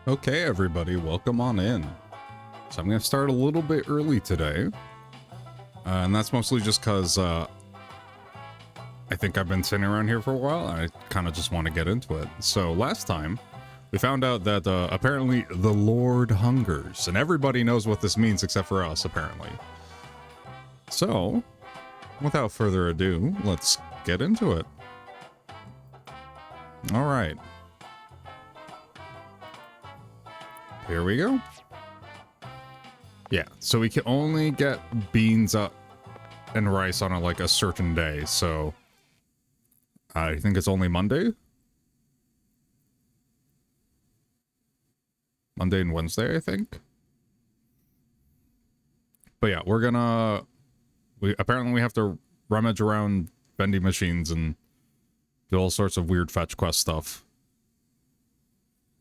Okay, everybody, welcome on in. So I'm going to start a little bit early today. And that's mostly just because I think I've been sitting around here for a while, and I kind of just want to get into it. So last time, we found out that apparently the Lord hungers. And everybody knows what this means except for us, apparently. So, without further ado, let's get into it. All right. Here we go. Yeah, so we can only get beans up and rice on a certain day, so I think it's only Monday. Monday and Wednesday, I think. But yeah, we apparently have to rummage around vending machines and do all sorts of weird fetch quest stuff.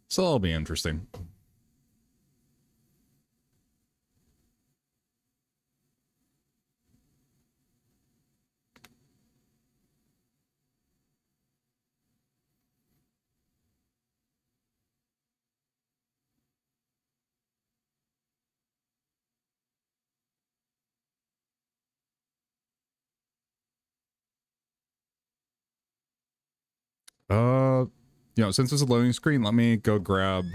So that'll be interesting. Since it's a loading screen, let me go grab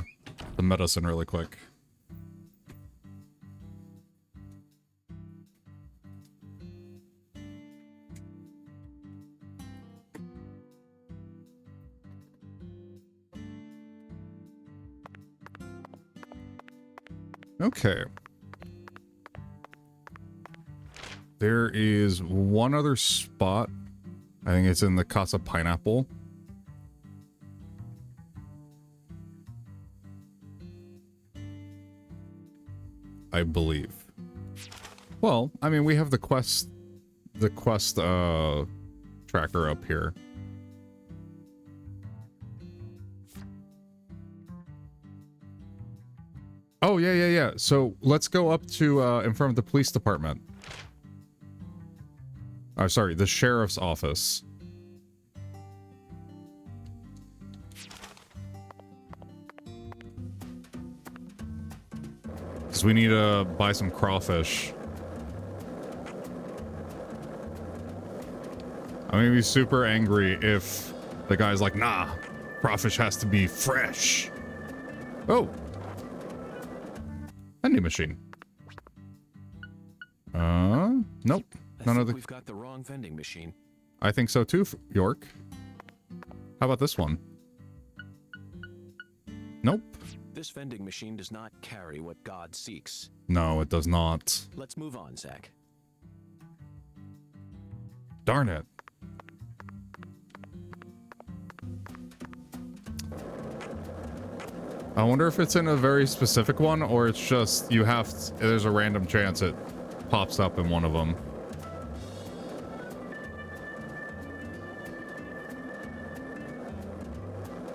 the medicine really quick. Okay. There is one other spot. I think it's in the Casa Pineapple. I believe. Well, I mean, we have the quest tracker up here. Oh, yeah. So let's go up to in front of the police department. Oh, sorry, the sheriff's office. Because we need to buy some crawfish. I'm gonna be super angry if the guy's like, nah, crawfish has to be fresh. Oh. Vending machine. Nope. None of the... We've got the wrong vending machine. I think so too, York. How about this one? Nope. This vending machine does not carry what God seeks. No, it does not. Let's move on, Zach. Darn it. I wonder if it's in a very specific one, or it's just there's a random chance it pops up in one of them.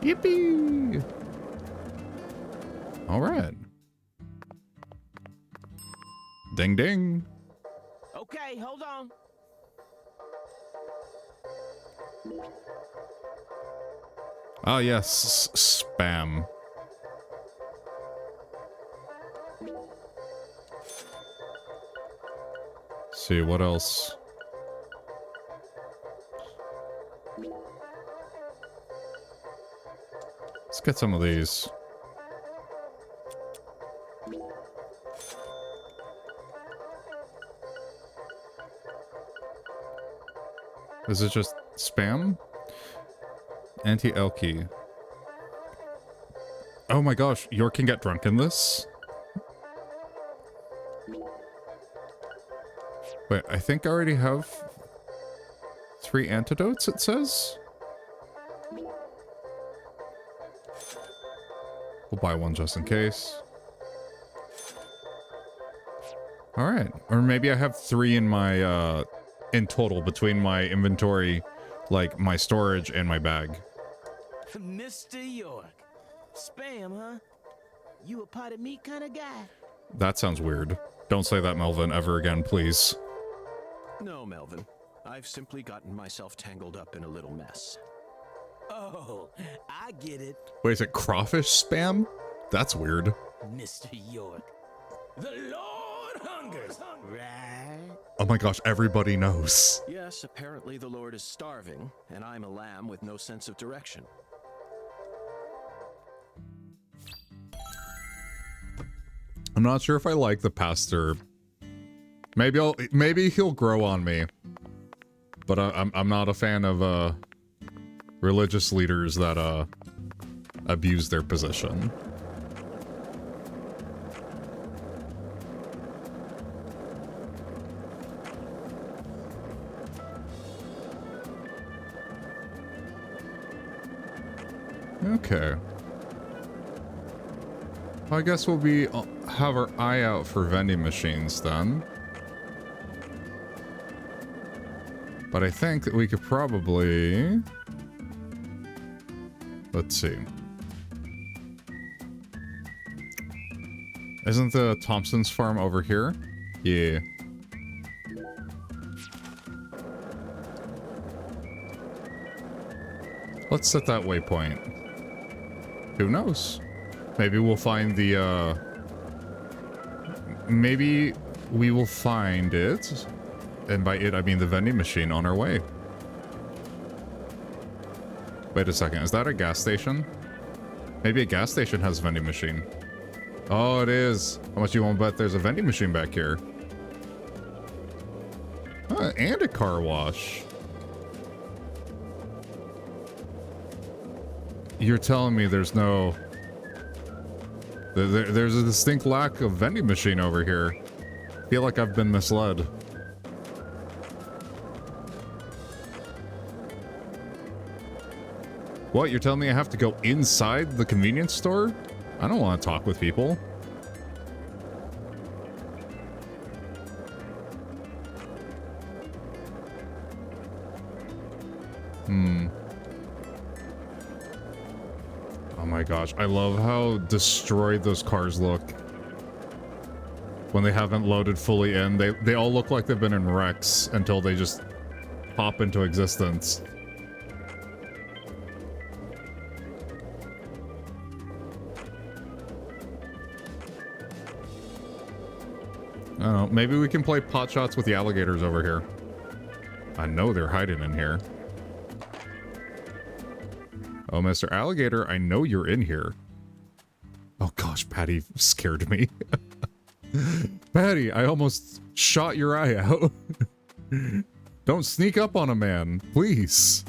Yippee! All right. Ding ding. Okay, hold on. Ah, yes, spam. See what else. Let's get some of these. Is it just spam? Anti-Elky. Oh my gosh, York can get drunk in this? Wait, I think I already have 3 antidotes, it says? We'll buy one just in case. Alright. Or maybe I have 3 in my, in total between my inventory, like my storage and my bag. Mr. York. Spam, huh? You a pot of meat kind of guy? That sounds weird. Don't say that, Melvin, ever again, please. No, Melvin. I've simply gotten myself tangled up in a little mess. Oh, I get it. Wait, is it crawfish spam? That's weird. Mr. York. The Lord hungers, right? Oh my gosh, everybody knows. Yes, apparently the Lord is starving, and I'm a lamb with no sense of direction. I'm not sure if I like the pastor. Maybe he'll grow on me. But I'm not a fan of religious leaders that abuse their position. Okay. I guess we'll have our eye out for vending machines then. But I think that we could probably... Let's see. Isn't the Thompson's farm over here? Yeah. Let's set that waypoint. Who knows? Maybe we'll find the, maybe we will find it. And by it, I mean the vending machine on our way. Wait a second, is that a gas station? Maybe a gas station has a vending machine. Oh, it is. How much you want to bet there's a vending machine back here? And a car wash. You're telling me there's no... There's a distinct lack of vending machine over here. I feel like I've been misled. What, you're telling me I have to go inside the convenience store? I don't want to talk with people. Oh my gosh, I love how destroyed those cars look. When they haven't loaded fully in, they all look like they've been in wrecks until they just pop into existence. I don't know, maybe we can play pot shots with the alligators over here. I know they're hiding in here. Oh, Mr. Alligator, I know you're in here. Oh gosh, Patty scared me. Patty, I almost shot your eye out. Don't sneak up on a man, please.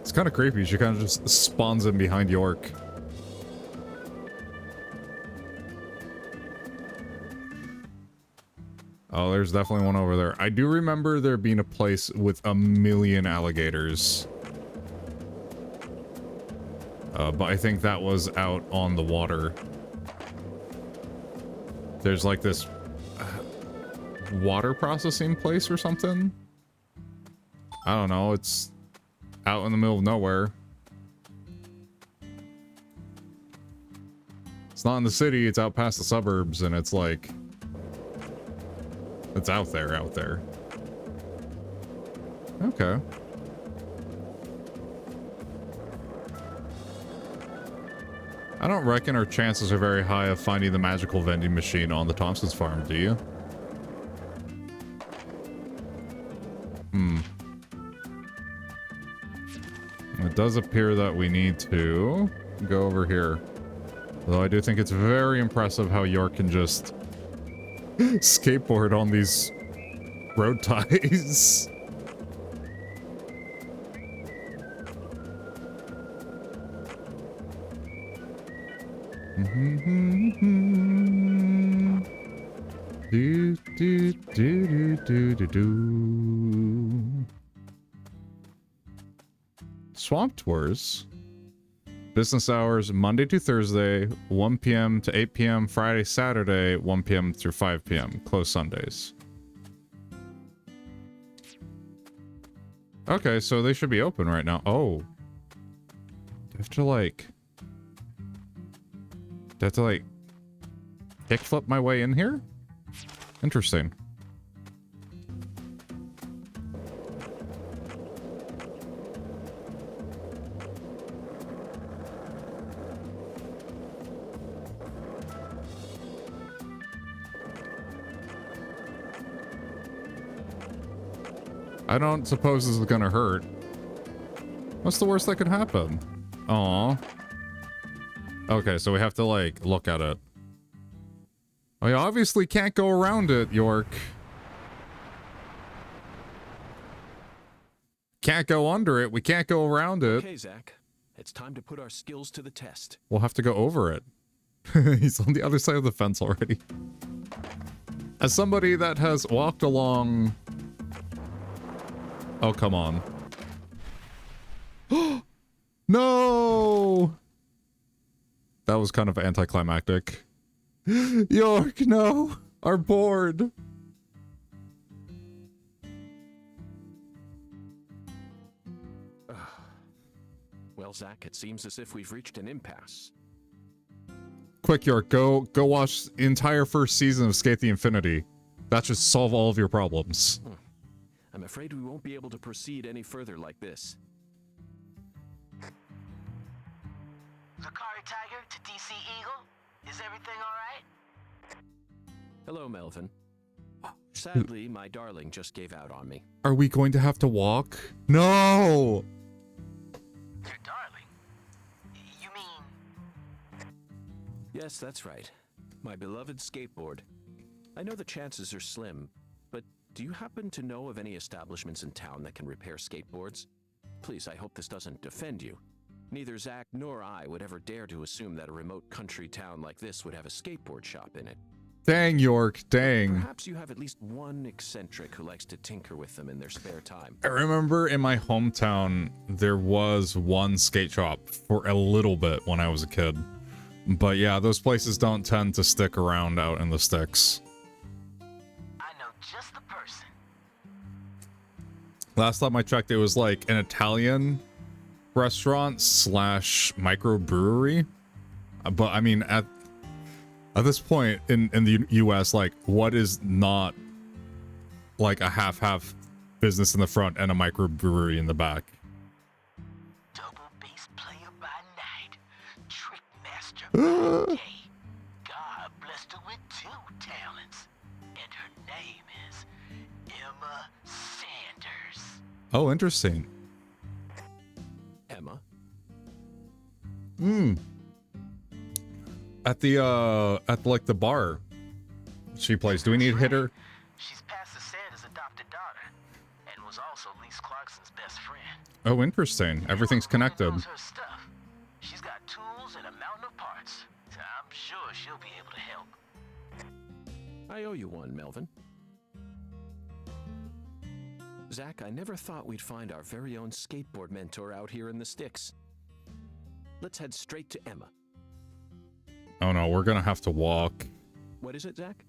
It's kind of creepy. She kind of just spawns in behind York. Oh, there's definitely one over there. I do remember there being a place with a million alligators. But I think that was out on the water. There's like this water processing place or something. I don't know. It's out in the middle of nowhere. It's not in the city. It's out past the suburbs, and it's like... It's out there, out there. Okay. I don't reckon our chances are very high of finding the magical vending machine on the Thompson's farm, do you? It does appear that we need to go over here. Though I do think it's very impressive how York can just skateboard on these road ties. Do, do, do, do, do, do. Swamp tours. Business hours Monday to Thursday, 1 p.m. to 8 p.m. Friday, Saturday, 1 p.m. through 5 p.m. Closed Sundays. Okay, so they should be open right now. Oh. Do I have to like... Do I have to like... kickflip my way in here? Interesting. I don't suppose this is gonna hurt. What's the worst that could happen? Aw. Okay, so we have to, like, look at it. I obviously can't go around it, York. Can't go under it. We can't go around it. Okay, Zach. It's time to put our skills to the test. We'll have to go over it. He's on the other side of the fence already. As somebody that has walked along... Oh, come on. No! That was kind of anticlimactic. York, no! Our board! Well, Zach, it seems as if we've reached an impasse. Quick, York, go watch the entire first season of Skate the Infinity. That should solve all of your problems. I'm afraid we won't be able to proceed any further like this. Zakari Tiger to DC Eagle. Is everything all right? Hello, Melvin. Sadly, my darling just gave out on me. Are we going to have to walk? No! Your darling? You mean... Yes, that's right. My beloved skateboard. I know the chances are slim, but do you happen to know of any establishments in town that can repair skateboards? Please, I hope this doesn't offend you. Neither Zach nor I would ever dare to assume that a remote country town like this would have a skateboard shop in it. Dang, York, dang. Perhaps you have at least one eccentric who likes to tinker with them in their spare time. I remember in my hometown, there was one skate shop for a little bit when I was a kid. But yeah, those places don't tend to stick around out in the sticks. I know just the person. Last time I checked, it was like an Italian restaurant slash microbrewery. But I mean, at this point in the US, like, what is not like a half business in the front and a microbrewery in the back? Double bass player by night. Trick master by day. God blessed her with 2 talents. And her name is Emma Sanders. Oh, interesting. Emma? At like the bar she plays. Do we need to hit her? She's Pastor Sanders' adopted daughter, and was also Lise Clarkson's best friend. Oh, interesting. Everything's connected. Knows her stuff. She's got tools and a mountain of parts. So I'm sure she'll be able to help. I owe you one, Melvin. Zach, I never thought we'd find our very own skateboard mentor out here in the sticks. Let's head straight to Emma. Oh no, we're gonna have to walk. What is it, Zach?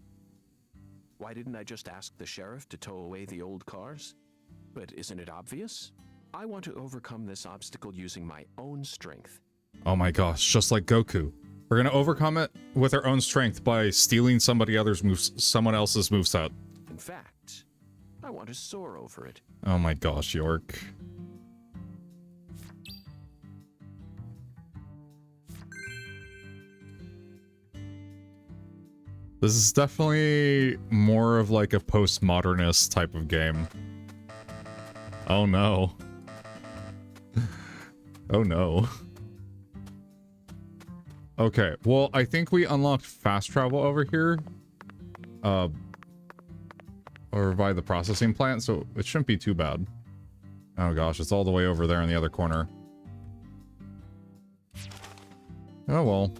Why didn't I just ask the sheriff to tow away the old cars? But isn't it obvious? I want to overcome this obstacle using my own strength. Oh my gosh, just like Goku. We're gonna overcome it with our own strength by stealing someone else's moveset. In fact, I want to soar over it. Oh my gosh, York. This is definitely more of like a postmodernist type of game. Oh no. Oh no. Okay, well, I think we unlocked fast travel over here. Or by the processing plant, so it shouldn't be too bad. Oh gosh, it's all the way over there in the other corner. Oh well.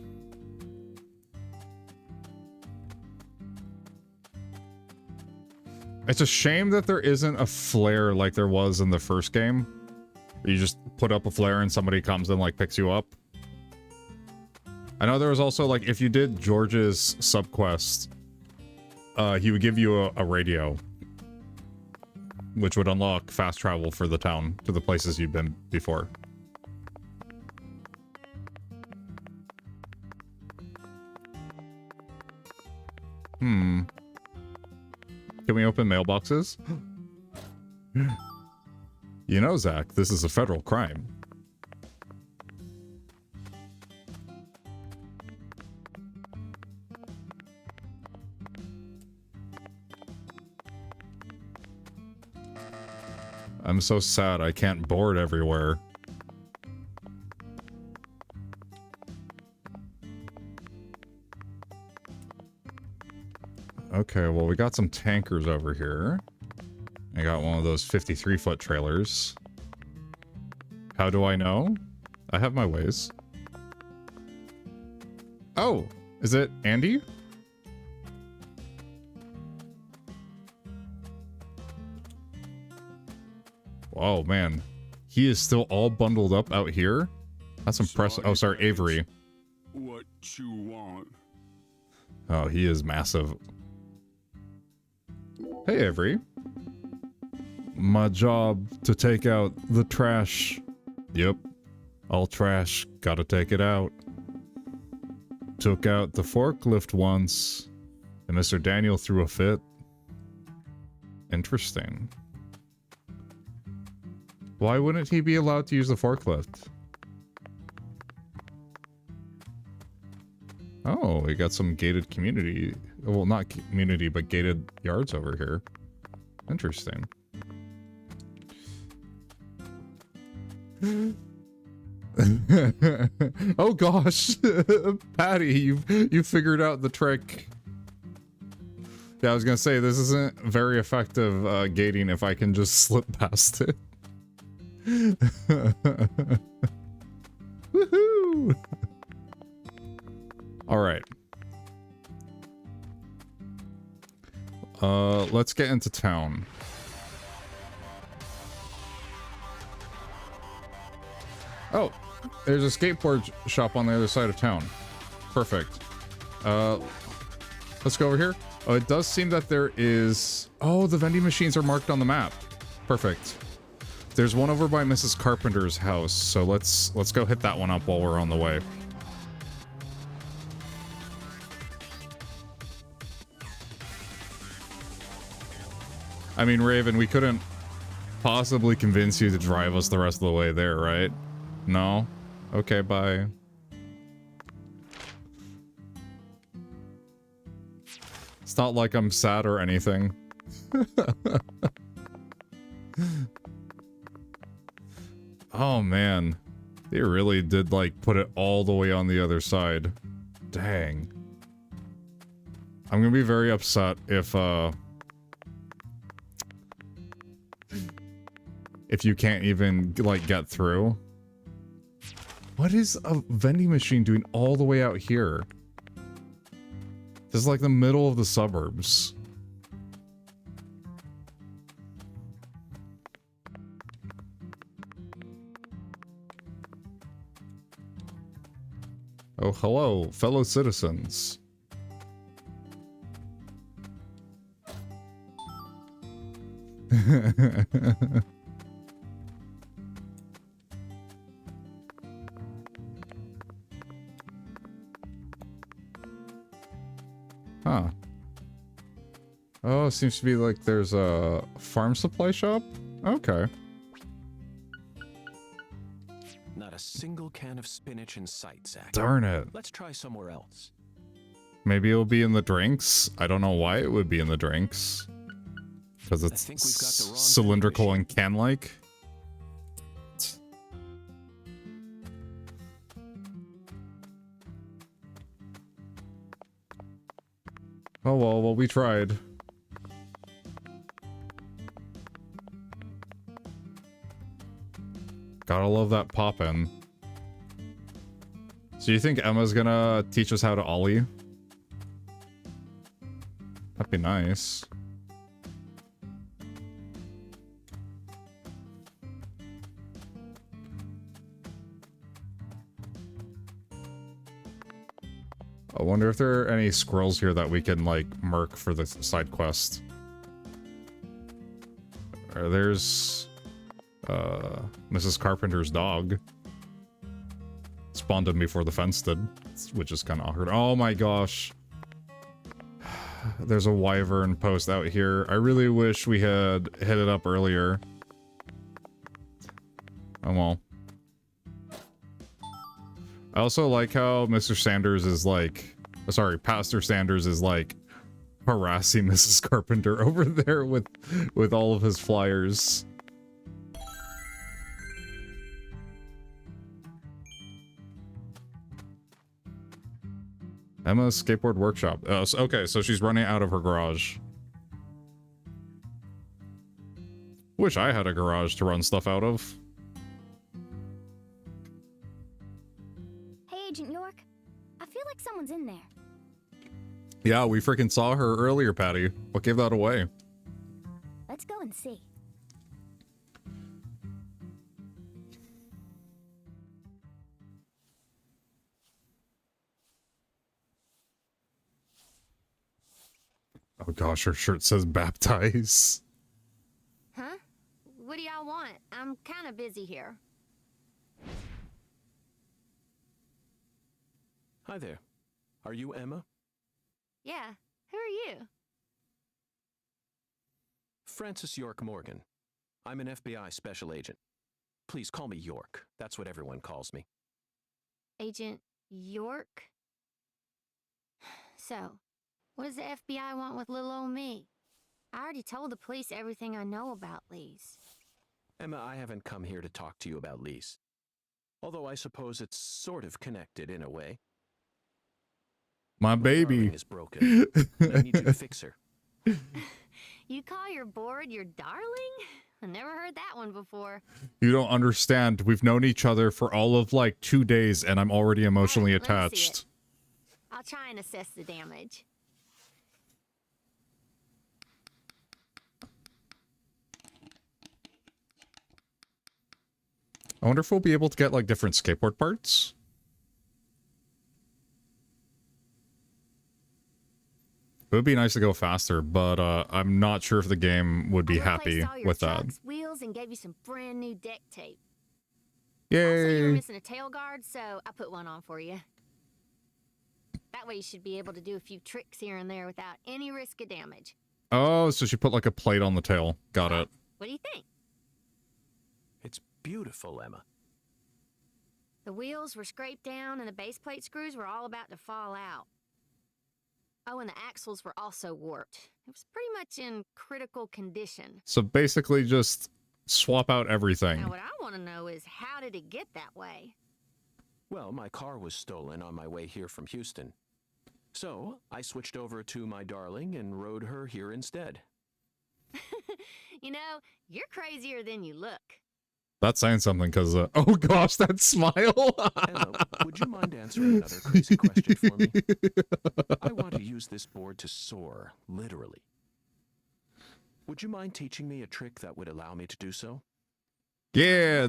It's a shame that there isn't a flare like there was in the first game. You just put up a flare and somebody comes and like picks you up. I know there was also like, if you did George's subquest, he would give you a radio, which would unlock fast travel for the town to the places you've been before. Can we open mailboxes? You know, Zach, this is a federal crime. I'm so sad I can't board everywhere. Okay, well, we got some tankers over here. I got one of those 53-foot trailers. How do I know? I have my ways. Oh, is it Andy? Oh, man. He is still all bundled up out here? That's impressive. Oh, sorry, Avery. What you want? Oh, he is massive. Hey, Avery. My job to take out the trash. Yep. All trash. Gotta take it out. Took out the forklift once, and Mr. Daniel threw a fit. Interesting. Why wouldn't he be allowed to use the forklift? Oh, we got some gated community. Well, not community, but gated yards over here. Interesting. Oh gosh, Patty, you figured out the trick. Yeah, I was gonna say this isn't very effective gating if I can just slip past it. Woohoo! All right. Let's get into town. Oh, there's a skateboard shop on the other side of town. Perfect. Let's go over here. Oh, it does seem that there is... Oh, the vending machines are marked on the map. Perfect. There's one over by Mrs. Carpenter's house, so let's go hit that one up while we're on the way. I mean, Raven, we couldn't possibly convince you to drive us the rest of the way there, right? No? Okay, bye. It's not like I'm sad or anything. Oh, man. They really did, like, put it all the way on the other side. Dang. I'm gonna be very upset if you can't even, like, get through. What is a vending machine doing all the way out here? This is like the middle of the suburbs. Oh, hello, fellow citizens. Huh. Oh, it seems to be like there's a farm supply shop? Okay. Not a single can of spinach in sight, Zach. Darn it. Let's try somewhere else. Maybe it'll be in the drinks? I don't know why it would be in the drinks. Because it's think we've got the wrong cylindrical and can-like. Oh well, we tried. Gotta love that pop-in. So you think Emma's gonna teach us how to ollie? That'd be nice. I wonder if there are any squirrels here that we can, like, murk for the side quest. There's... Mrs. Carpenter's dog. Spawned him before the fence did, which is kind of awkward. Oh my gosh. There's a wyvern post out here. I really wish we had hit it up earlier. Oh well. I also like how Mr. Sanders is like... Sorry, Pastor Sanders is like harassing Mrs. Carpenter over there with all of his flyers. Emma's skateboard workshop. Okay, so she's running out of her garage. Wish I had a garage to run stuff out of. Hey, Agent York. I feel like someone's in there. Yeah, we freaking saw her earlier, Patty. What gave that away? Let's go and see. Oh gosh, her shirt says baptize. Huh? What do y'all want? I'm kind of busy here. Hi there. Are you Emma? Yeah, who are you? Francis York Morgan. I'm an FBI special agent. Please call me York. That's what everyone calls me. Agent York? So, what does the FBI want with little old me? I already told the police everything I know about Lee's. Emma, I haven't come here to talk to you about Lise. Although I suppose it's sort of connected in a way. My baby. Darling is broken. I need you to fix her. You call your board your darling? I never heard that one before. You don't understand. We've known each other for all of like 2 days and I'm already emotionally Alright, let me see attached. it. I'll try and assess the damage. I wonder if we'll be able to get like different skateboard parts. It would be nice to go faster, but I'm not sure if the game would be I happy replaced all your with that. trucks, wheels, and gave you some brand new deck tape. Also, you were Yay! missing a tail guard, so I put one on for you. That way you should be able to do a few tricks here and there without any risk of damage. Oh, so she put like a plate on the tail. Got it. What do you think? It's beautiful, Emma. The wheels were scraped down and the base plate screws were all about to fall out. Oh, and the axles were also warped. It was pretty much in critical condition. So basically just swap out everything. Now, what I want to know is, how did it get that way? Well, my car was stolen on my way here from Houston. So, I switched over to my darling and rode her here instead. You know, you're crazier than you look. That's saying something because, oh gosh, that smile. Emma, would you mind answering another crazy question for me? I want to use this board to soar, literally. Would you mind teaching me a trick that would allow me to do so? Yeah,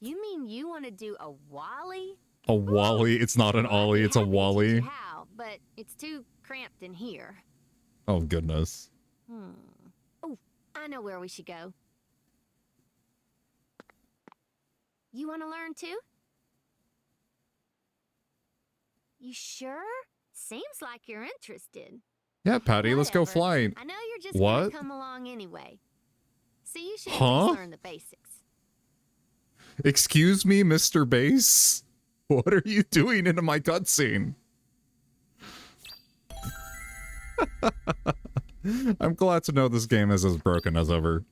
You mean you want to do a wally? a wally. It's not an Well, I'd ollie, be it's a happy to teach wally. you how, but it's too cramped in here. Oh goodness. Oh, I know where we should go. You want to learn too? You sure? Seems like you're interested. Yeah, Patty, let's go Whatever. fly. I know you're just What? gonna come along anyway. So you should at Huh? least learn the basics. Excuse me, Mr. Bass? What are you doing into my cutscene? I'm glad to know this game is as broken as ever.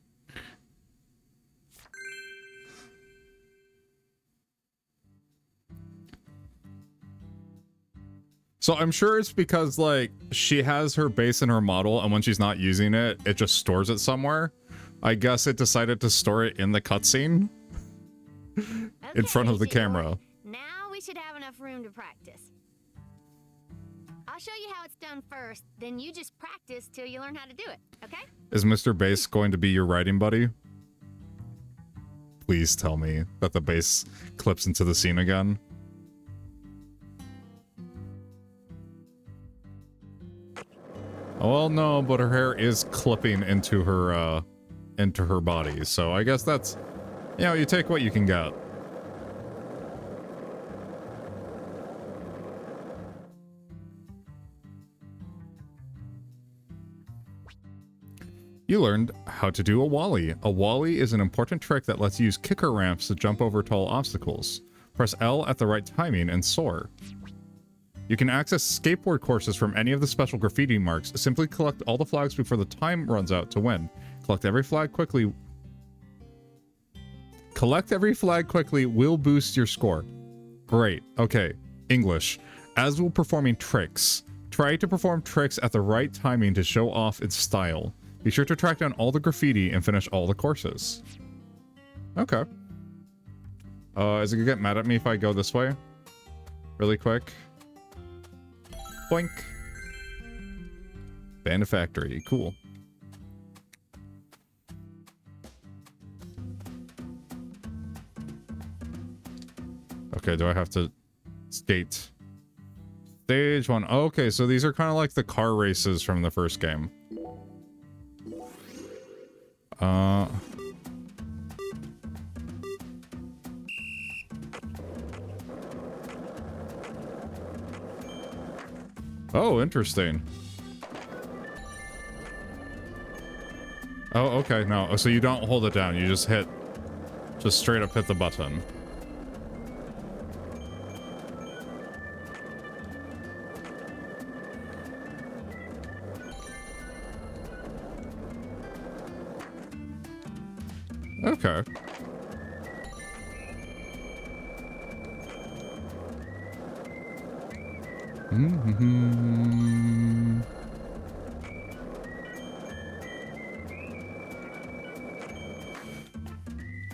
So I'm sure it's because, like, she has her base in her model, and when she's not using it, it just stores it somewhere. I guess it decided to store it in the cutscene in front of the Agent York, camera. Now we should have enough room to practice. I'll show you how it's done first, then you just practice till you learn how to do it, okay? Is Mr. Bass going to be your riding buddy? Please tell me that the bass clips into the scene again. Oh, well, no, but her hair is clipping into her body, so I guess that's, you know, you take what you can get. You learned how to do a wally. A wally is an important trick that lets you use kicker ramps to jump over tall obstacles. Press L at the right timing and soar. You can access skateboard courses from any of the special graffiti marks. Simply collect all the flags before the time runs out to win. Collect every flag quickly. Collect every flag quickly will boost your score. Great. Okay. English. as while performing tricks. Try to perform tricks at the right timing to show off its style. Be sure to track down all the graffiti and finish all the courses. Okay. Is it gonna get mad at me if I go this way? Really quick. Boink. Bandit Factory. Cool. Okay, do I have to skate? Stage 1. Okay, so these are kind of like the car races from the first game. Oh, interesting. Oh, okay, no. So you don't hold it down, you just straight up hit the button. Okay. Mm-hmm.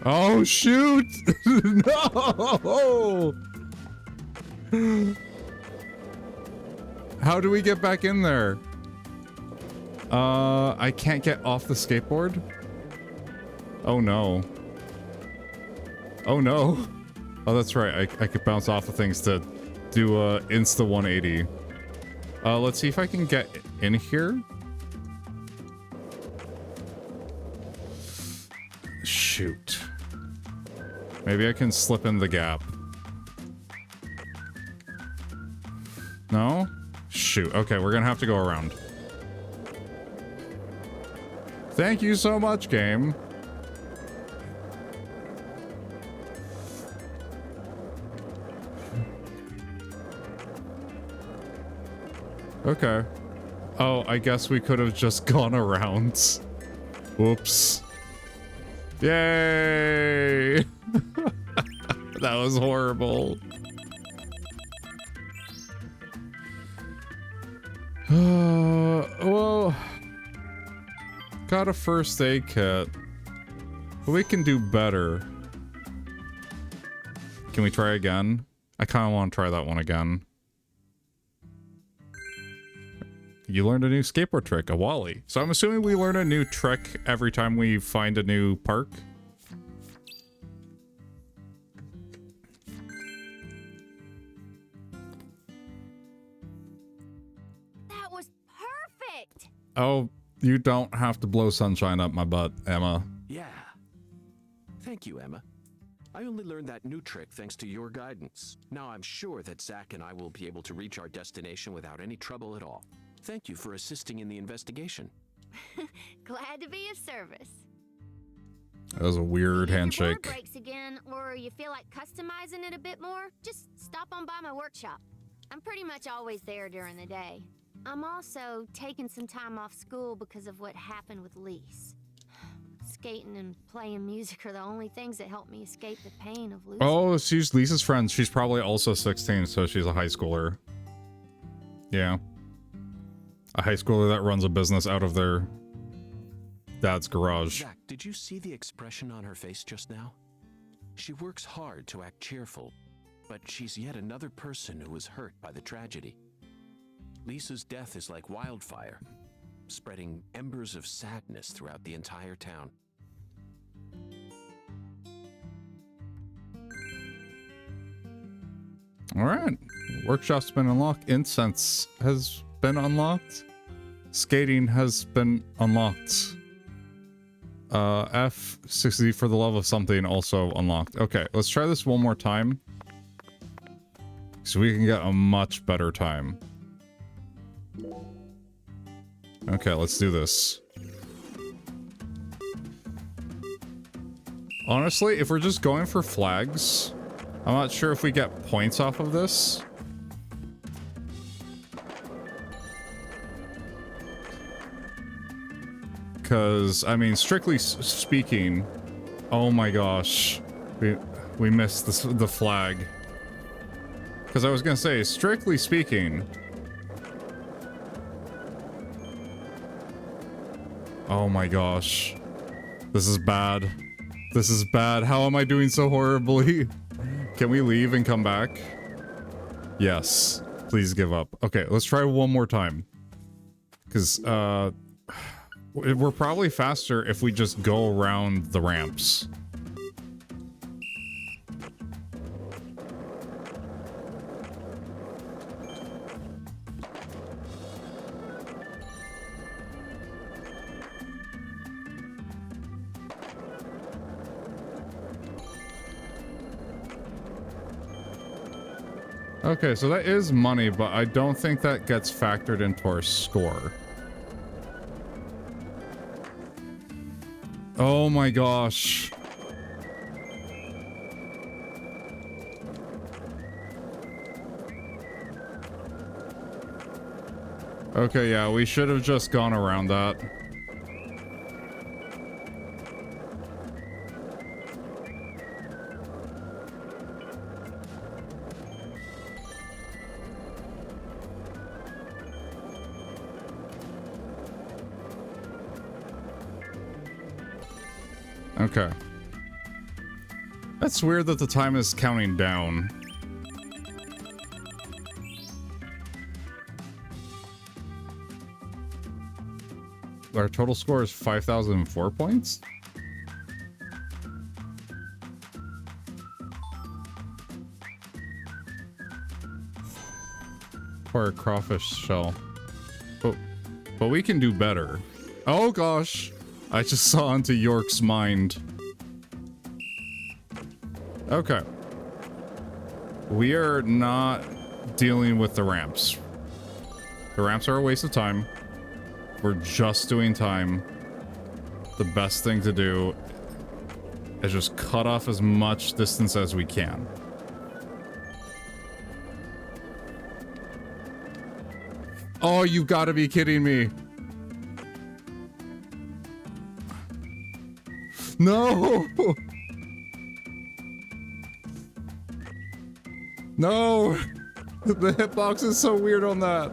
Oh, shoot! No! How do we get back in there? I can't get off the skateboard? Oh no. Oh no. Oh, that's right. I could bounce off of things to do insta 180. Let's see if I can get in here. Shoot. Maybe I can slip in the gap. No? Shoot. Okay, we're gonna have to go around. Thank you so much, game. Okay. Oh, I guess we could have just gone around. Whoops. Yay! That was horrible. Well, got a first aid kit. We can do better. Can we try again? I kind of want to try that one again. You learned a new skateboard trick, a Wally. So I'm assuming we learn a new trick every time we find a new park. That was perfect! Oh, you don't have to blow sunshine up my butt, Emma. Yeah. Thank you, Emma. I only learned that new trick thanks to your guidance. Now I'm sure that Zach and I will be able to reach our destination without any trouble at all. Thank you for assisting in the investigation. Glad to be of service. That was a weird If handshake. your board breaks again, or you feel like customizing it a bit more, just stop on by my workshop. I'm pretty much always there during the day. I'm also taking some time off school because of what happened with Lise. Skating and playing music are the only things that help me escape the pain of losing. Oh, she's Lisa's friend. She's probably also 16, so she's a high schooler. Yeah. A high schooler that runs a business out of their dad's garage. Zach, did you see the expression on her face just now? She works hard to act cheerful, but she's yet another person who was hurt by the tragedy. Lisa's death is like wildfire, spreading embers of sadness throughout the entire town. All right. Workshop's been unlocked. Incense has been unlocked. Skating has been unlocked. F60 for the love of something also unlocked. Okay, let's try this one more time, so we can get a much better time. Okay, let's do this. Honestly, if we're just going for flags, I'm not sure if we get points off of this. Because, I mean, strictly speaking, oh my gosh, we missed the flag. Because I was going to say, strictly speaking... Oh my gosh. This is bad. This is bad. How am I doing so horribly? Can we leave and come back? Yes. Please give up. Okay, let's try one more time. Because, we're probably faster if we just go around the ramps. Okay, so that is money, but I don't think that gets factored into our score. Oh my gosh. Okay, yeah, we should have just gone around that. Okay. That's weird that the time is counting down. Our total score is 5,004 points? For a crawfish shell. But we can do better. Oh gosh. I just saw into York's mind. Okay. We are not dealing with the ramps. The ramps are a waste of time. We're just doing time. The best thing to do is just cut off as much distance as we can. Oh, you gotta be kidding me. No! No! The hitbox is so weird on that.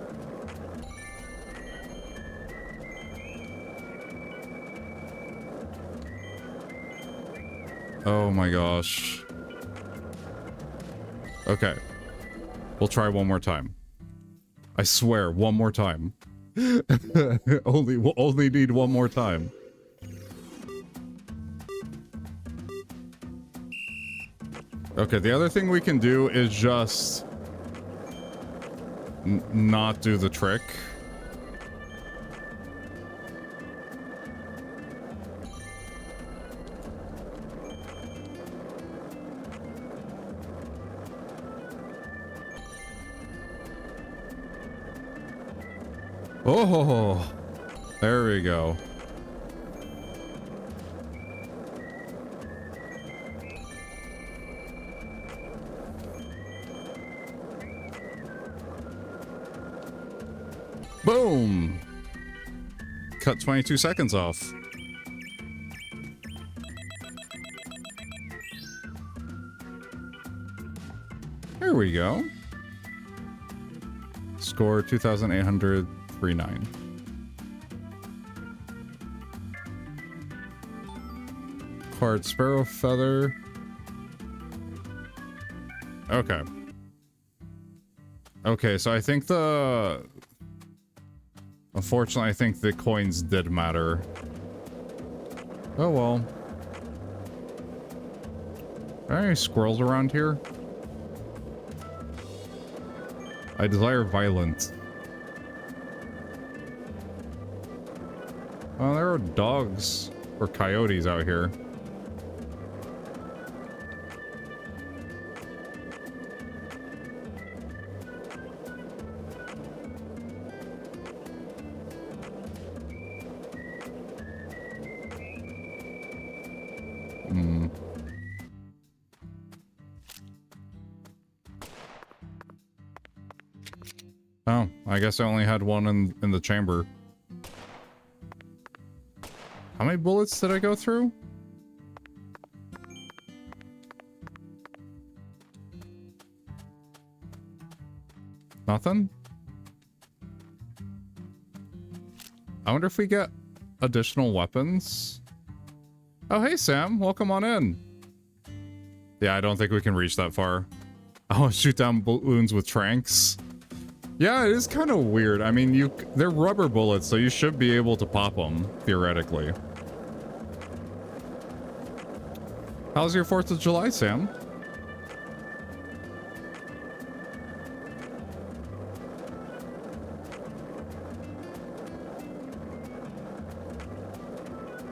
Oh my gosh. Okay. We'll try one more time. I swear, one more time. We'll only need one more time. Okay, the other thing we can do is just not do the trick. Oh, there we go. Boom! Cut 22 seconds off. There we go. Score 2,839. Acquired sparrow feather. Okay. Okay, so I think unfortunately, I think the coins did matter. Oh well. Are there any squirrels around here? I desire violence. Oh, there are dogs or coyotes out here. Oh, I guess I only had one in the chamber. How many bullets did I go through? Nothing? I wonder if we get additional weapons. Oh, hey, Sam. Welcome on in. Yeah, I don't think we can reach that far. Oh, shoot down balloons with tranks. Yeah, it is kind of weird. I mean, they're rubber bullets, so you should be able to pop them, theoretically. How's your 4th of July, Sam?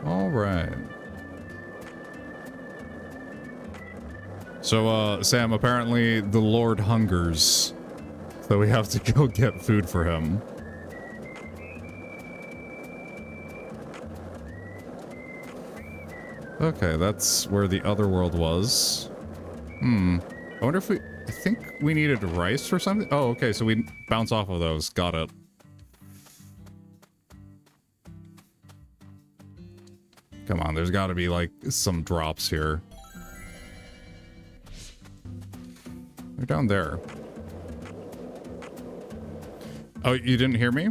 All right. So, Sam, apparently the Lord hungers. So we have to go get food for him. Okay, that's where the other world was. I wonder if I think we needed rice or something? Oh, okay, so we bounce off of those. Got it. Come on, there's got to be, like, some drops here. They're down there. Oh, you didn't hear me?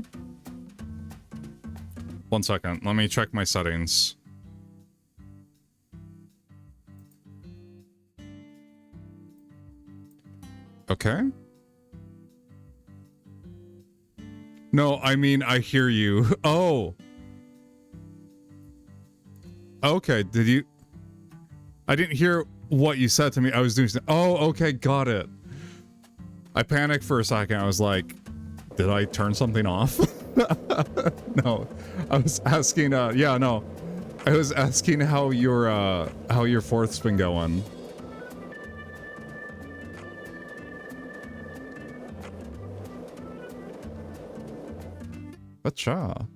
1 second. Let me check my settings. Okay. No, I mean, I hear you. Oh. Okay, did you... I didn't hear what you said to me. I was doing... Oh, okay, got it. I panicked for a second. I was like, did I turn something off? No. I was asking, yeah, no. I was asking how your 4th's been going. Acha.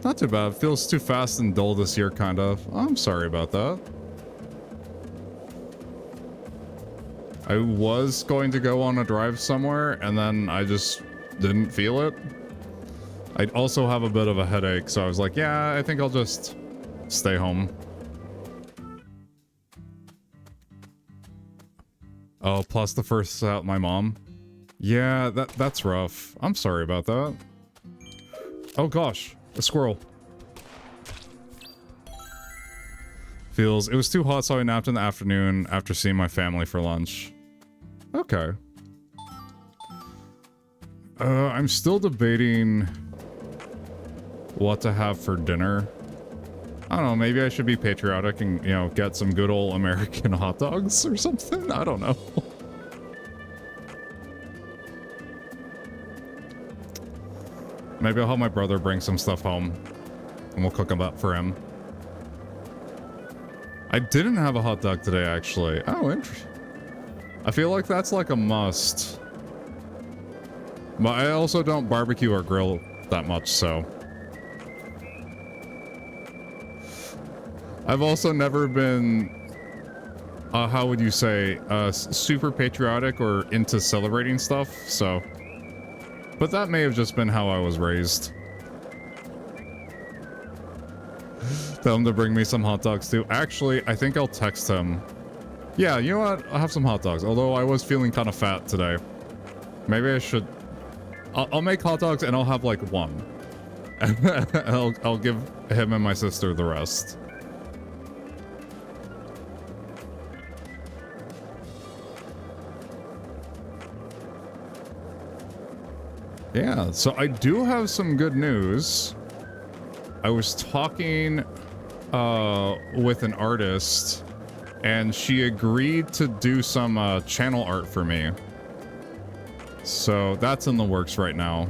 Not too bad. Feels too fast and dull this year, kind of. I'm sorry about that. I was going to go on a drive somewhere, and then I just didn't feel it. I also have a bit of a headache, so I was like, yeah, I think I'll just stay home. Oh, plus the first out my mom. Yeah, that's rough. I'm sorry about that. Oh gosh. A squirrel. It was too hot, so I napped in the afternoon after seeing my family for lunch. Okay. I'm still debating what to have for dinner. I don't know, maybe I should be patriotic and, you know, get some good old American hot dogs or something? I don't know. Maybe I'll have my brother bring some stuff home, and we'll cook them up for him. I didn't have a hot dog today, actually. Oh, interesting. I feel like that's like a must. But I also don't barbecue or grill that much, so. I've also never been, how would you say, super patriotic or into celebrating stuff, so. But that may have just been how I was raised. Tell him to bring me some hot dogs too. Actually, I think I'll text him. Yeah, you know what? I'll have some hot dogs. Although I was feeling kind of fat today. Maybe I should... I'll make hot dogs and I'll have like one. I'll give him and my sister the rest. Yeah, so I do have some good news. I was talking with an artist, and she agreed to do some channel art for me. So that's in the works right now.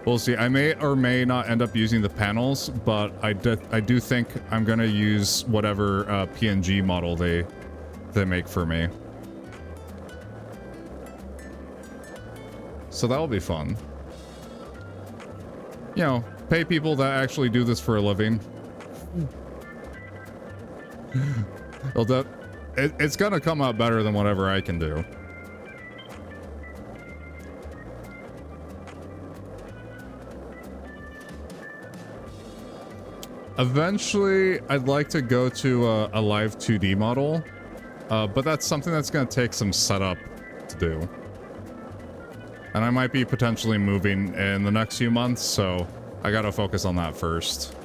We'll see. I may or may not end up using the panels, but I do think I'm gonna use whatever PNG model they make for me. So that'll be fun. You know, pay people that actually do this for a living. It's gonna come out better than whatever I can do. Eventually, I'd like to go to a live 2D model, but that's something that's going to take some setup to do. And I might be potentially moving in the next few months, so I got to focus on that first.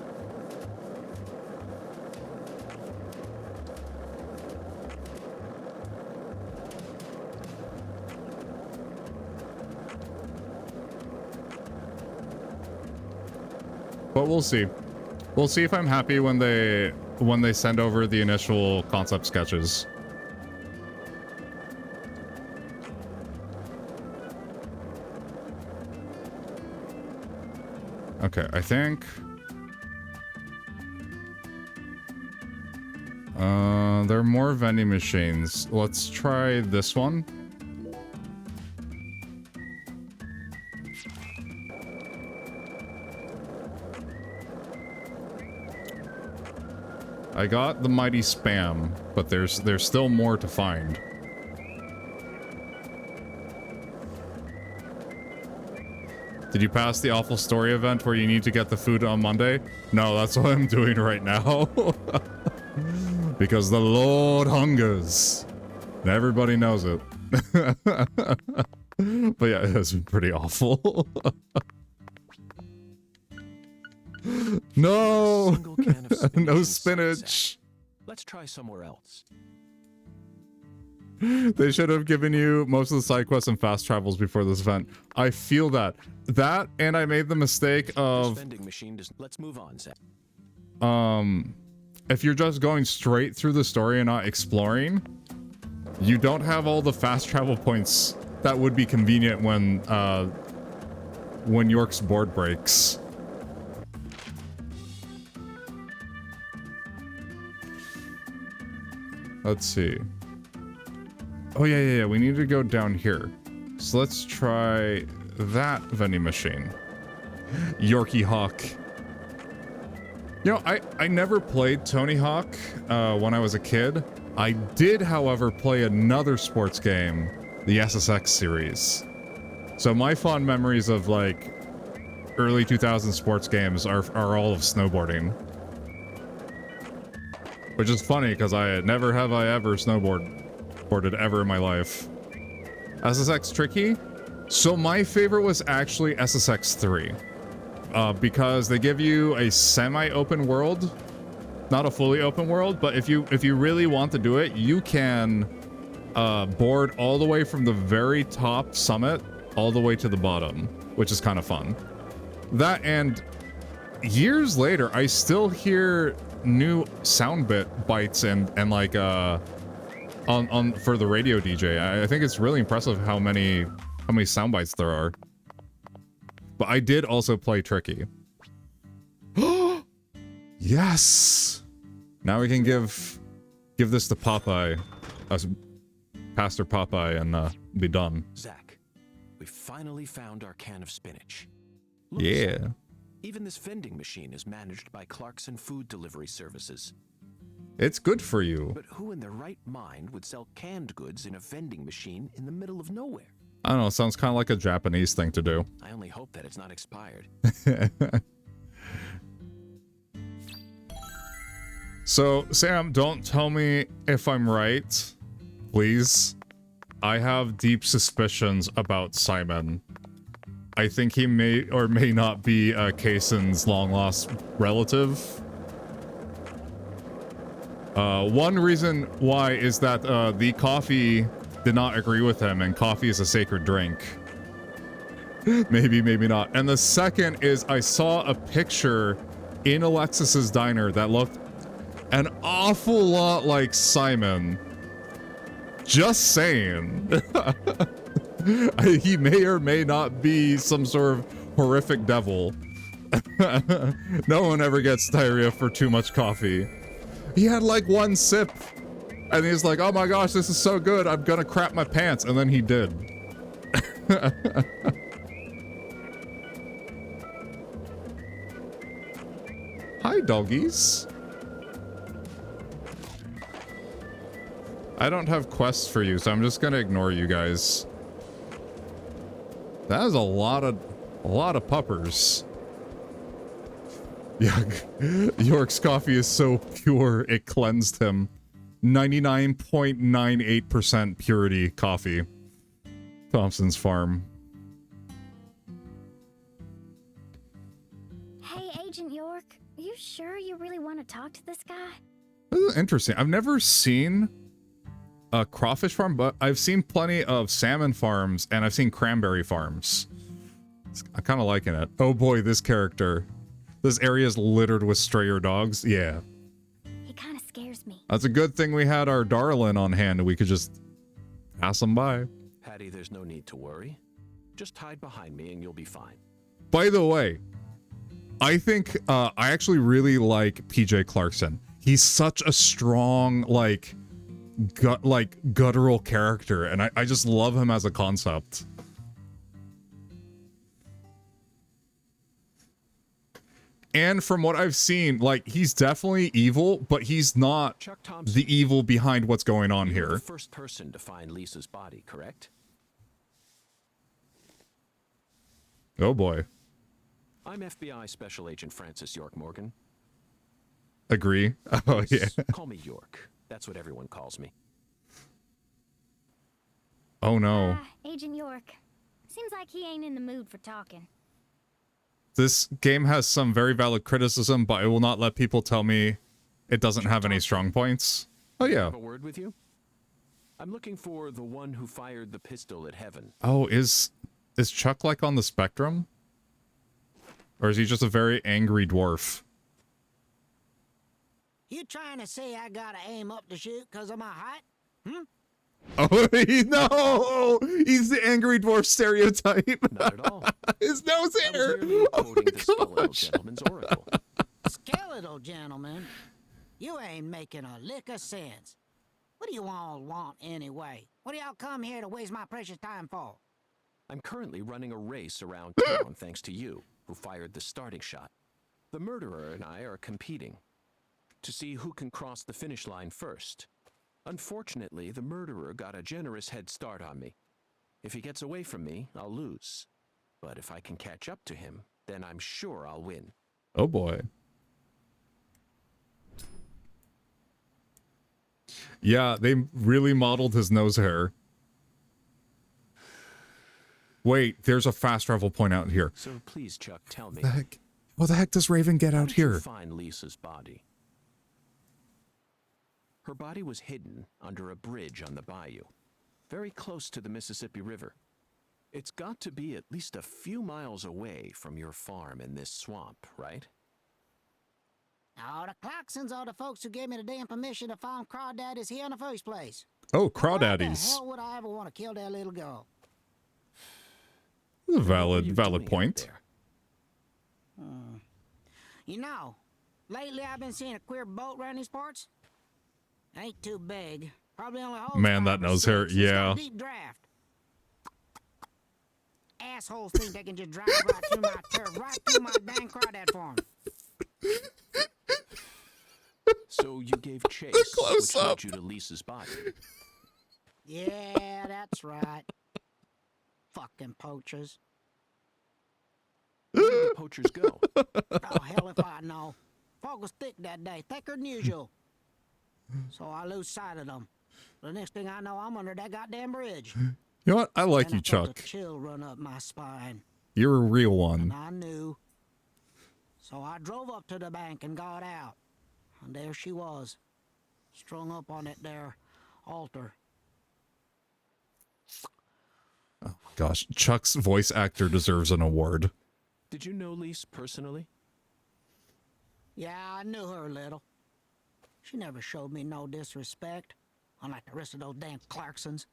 But we'll see. We'll see if I'm happy when they send over the initial concept sketches. Okay, I think there are more vending machines. Let's try this one. I got the mighty spam, but there's still more to find. Did you pass the awful story event where you need to get the food on Monday? No, that's what I'm doing right now. Because the Lord hungers. And everybody knows it. But yeah, it's been pretty awful. No! No spinach! Let's try somewhere else. They should have given you most of the side quests and fast travels before this event. I feel that. That, and I made the mistake of... vending machine does... Let's move on, Zach. If you're just going straight through the story and not exploring, you don't have all the fast travel points that would be convenient when York's board breaks. Let's see. Oh, yeah. We need to go down here. So let's try that vending machine. Yorkie Hawk. You know, I never played Tony Hawk when I was a kid. I did, however, play another sports game, the SSX series. So my fond memories of, like, early 2000 sports games are all of snowboarding. Which is funny, because never have I ever snowboarded ever in my life. SSX tricky? So my favorite was actually SSX 3. Because they give you a semi-open world. Not a fully open world, but if you really want to do it, you can board all the way from the very top summit all the way to the bottom, which is kind of fun. That, and years later, I still hear new sound bit bites and like on for the radio DJ. I think it's really impressive how many sound bites there are. But I did also play Tricky. Yes. Now we can give this to Popeye, Pastor Popeye, and be done. Zach, we finally found our can of spinach. Look, yeah. Zach, even this vending machine is managed by Clarkson Food Delivery Services. It's good for you. But who in their right mind would sell canned goods in a vending machine in the middle of nowhere? I don't know, it sounds kind of like a Japanese thing to do. I only hope that it's not expired. So, Sam, don't tell me if I'm right, please. I have deep suspicions about Simon. I think he may or may not be Kaysen's long-lost relative. One reason why is that the coffee did not agree with him, and coffee is a sacred drink. Maybe, maybe not. And the second is I saw a picture in Alexis's diner that looked an awful lot like Simon. Just saying. He may or may not be some sort of horrific devil. No one ever gets diarrhea for too much coffee. He had like one sip. And he's like, oh my gosh, this is so good. I'm gonna crap my pants. And then he did. Hi, doggies. I don't have quests for you, so I'm just gonna ignore you guys. That is a lot of puppers. Yeah, York's coffee is so pure it cleansed him. 99.98% purity coffee. Thompson's Farm. Hey, Agent York, are you sure you really want to talk to this guy? This is interesting. I've never seen a crawfish farm, but I've seen plenty of salmon farms and I've seen cranberry farms. I'm kind of liking it. Oh boy, this character. This area is littered with strayer dogs. Yeah. He kind of scares me. That's a good thing we had our darling on hand and we could just pass them by. Patty, there's no need to worry. Just hide behind me and you'll be fine. By the way, I think I actually really like PJ Clarkson. He's such a strong, like guttural character, and I just love him as a concept. And from what I've seen, like, he's definitely evil, but he's not Chuck Thompson, the evil behind what's going on you were here. the first person to find Lisa's body, correct? Oh boy. I'm FBI Special Agent Francis York Morgan. Agree? Oh yeah. Call me York. That's what everyone calls me. Oh no. Agent York. Seems like he ain't in the mood for talking. This game has some very valid criticism, but I will not let people tell me it doesn't have any strong points. Oh yeah. Have a word with you? I'm looking for the one who fired the pistol at Heaven. Oh, is Chuck like on the spectrum? Or is he just a very angry dwarf? You trying to say I gotta aim up to shoot because of my height? Oh, no! He's the angry dwarf stereotype. Not at all. His nose I was hair. merely Oh quoting the skeletal my gosh. gentleman's oracle. Skeletal gentleman, you ain't making a lick of sense. What do you all want anyway? What do y'all come here to waste my precious time for? I'm currently running a race around town thanks to you, who fired the starting shot. The murderer and I are competing to see who can cross the finish line first. Unfortunately, the murderer got a generous head start on me. If he gets away from me, I'll lose. But if I can catch up to him, then I'm sure I'll win. Oh boy. Yeah, they really modeled his nose hair. Wait, there's a fast travel point out here. So please, Chuck, tell me. The heck? How the heck does Raven get How out did you here? find Lisa's body? Her body was hidden under a bridge on the bayou, very close to the Mississippi River. It's got to be at least a few miles away from your farm in this swamp, right? Oh, the Clarksons are the folks who gave me the damn permission to farm crawdaddies here in the first place. Oh, Why the crawdaddies. hell would I ever want to kill that little girl? A What were you valid doing out point. there? You know, lately I've been seeing a queer boat around these parts. Ain't too big. Probably only holds Man, 5 that or nose hair, 6. It's got yeah. a deep draft. Assholes think they can just drive right through my turf, right through my dang crawdad farm. So you gave chase, Close which up. led you to Lisa's body. Yeah, that's right. Fucking poachers. Where did the poachers go? Oh, hell if I know. Fog was thick that day, thicker than usual. So I lose sight of them. The next thing I know, I'm under that goddamn bridge. You know what? I like And you, I felt Chuck. a chill run up my spine. You're a real And one. I knew. So I drove up to the bank and got out. And there she was, strung up on that there altar. Oh gosh, Chuck's voice actor deserves an award. Did you know Lise personally? Yeah, I knew her a little. She never showed me no disrespect, unlike the rest of those damn Clarksons.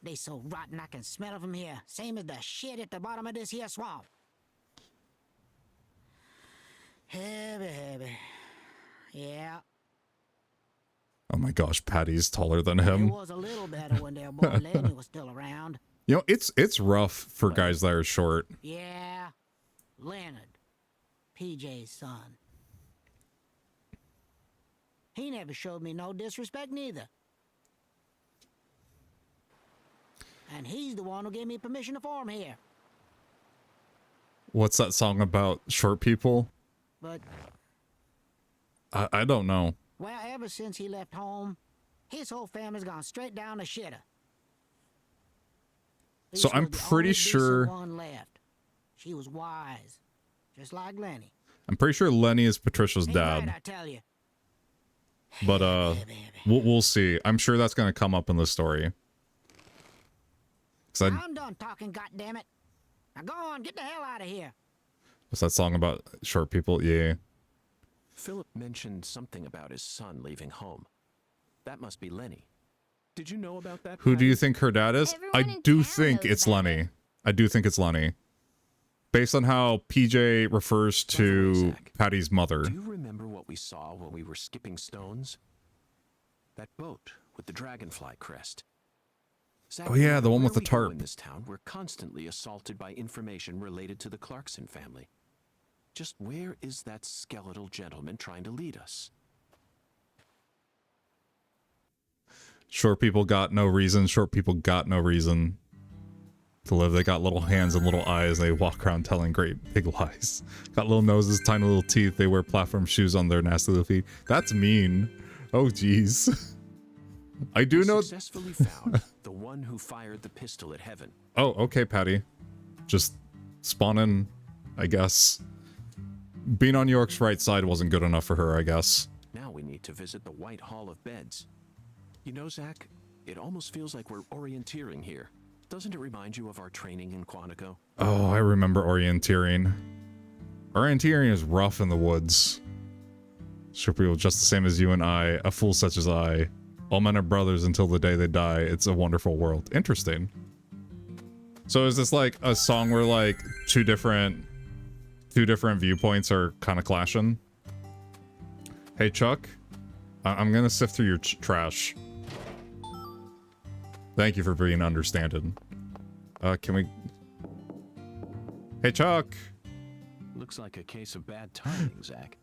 They so rotten I can smell it from here, same as the shit at the bottom of this here swamp. Heavy, heavy. Yeah, Oh my gosh, Patty's taller than it him. was a little better when their boy Lenny was still around. You know, it's rough for guys that are short. Yeah, Leonard, PJ's son. He never showed me no disrespect neither. And he's the one who gave me permission to farm here. What's that song about short people? but, I don't know. well, ever since he left home, his whole family's gone straight down the shitter. So Lisa I'm was the pretty only sure- decent one left. She was wise, just like Lenny. I'm pretty sure Lenny is Patricia's Ain't dad. right, I tell you. But we'll see. I'm sure that's gonna come up in the story. 'Cause I'm done talking, goddammit. Now go on, get the hell out of here. what's that song about short people? Yeah. Philip mentioned something about his son leaving home. That must be Lenny. Did you know about that? Who do you Patty? think her dad is? Everyone I in do town think knows it's about Lenny. it. I do think it's Lenny. Based on how PJ refers By the way, to Zach, Patty's mother. Do you remember what we saw when we were skipping stones? That boat with the dragonfly crest. Zach, Oh, yeah, no the one matter with the where we go tarp. In this town, we're constantly assaulted by information related to the Clarkson family. Just where is that skeletal gentleman trying to lead us? Short people got no reason. Short people got no reason to live. They got little hands and little eyes. They walk around telling great big lies. Got little noses, tiny little teeth. They wear platform shoes on their nasty little feet. That's mean. Oh, jeez. I do We know. successfully found the one who fired the pistol at Heaven. Oh, okay, Patty. Just spawn in, I guess. Being on York's right side wasn't good enough for her, I guess. Now we need to visit the White Hall of Beds. You know, Zach, it almost feels like we're orienteering here. Doesn't it remind you of our training in Quantico? Oh, I remember orienteering. Orienteering is rough in the woods. Sure, people just the same as you and I, a fool such as I. All men are brothers until the day they die. It's a wonderful world. Interesting. So is this like a song where like two different viewpoints are kind of clashing? Hey Chuck, I'm gonna sift through your trash. Thank you for being understanding. Can we? Hey Chuck. Looks like a case of bad timing, Zach.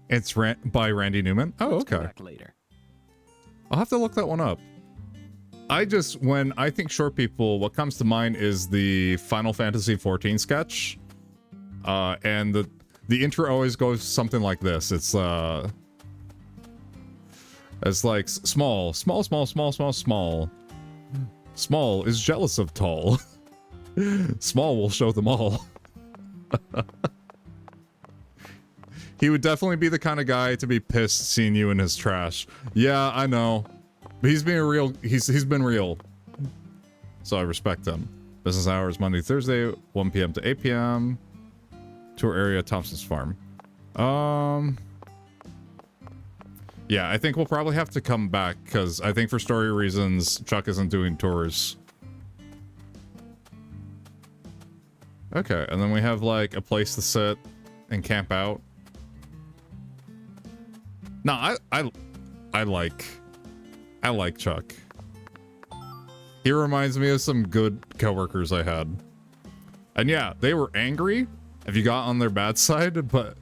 It's by Randy Newman. Oh, Let's come okay. back later. I'll have to look that one up. When I think short people, what comes to mind is the Final Fantasy XIV sketch. And the intro always goes something like this. It's like small. Small is jealous of tall. Small will show them all. He would definitely be the kind of guy to be pissed seeing you in his trash. Yeah, I know. But he's being real. He's been real. So I respect him. Business hours Monday, Thursday, 1 p.m. to 8 p.m. Tour area, Thompson's Farm. Yeah, I think we'll probably have to come back because I think for story reasons, Chuck isn't doing tours. Okay, and then we have like a place to sit and camp out. No, I like Chuck. He reminds me of some good coworkers I had. And yeah, they were angry if you got on their bad side, but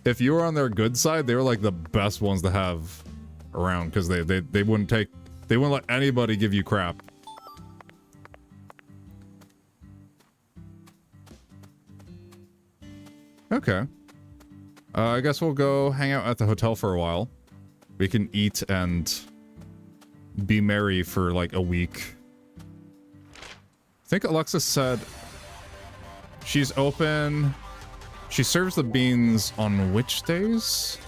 if you were on their good side, they were like the best ones to have around because they wouldn't let anybody give you crap. Okay. I guess we'll go hang out at the hotel for a while. We can eat and be merry for like a week. I think Alexis said she's open. She serves the beans on which days?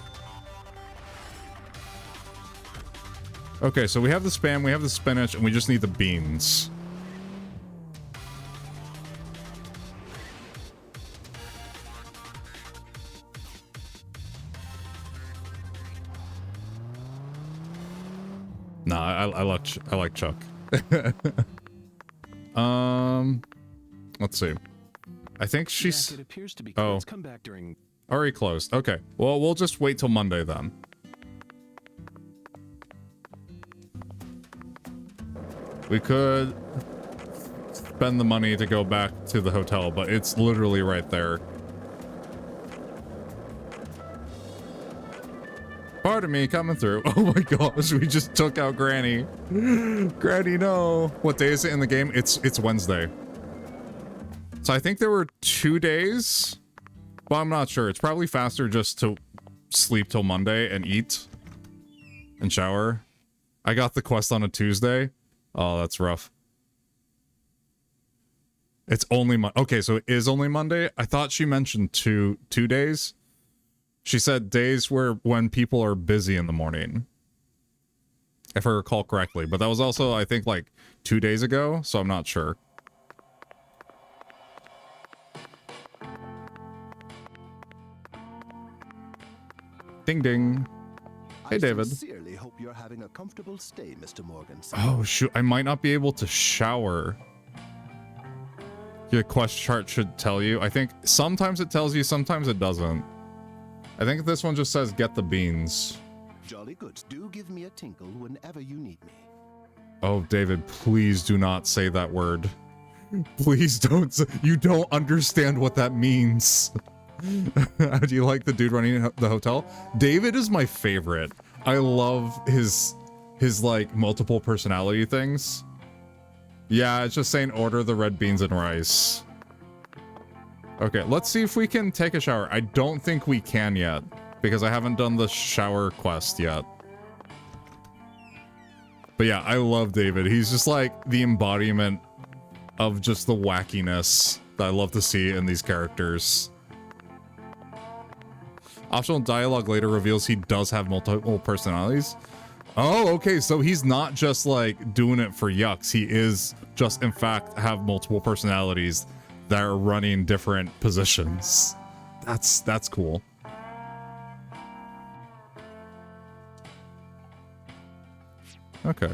Okay, so we have the spam, we have the spinach, and we just need the beans. Nah, I like Chuck. Let's see. I think she's Zach, it appears to be Oh. closed. Come back during. already closed. Okay. Well, we'll just wait till Monday then. We could spend the money to go back to the hotel, but it's literally right there. Pardon me, coming through. Oh my gosh, we just took out Granny. Granny, no. What day is it in the game? It's Wednesday. So I think there were 2 days But I'm not sure. It's probably faster just to sleep till Monday and eat and shower. I got the quest on a Tuesday. Oh, that's rough. It's only okay, so it is only Monday. I thought she mentioned two days. She said days where when people are busy in the morning, if I recall correctly. But that was also, I think, like 2 days ago, so I'm not sure. Ding ding. Hey, David. I sincerely hope you're having a comfortable stay, Mr. Morganson. Oh, shoot. I might not be able to shower. Your quest chart should tell you. I think sometimes it tells you, sometimes it doesn't. I think this one just says get the beans. Jolly good. Do give me a tinkle whenever you need me. Oh, David, please do not say that word. Please don't. You don't understand what that means. Do you like the dude running the hotel? David is my favorite. I love his like multiple personality things. Yeah, it's just saying order the red beans and rice. Okay, let's see if we can take a shower. I don't think we can yet because I haven't done the shower quest yet. But yeah, I love David. He's just like the embodiment of just the wackiness that I love to see in these characters. Optional dialogue later reveals he does have multiple personalities. Oh, okay, so he's not just like doing it for yucks. He is just, in fact, have multiple personalities that are running different positions. That's cool. Okay.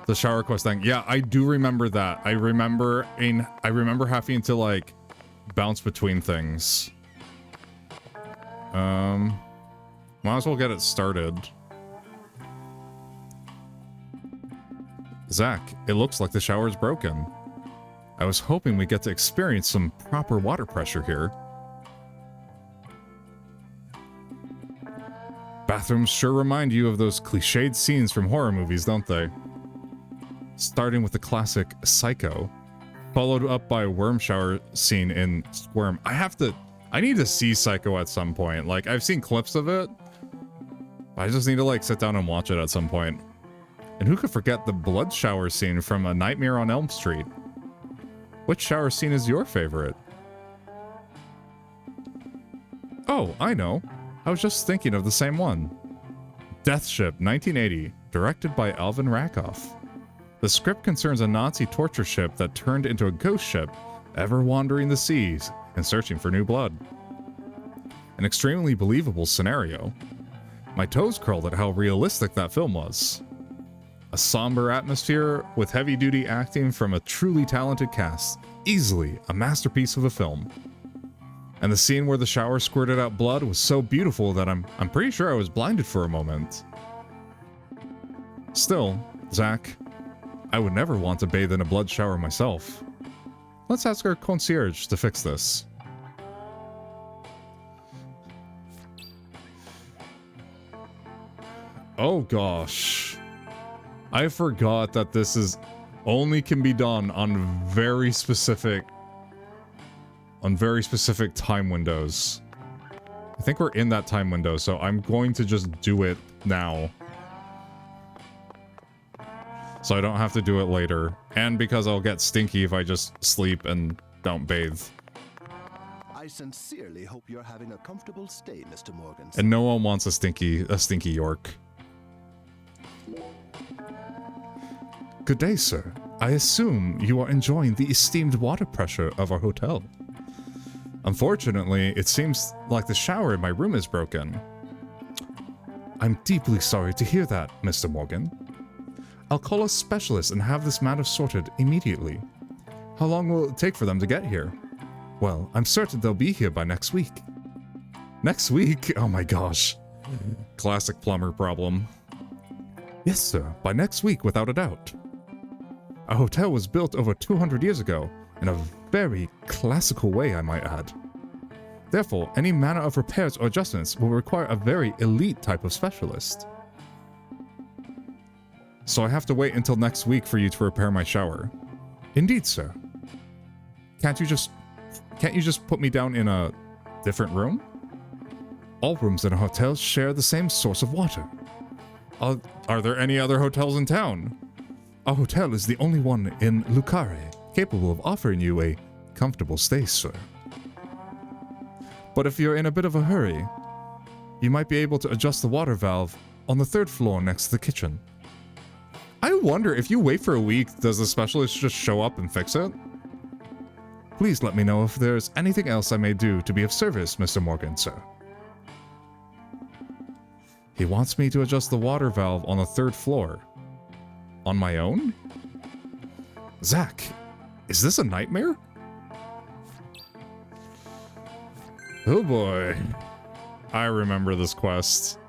The shower quest thing. Yeah, I do remember that. I remember having to like bounce between things. Might as well get it started. Zach, it looks like the shower's broken. I was hoping we get to experience some proper water pressure here. Bathrooms sure remind you of those cliched scenes from horror movies, don't they? Starting with the classic Psycho, followed up by a worm shower scene in Squirm. I need to see Psycho at some point. Like, I've seen clips of it. I just need to, like, sit down and watch it at some point. And who could forget the blood shower scene from A Nightmare on Elm Street? Which shower scene is your favorite? Oh, I know. I was just thinking of the same one. Death Ship, 1980, directed by Alvin Rakoff. The script concerns a Nazi torture ship that turned into a ghost ship, ever wandering the seas and searching for new blood. An extremely believable scenario. My toes curled at how realistic that film was. A somber atmosphere with heavy-duty acting from a truly talented cast. Easily a masterpiece of a film. And the scene where the shower squirted out blood was so beautiful that I'm pretty sure I was blinded for a moment. Still, Zach, I would never want to bathe in a blood shower myself. Let's ask our concierge to fix this. Oh gosh. I forgot that this is only can be done on very specific time windows. I think we're in that time window, so I'm going to just do it now. So I don't have to do it later. And because I'll get stinky if I just sleep and don't bathe. I sincerely hope you're having a comfortable stay, Mr. Morganson. And no one wants a stinky York. Good day, sir. I assume you are enjoying the esteemed water pressure of our hotel. Unfortunately, it seems like the shower in my room is broken. I'm deeply sorry to hear that, Mr. Morgan. I'll call a specialist and have this matter sorted immediately. How long will it take for them to get here? Well, I'm certain they'll be here by next week. Next week? Oh my gosh. Classic plumber problem. Yes, sir. By next week, without a doubt. Our hotel was built over 200 years ago, in a very classical way, I might add. Therefore, any manner of repairs or adjustments will require a very elite type of specialist. So I have to wait until next week for you to repair my shower. Indeed, sir. Can't you just put me down in a Different room? All rooms in a hotel share the same source of water. Are there any other hotels in town? Our hotel is the only one in Lucare, capable of offering you a comfortable stay, sir. But if you're in a bit of a hurry, you might be able to adjust the water valve on the 3rd floor next to the kitchen. I wonder if you wait for a week, does the specialist just show up and fix it? Please let me know if there's anything else I may do to be of service, Mr. Morgan, sir. He wants me to adjust the water valve on the 3rd floor. On my own? Zach, is this a nightmare? Oh boy. I remember this quest.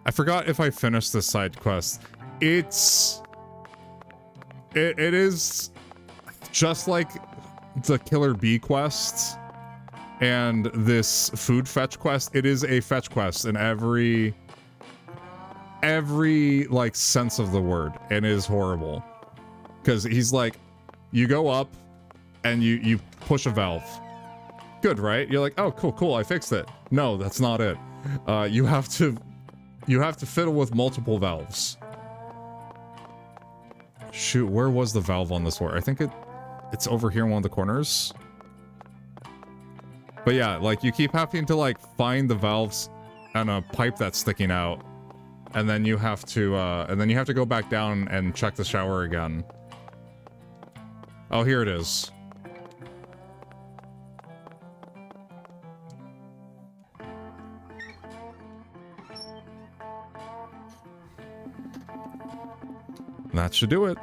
I forgot if I finished this side quest. It is just like the Killer Bee quest and this food fetch quest. It is a fetch quest in every like sense of the word, and it is horrible because he's like, you go up and you push a valve. Good, right? You're like, oh, cool, I fixed it. No, that's not it. You have to fiddle with multiple valves. Shoot, where was the valve on this floor? I think it's over here in one of the corners. But yeah, like you keep having to like find the valves and a pipe that's sticking out, and then you have to go back down and check the shower again. Oh, here it is. That should do it.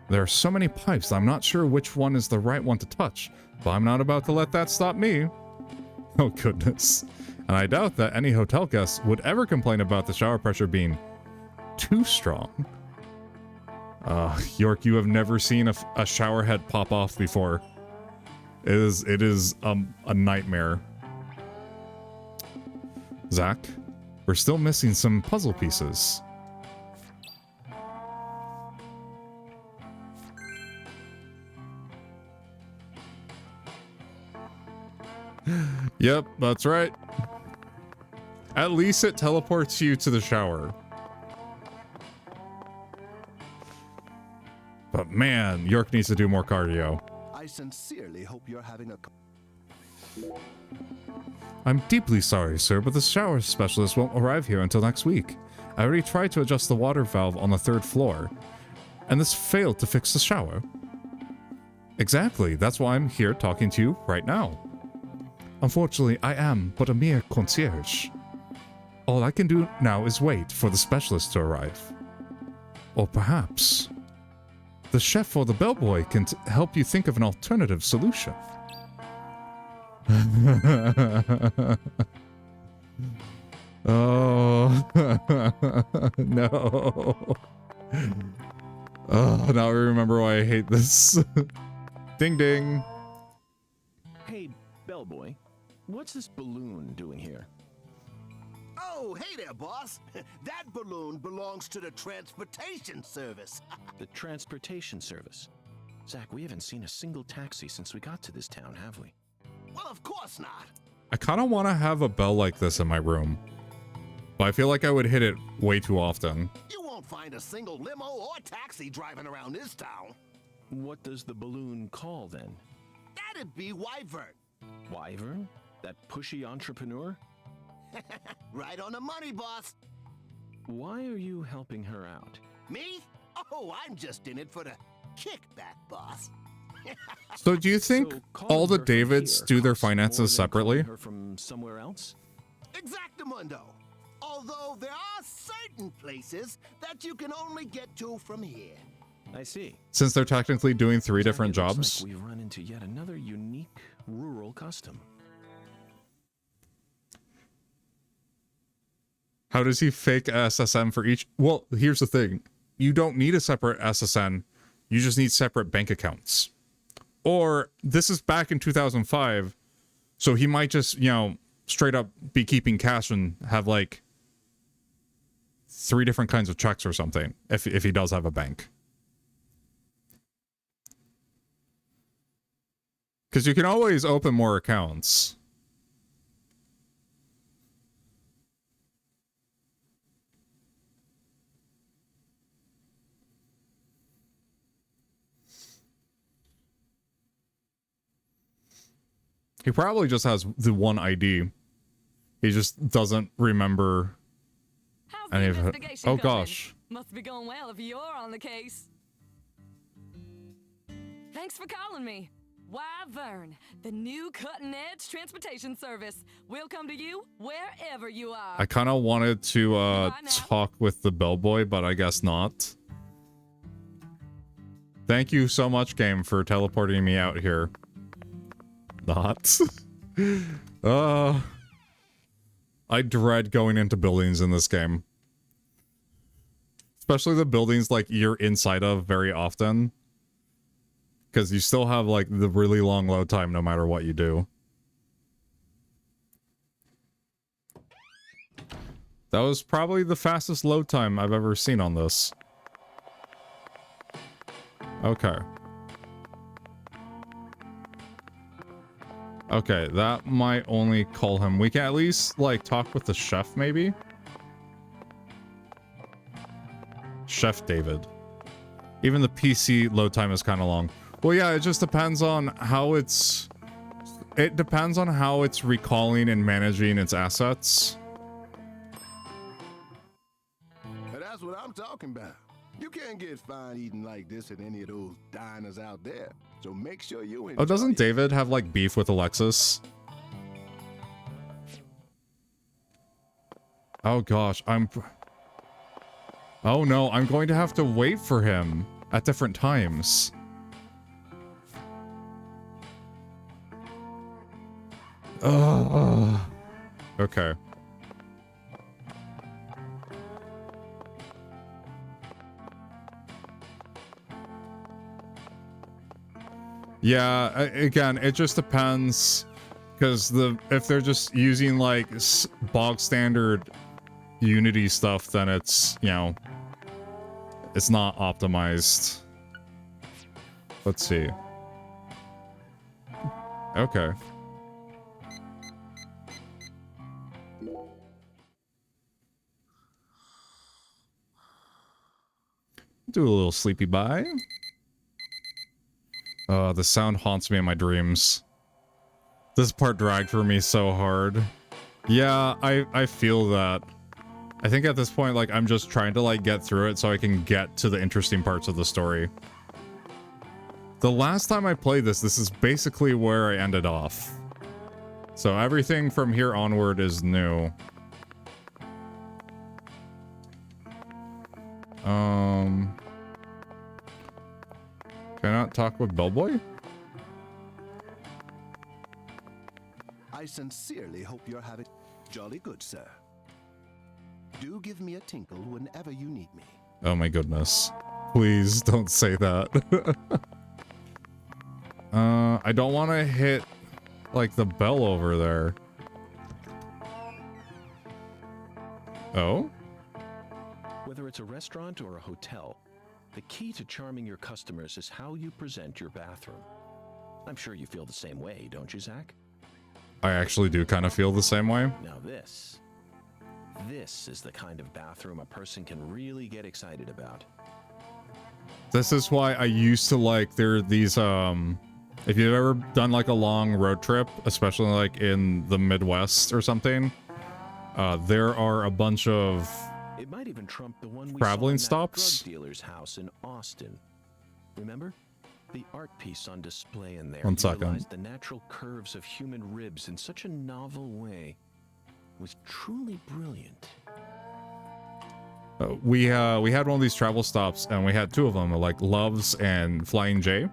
There are so many pipes, I'm not sure which one is the right one to touch, but I'm not about to let that stop me. Oh goodness. And I doubt that any hotel guests would ever complain about the shower pressure being too strong. York, you have never seen a shower head pop off before. It is a nightmare. Zach, we're still missing some puzzle pieces. Yep, that's right. At least it teleports you to the shower. But man, York needs to do more cardio. I sincerely hope you're having a... I'm deeply sorry, sir, but the shower specialist won't arrive here until next week. I already tried to adjust the water valve on the 3rd floor, and this failed to fix the shower. Exactly, that's why I'm here talking to you right now. Unfortunately, I am but a mere concierge. All I can do now is wait for the specialist to arrive. Or perhaps the chef or the bellboy can help you think of an alternative solution. Oh, no. Oh, now I remember why I hate this. Ding ding. Hey, bellboy, what's this balloon doing here? Oh, hey there, boss. That balloon belongs to the transportation service. The transportation service? Zach, we haven't seen a single taxi since we got to this town, have we? Well, of course not. I kind of want to have a bell like this in my room, but I feel like I would hit it way too often. You won't find a single limo or taxi driving around this town. What does the balloon call, then? That'd be Wyvern. Wyvern? That pushy entrepreneur? Right on the money, boss. Why are you helping her out? Me? Oh, I'm just in it for the kickback, boss. So do you think all the Davids do their finances separately? Her from somewhere else? Exactamundo. Although there are certain places that you can only get to from here. I see. Since they're technically doing 3 different It looks jobs? like we've run into yet another unique rural custom. How does he fake a SSN for each? Well, here's the thing. You don't need a separate SSN. You just need separate bank accounts. Or this is back in 2005. So he might just, you know, straight up be keeping cash and have like 3 different kinds of checks or something if he does have a bank. Because you can always open more accounts. He probably just has the one ID. He just doesn't remember How's any the of it. investigation Oh going? gosh. Must be going well if you're on the case. Thanks for calling me. Wyvern, the new cutting-edge transportation service. We'll come to you wherever you are. I kind of wanted to Bye now. talk with the bellboy, but I guess not. Thank you so much, game, for teleporting me out here. Not. I dread going into buildings in this game. Especially the buildings like you're inside of very often. Because you still have like the really long load time no matter what you do. That was probably the fastest load time I've ever seen on this. Okay. Okay, that might only call him. We can at least, like, talk with the chef, maybe? Chef David. Even the PC load time is kind of long. Well, yeah, it just depends on how it's... It depends on how it's recalling and managing its assets. And that's what I'm talking about. You can't get fine eating like this at any of those diners out there. So make sure you enjoy Oh, doesn't it. David have, like, beef with Alexis? Oh, gosh, Oh, no, I'm going to have to wait for him at different times. Okay. Yeah, again, it just depends, because if they're just using like bog standard Unity stuff, then it's, you know, it's not optimized. Let's see. Okay. Do a little sleepy bye. The sound haunts me in my dreams. This part dragged for me so hard. Yeah, I feel that. I think at this point, like, I'm just trying to, like, get through it so I can get to the interesting parts of the story. The last time I played this is basically where I ended off. So everything from here onward is new. Can I not talk with Bellboy? I sincerely hope you're having jolly good, sir. Do give me a tinkle whenever you need me. Oh my goodness. Please don't say that. I don't want to hit, like, the bell over there. Oh? Whether it's a restaurant or a hotel, the key to charming your customers is how you present your bathroom. I'm sure you feel the same way, don't you, Zach? I actually do kind of feel the same way. Now this is the kind of bathroom a person can really get excited about. This is why I used to like, there are these, if you've ever done like a long road trip, especially like in the Midwest or something, there are a bunch of It might even trump the one we traveling saw in that stops. drug dealer's house in Austin. Remember? The art piece on display in there 1 second. utilized the natural curves of human ribs in such a novel way. It was truly brilliant. We had one of these travel stops, and we had two of them, like Love's and Flying J.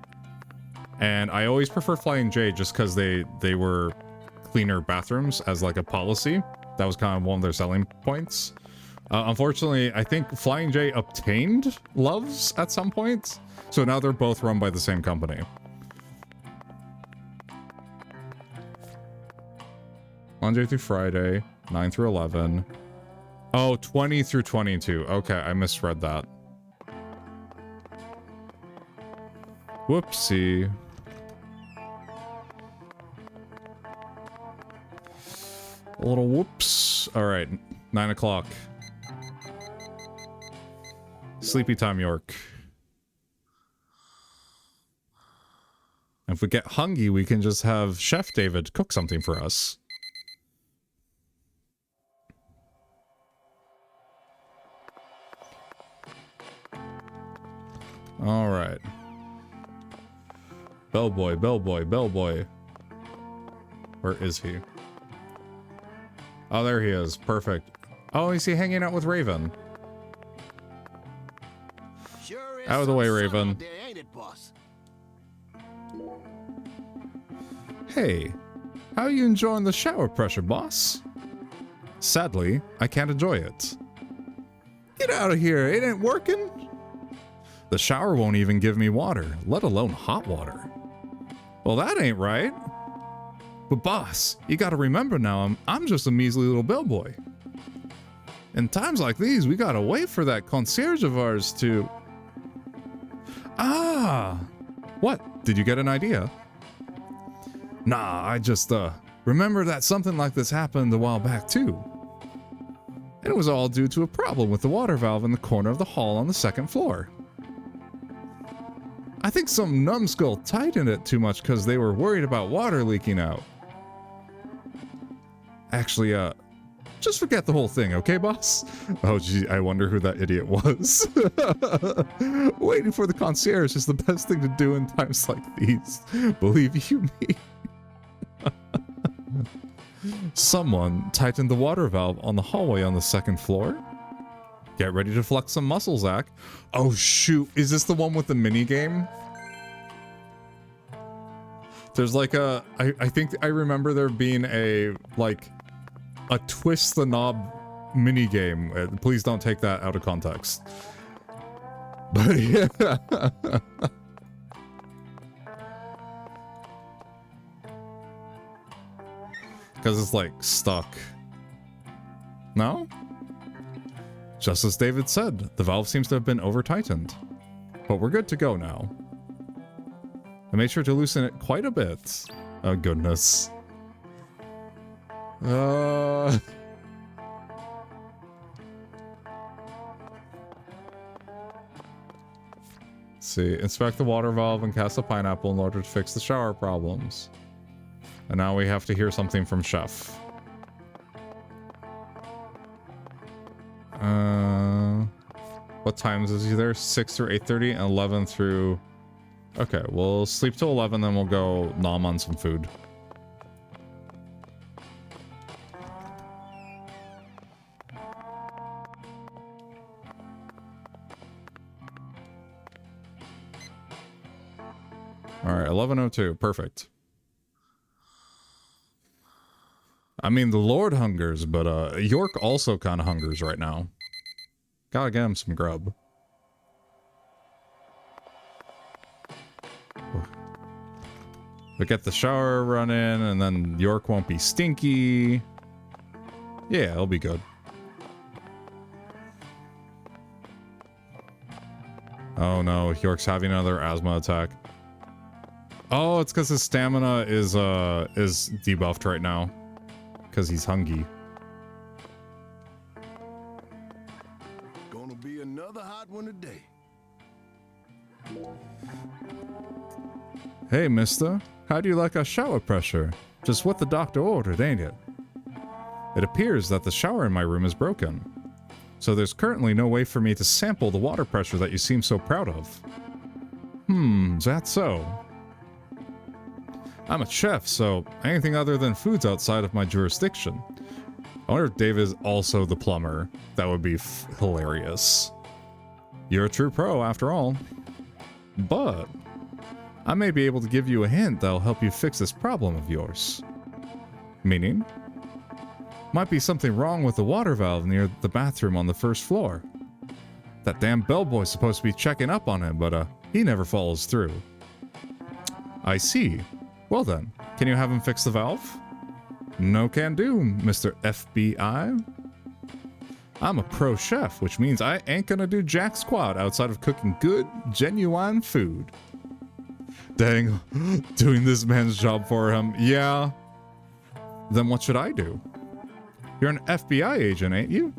And I always prefer Flying J just because they were cleaner bathrooms as like a policy. That was kind of one of their selling points. Unfortunately, I think Flying J obtained Love's at some point, so now they're both run by the same company. Monday through Friday, 9 through 11. Oh, 20 through 22. Okay, I misread that. Whoopsie. A little whoops. All right, 9 o'clock. Sleepy time, York. If we get hungry, we can just have Chef David cook something for us. All right. Bellboy, bellboy, bellboy. Where is he? Oh, there he is. Perfect. Oh, is he hanging out with Raven? Sure is Out of the some way, sun Raven. out there, ain't it, boss? Hey, how are you enjoying the shower pressure, boss? Sadly, I can't enjoy it. Get out of here, it ain't working. The shower won't even give me water, let alone hot water. Well, that ain't right. But boss, you gotta remember now, I'm just a measly little bellboy. In times like these, we gotta wait for that concierge of ours to... Ah! What? Did you get an idea? Nah, I just, remember that something like this happened a while back too. And it was all due to a problem with the water valve in the corner of the hall on the second floor. I think some numbskull tightened it too much because they were worried about water leaking out. Actually, just forget the whole thing, okay, boss? Oh, gee, I wonder who that idiot was. Waiting for the concierge is the best thing to do in times like these. Believe you me. Someone tightened the water valve on the hallway on the second floor. Get ready to flex some muscles, Zach. Oh, shoot. Is this the one with the mini game? There's like a... I think I remember there being a twist the knob mini game. Please don't take that out of context. But yeah. Because it's like stuck. No? Just as David said, the valve seems to have been over-tightened. But we're good to go now. I made sure to loosen it quite a bit. Oh goodness. Let's see. Inspect the water valve and cast a pineapple in order to fix the shower problems. And now we have to hear something from Chef. What times is he there? 6 through 8:30 and 11 through... Okay, we'll sleep till 11, then we'll go nom on some food. Alright, 11:02. Perfect. I mean, the Lord hungers, but York also kind of hungers right now. Gotta get him some grub. We'll get the shower running, and then York won't be stinky. Yeah, it'll be good. Oh no, York's having another asthma attack. Oh, it's because his stamina is debuffed right now. Because he's hungry. Gonna be another hot one today. Hey, mister. How do you like our shower pressure? Just what the doctor ordered, ain't it? It appears that the shower in my room is broken. So there's currently no way for me to sample the water pressure that you seem so proud of. Is that so? I'm a chef, so anything other than food's outside of my jurisdiction. I wonder if Dave is also the plumber. That would be hilarious. You're a true pro, after all. But I may be able to give you a hint that'll help you fix this problem of yours. Meaning? Might be something wrong with the water valve near the bathroom on the first floor. That damn bellboy's supposed to be checking up on him, but he never follows through. I see. Well then, can you have him fix the valve? No can do, Mr. FBI. I'm a pro chef, which means I ain't gonna do jack squat outside of cooking good, genuine food. Dang, doing this man's job for him. Yeah. Then what should I do? You're an FBI agent, ain't you?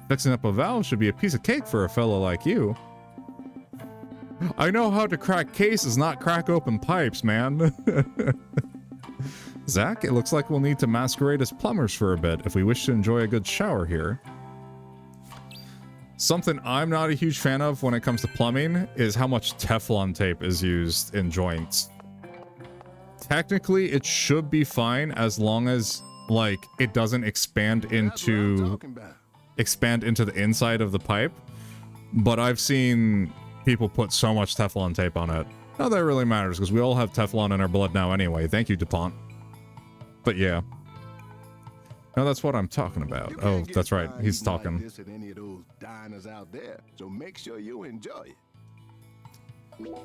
Fixing up a valve should be a piece of cake for a fellow like you. I know how to crack cases, not crack open pipes, man. Zach, it looks like we'll need to masquerade as plumbers for a bit if we wish to enjoy a good shower here. Something I'm not a huge fan of when it comes to plumbing is how much Teflon tape is used in joints. Technically, it should be fine as long as, like, it doesn't expand into the inside of the pipe. But I've seen people put so much Teflon tape on it. Not that it really matters, because we all have Teflon in our blood now anyway. Thank you, DuPont. But yeah. No, that's what I'm talking about. Oh, that's right. He's talking. Like this at any of those diners out there, so make sure you enjoy it.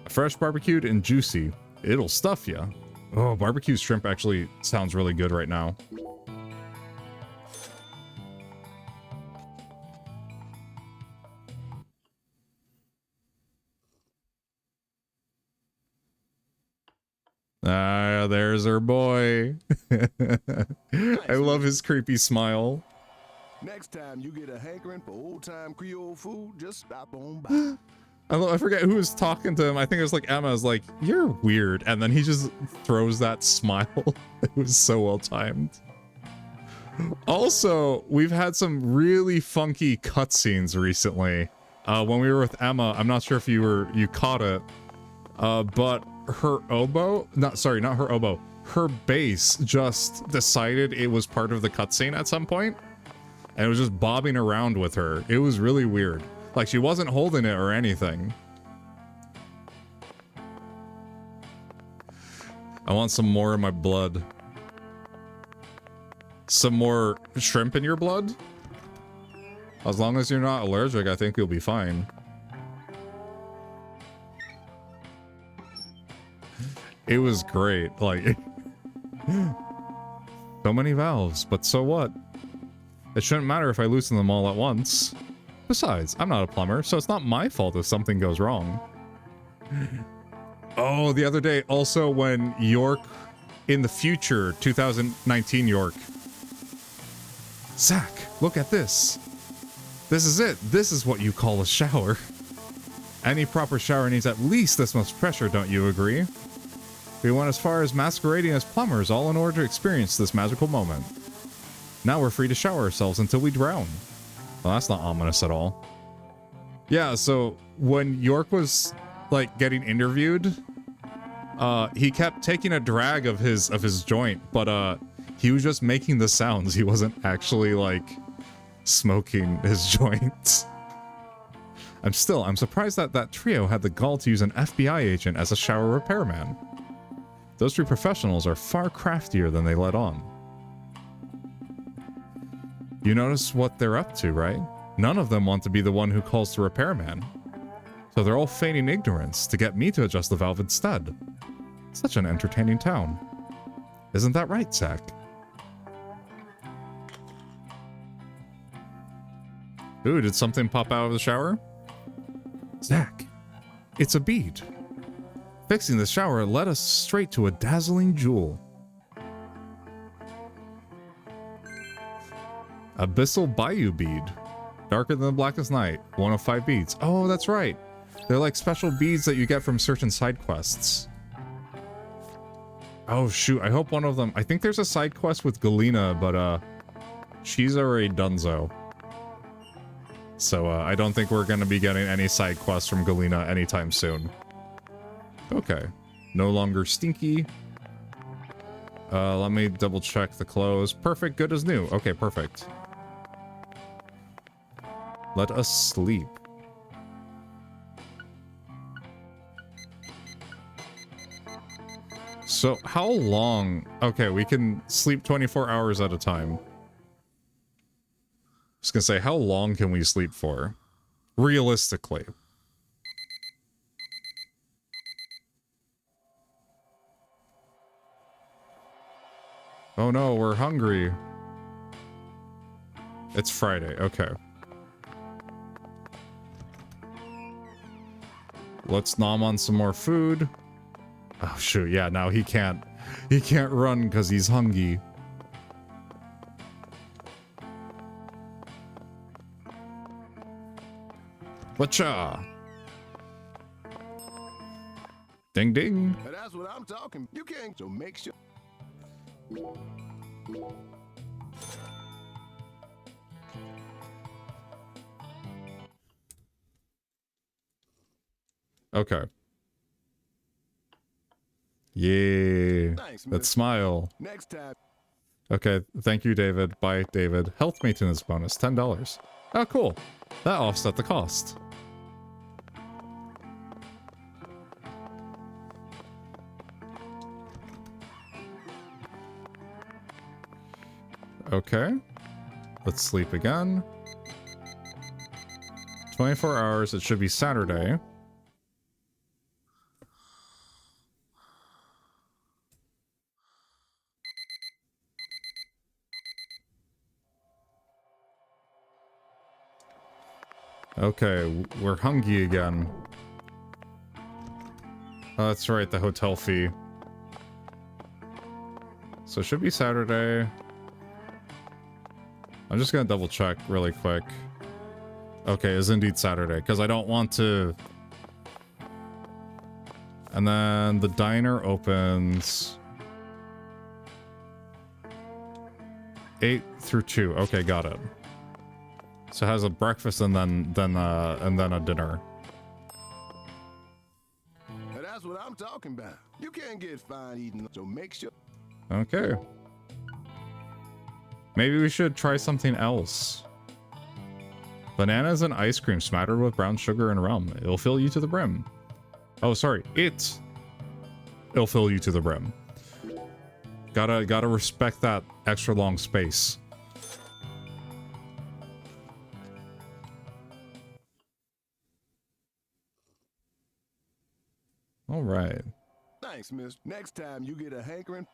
Fresh barbecued and juicy. It'll stuff ya. Oh, barbecue shrimp actually sounds really good right now. Ah, there's our boy. I love his creepy smile. Next time you get a hankering for old-time Creole food, just stop on by. I forget who was talking to him. I think it was like Emma was like, "You're weird," and then he just throws that smile. It was so well timed. Also, we've had some really funky cutscenes recently. When we were with Emma, I'm not sure if you caught it, but her oboe, not her oboe, her bass just decided it was part of the cutscene at some point, and it was just bobbing around with her. It was really weird. Like, she wasn't holding it or anything. I want some more in my blood. Some more shrimp in your blood? As long as you're not allergic, I think you'll be fine. It was great. Like, so many valves, but so what? It shouldn't matter if I loosen them all at once. Besides, I'm not a plumber, so it's not my fault if something goes wrong. Oh, the other day, also when York, in the future, 2019 York. Zach, look at this. This is it. This is what you call a shower. Any proper shower needs at least this much pressure, don't you agree? We went as far as masquerading as plumbers, all in order to experience this magical moment. Now we're free to shower ourselves until we drown. Well, that's not ominous at all. Yeah, so when York was, like, getting interviewed, he kept taking a drag of his joint, but he was just making the sounds. He wasn't actually, like, smoking his joint. I'm surprised that that trio had the gall to use an FBI agent as a shower repairman. Those three professionals are far craftier than they let on. You notice what they're up to, right? None of them want to be the one who calls the repairman. So they're all feigning ignorance to get me to adjust the valve instead. Such an entertaining town. Isn't that right, Zach? Ooh, did something pop out of the shower? Zach, it's a bead. Fixing the shower led us straight to a dazzling jewel. Abyssal Bayou bead. Darker than the blackest night. 1 of 5 beads. Oh, that's right. They're like special beads that you get from certain side quests. Oh, shoot. I hope one of them... I think there's a side quest with Galena, but, she's already donezo. So, I don't think we're gonna be getting any side quests from Galena anytime soon. Okay. No longer stinky. Let me double check the clothes. Perfect. Good as new. Okay, perfect. Let us sleep. So, how long? Okay, we can sleep 24 hours at a time. I was gonna say, how long can we sleep for? Realistically. Oh no, we're hungry. It's Friday, okay. Let's nom on some more food. Oh shoot, yeah, now he can't run because he's hungry. Whatcha? Ding ding. That's what I'm talking. You can't. So make sure. Okay. Yeah. Thanks, That miss. smile. Next time. Okay, thank you, David. Bye, David. Health maintenance bonus, $10. Oh, cool. That offset the cost. Okay. Let's sleep again. 24 hours. It should be Saturday. Okay, we're hungry again. Oh, that's right, the hotel fee. So it should be Saturday. I'm just gonna double check really quick. Okay, it's indeed Saturday, because I don't want to... And then the diner opens... 8 through 2. Okay, got it. So it has a breakfast and then a dinner. That's what I'm talking about. You can't get fine eating. So make sure. Okay. Maybe we should try something else. Bananas and ice cream smattered with brown sugar and rum. It'll fill you to the brim. Oh, sorry. It'll fill you to the brim. Gotta respect that extra long space. All right. Thanks, miss. Next time you get a hankering.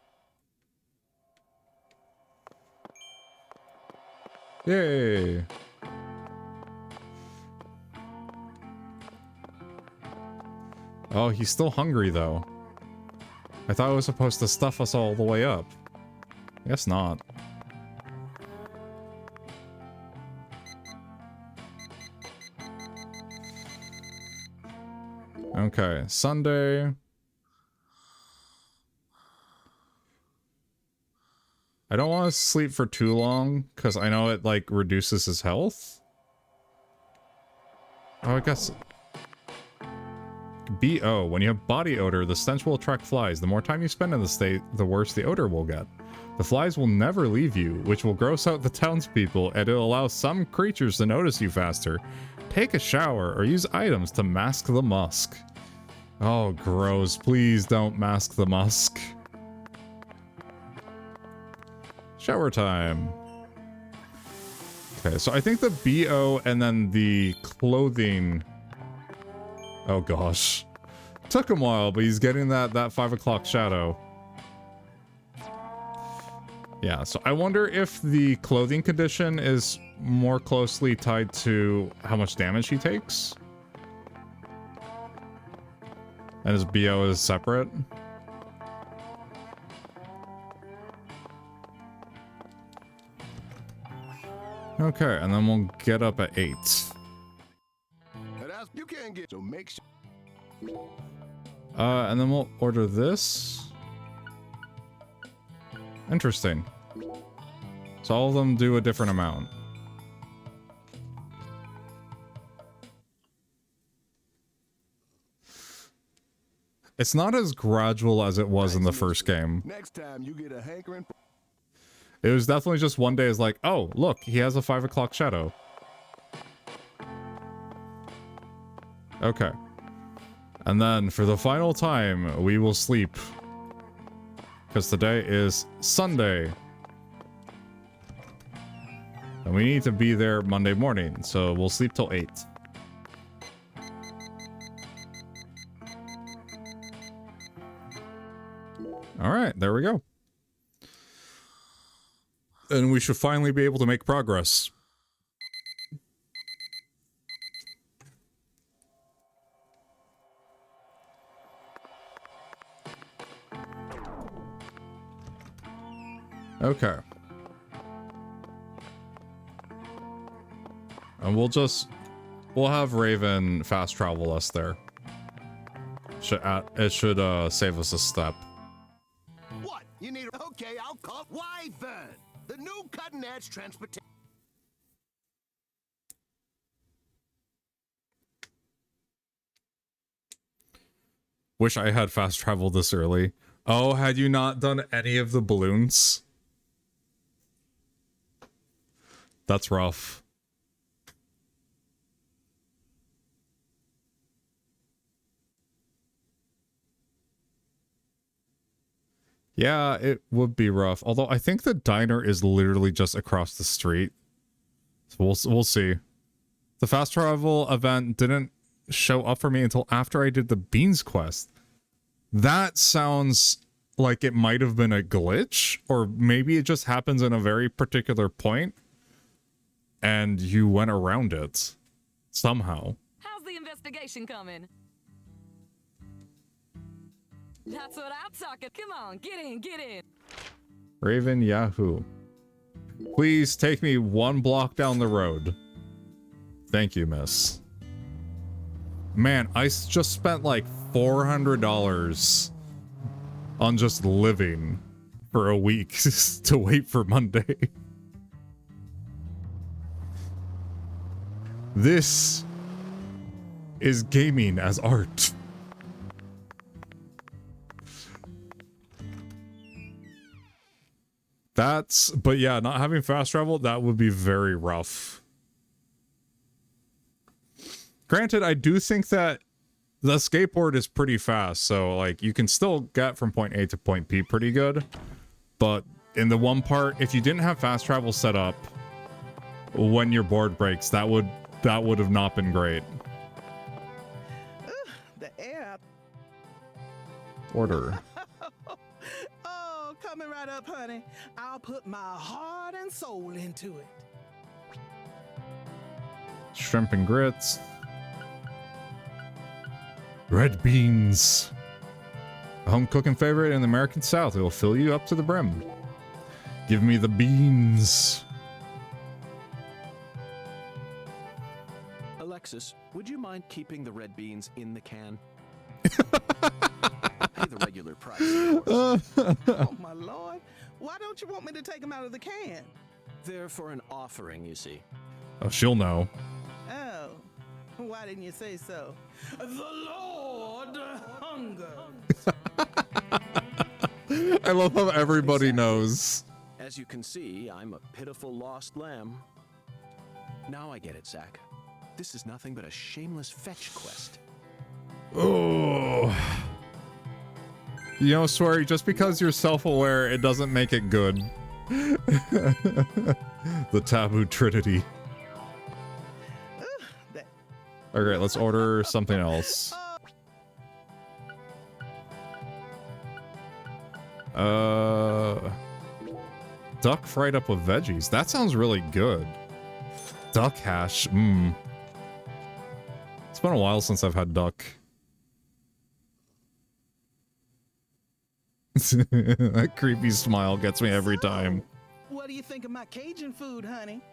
Yay. Oh, he's still hungry, though. I thought it was supposed to stuff us all the way up. Guess not. Okay, Sunday. I don't want to sleep for too long, because I know it, like, reduces his health. Oh, I guess... BO. When you have body odor, the stench will attract flies. The more time you spend in the state, the worse the odor will get. The flies will never leave you, which will gross out the townspeople, and it'll allow some creatures to notice you faster. Take a shower, or use items to mask the musk. Oh, gross. Please don't mask the musk. Shower time. Okay, so I think the BO and then the clothing... Oh gosh. Took him a while, but he's getting that 5 o'clock shadow. Yeah, so I wonder if the clothing condition is more closely tied to how much damage he takes. And his BO is separate. Okay, and then we'll get up at 8. You can't get. So make sure. And then we'll order this. Interesting. So all of them do a different amount. It's not as gradual as it was in the first game. Next time you get a hankering. It was definitely just one day is like, oh, look, he has a 5 o'clock shadow. Okay. And then for the final time, we will sleep. Because today is Sunday. And we need to be there Monday morning, so we'll sleep till 8. Alright, there we go. And we should finally be able to make progress. Okay. And we'll just We'll have Raven fast travel us there. It should save us a step. What? You need... Okay, I'll call Wyvern, the new cutting-edge transportation. Wish I had fast travel this early. Oh, had you not done any of the balloons? That's rough. Yeah, it would be rough. Although I think the diner is literally just across the street. So we'll see. The fast travel event didn't show up for me until after I did the beans quest. That sounds like it might have been a glitch, or maybe it just happens in a very particular point and you went around it somehow. How's the investigation coming? That's what I'm talking. Come on, get in, get in. Raven Yahoo. Please take me 1 block down the road. Thank you, miss. Man, I just spent like $400 on just living for a week to wait for Monday. This is gaming as art. But yeah, not having fast travel, that would be very rough. Granted, I do think that the skateboard is pretty fast, so like you can still get from point A to point B pretty good. But in the one part, if you didn't have fast travel set up when your board breaks, that would have not been great. The air. Order. Oh, coming right up, honey. I'll put my heart and soul into it. Shrimp and grits. Red beans. A home cooking favorite in the American South. It will fill you up to the brim. Give me the beans. Alexis, would you mind keeping the red beans in the can? Pay the regular price, of course. Oh, my Lord. Why don't you want me to take them out of the can? They're for an offering, you see. Oh, she'll know. Oh, why didn't you say so? The Lord hunger. I love how everybody knows. As you can see, I'm a pitiful lost lamb. Now I get it, Zach. This is nothing but a shameless fetch quest. Oh. You know, Swery, just because you're self-aware, it doesn't make it good. The taboo trinity. Okay, let's order something else. Duck fried up with veggies. That sounds really good. Duck hash. It's been a while since I've had duck. That creepy smile gets me every time. What do you think of my Cajun food, honey?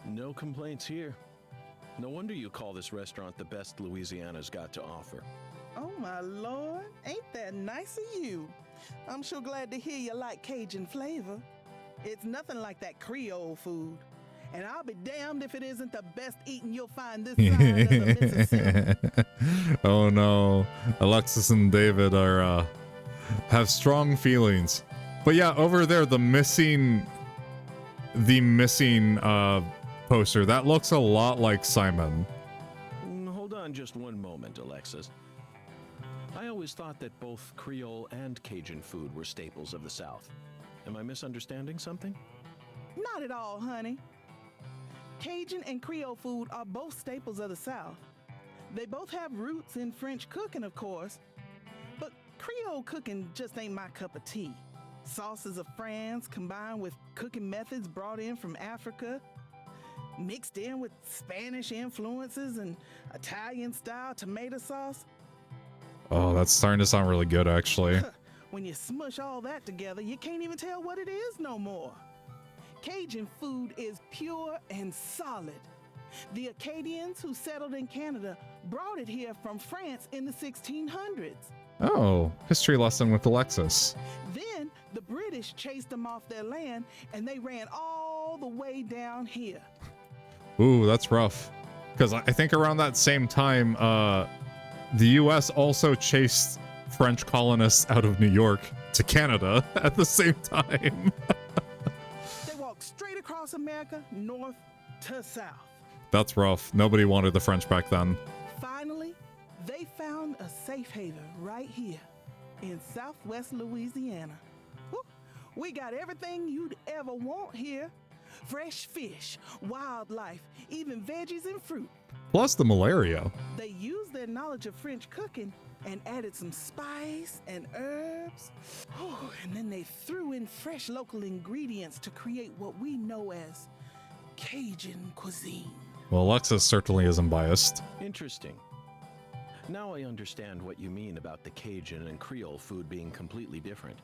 No complaints here. No wonder you call this restaurant the best Louisiana's got to offer. Oh, my Lord. Ain't that nice of you? I'm sure glad to hear you like Cajun flavor. It's nothing like that Creole food. And I'll be damned if it isn't the best eating you'll find this side of the Mississippi. Oh no. Alexis and David are have strong feelings. But yeah, over there, the missing poster, that looks a lot like Simon. Hold on just one moment, Alexis. I always thought that both Creole and Cajun food were staples of the South. Am I misunderstanding something? Not at all, honey. Cajun and Creole food are both staples of the South. They both have roots in French cooking, of course, but Creole cooking just ain't my cup of tea. Sauces of France combined with cooking methods brought in from Africa, mixed in with Spanish influences and Italian-style tomato sauce. Oh, that's starting to sound really good, actually. When you smush all that together, you can't even tell what it is no more. Cajun food is pure and solid. The Acadians who settled in Canada brought it here from France in the 1600s. Oh, history lesson with Alexis. Then the British chased them off their land and they ran all the way down here. Ooh, that's rough. Because I think around that same time, the US also chased French colonists out of New York to Canada at the same time. They walked straight across America, north to south. That's rough. Nobody wanted the French back then. Finally, they found a safe haven right here in southwest Louisiana. Whew, we got everything you'd ever want here. Fresh fish, wildlife, even veggies and fruit. Plus the malaria. They used their knowledge of French cooking and added some spice and herbs. Oh, and then they threw in fresh local ingredients to create what we know as Cajun cuisine. Well, Alexis certainly isn't biased. Interesting. Now I understand what you mean about the Cajun and Creole food being completely different.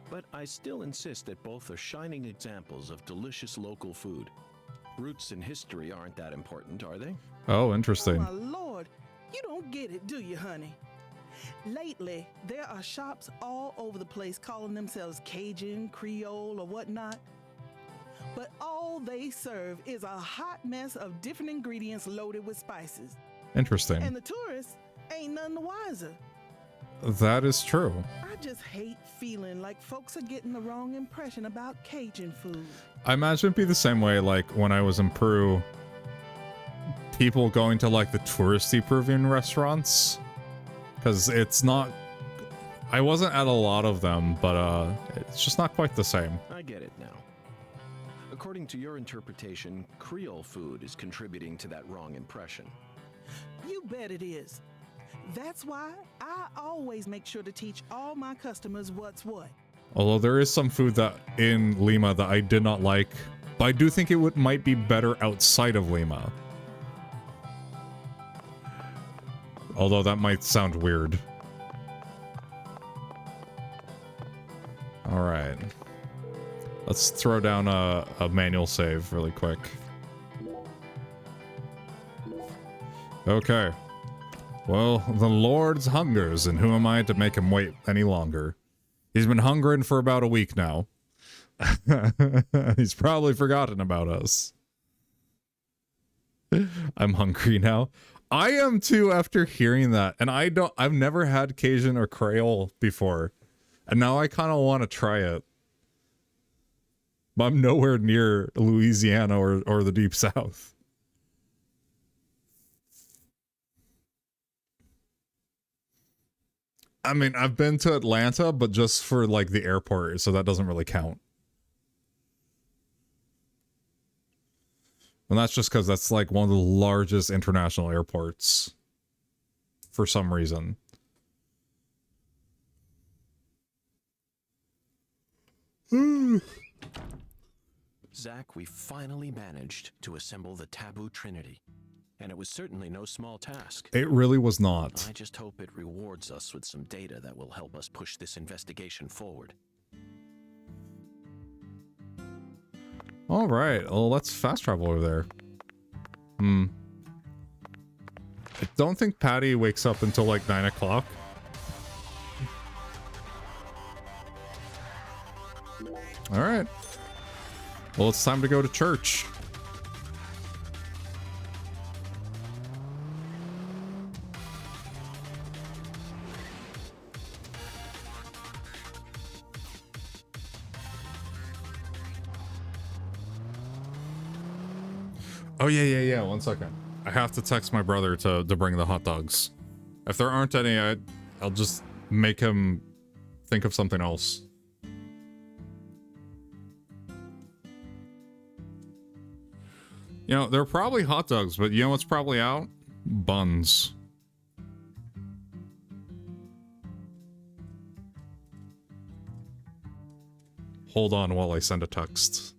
But I still insist that both are shining examples of delicious local food. Roots and history aren't that important, are they? Oh, interesting. Oh, my Lord. You don't get it, do you, honey? Lately, there are shops all over the place calling themselves Cajun, Creole, or whatnot. But all they serve is a hot mess of different ingredients loaded with spices. Interesting. And the tourists ain't none the wiser. That is true. I just hate feeling like folks are getting the wrong impression about Cajun food. I imagine it'd be the same way, like, when I was in Peru, people going to, like, the touristy Peruvian restaurants. Because it's not... I wasn't at a lot of them, but, it's just not quite the same. I get it now. According to your interpretation, Creole food is contributing to that wrong impression. You bet it is. That's why I always make sure to teach all my customers what's what. Although there is some food that in Lima that I did not like, but I do think it might be better outside of Lima. Although that might sound weird. Alright. Let's throw down a manual save really quick. Okay. Well, the Lord's hungers, and who am I to make him wait any longer? He's been hungering for about a week now. He's probably forgotten about us. I'm hungry now. I am too after hearing that, and I've never had Cajun or Creole before, and now I kind of want to try it. But I'm nowhere near Louisiana or the Deep South. I mean, I've been to Atlanta, but just for, like, the airport, so that doesn't really count. And that's just because that's, like, one of the largest international airports. For some reason. Zach, we finally managed to assemble the Taboo Trinity. And it was certainly no small task. It really was not. I just hope it rewards us with some data that will help us push this investigation forward. All right, well, let's fast travel over there. I don't think Patty wakes up until like 9 o'clock. All right. Well, it's time to go to church. Oh, yeah. 1 second. I have to text my brother to bring the hot dogs. If there aren't any, I'll just make him think of something else. You know, they're probably hot dogs, but you know what's probably out? Buns. Hold on while I send a text.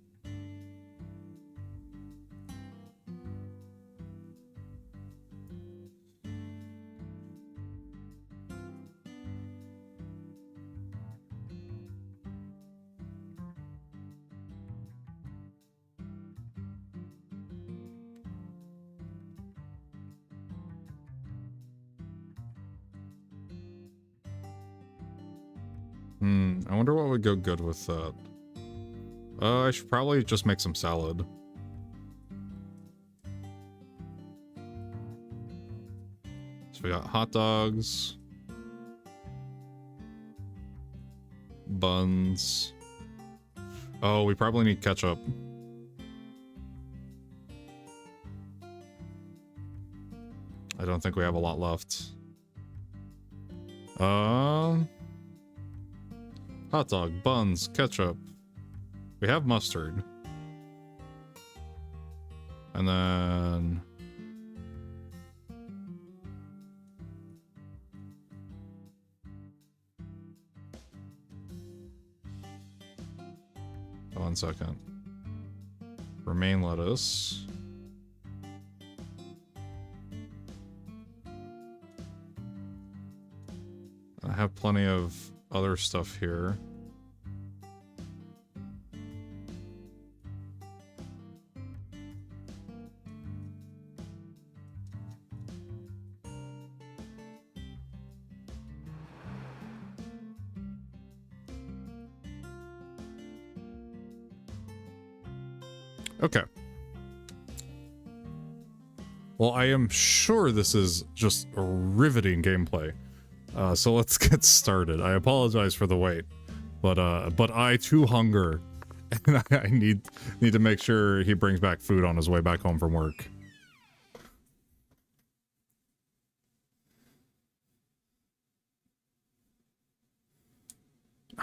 I wonder what would go good with that. I should probably just make some salad. So we got hot dogs, buns. Oh, we probably need ketchup. I don't think we have a lot left. Hot dog, buns, ketchup. We have mustard. And then... One second. Romaine lettuce. I have plenty of other stuff here. Okay. Well, I am sure this is just a riveting gameplay. So let's get started. I apologize for the wait, but I too hunger, and I need to make sure he brings back food on his way back home from work.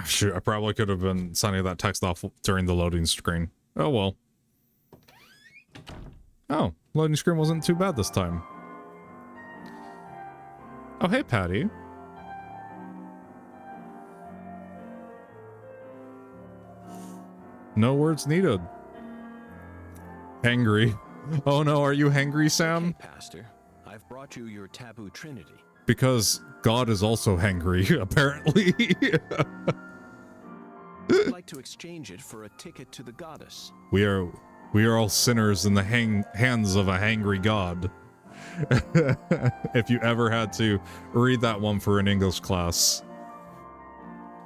Shoot, I probably could have been signing that text off during the loading screen. Oh well. Oh, loading screen wasn't too bad this time. Oh, hey, Patty. No words needed. Hangry. Oh no, are you hangry, Sam? Hey, Pastor, I've brought you your taboo trinity. Because God is also hangry, apparently. I'd like to exchange it for a ticket to the goddess. We are all sinners in the hands of a hangry God. If you ever had to read that one for an English class.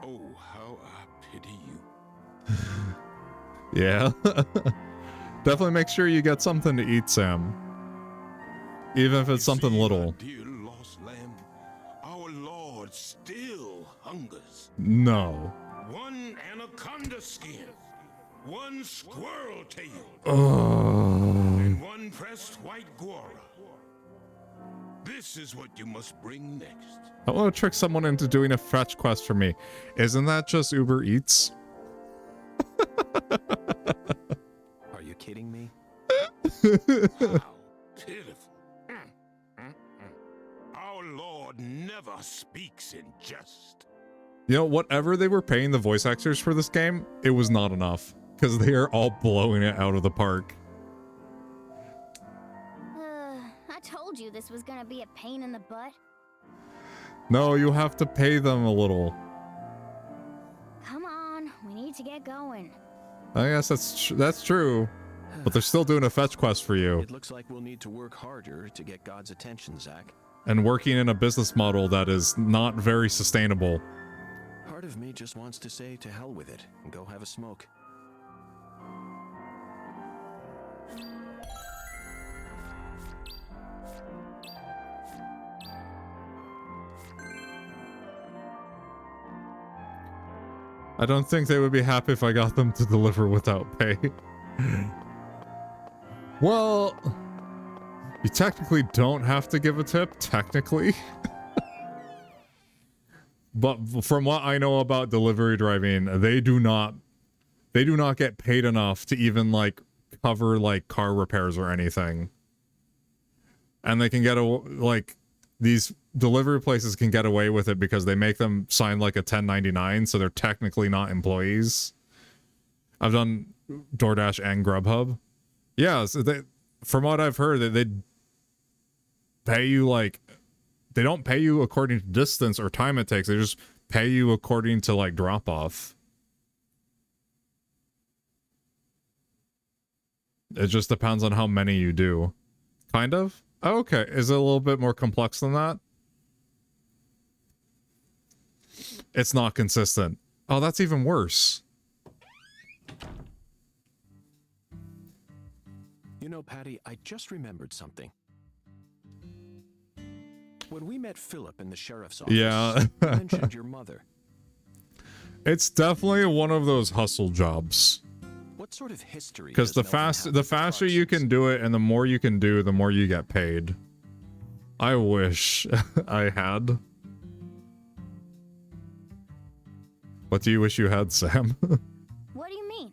Oh, how I pity you. Yeah. Definitely make sure you get something to eat, Sam. Even if it's something little. Dear lost lamb, our Lord still hungers. No. One anaconda skin, one squirrel tail, and one pressed white guara. This is what you must bring next. I want to trick someone into doing a fetch quest for me. Isn't that just Uber Eats? Are you kidding me? How pitiful. Our Lord never speaks in jest. You know, whatever they were paying the voice actors for this game, it was not enough. Because they are all blowing it out of the park. I told you this was gonna be a pain in the butt. No, you have to pay them a little. Come on, we need to get going. I guess that's true. But they're still doing a fetch quest for you. It looks like we'll need to work harder to get God's attention, Zach. And working in a business model that is not very sustainable. Part of me just wants to say to hell with it and go have a smoke. I don't think they would be happy if I got them to deliver without pay. Well, you technically don't have to give a tip, technically. But from what I know about delivery driving, they do not get paid enough to even like cover like car repairs or anything. And they can get these delivery places can get away with it because they make them sign like a 1099, so they're technically not employees. I've done DoorDash and Grubhub. Yeah, so from what I've heard, they pay you like, they don't pay you according to distance or time it takes. They just pay you according to like drop off. It just depends on how many you do. Kind of? Oh, okay. Is it a little bit more complex than that? It's not consistent. Oh, that's even worse. You know, Patty, I just remembered something. When we met Philip in the sheriff's office, Yeah. you mentioned your mother. It's definitely one of those hustle jobs. What sort of history? Because the does Melvin have faster with you Clarksons? can do it and the more you can do, the more you get paid. I wish I had. What do you wish you had, Sam? What do you mean?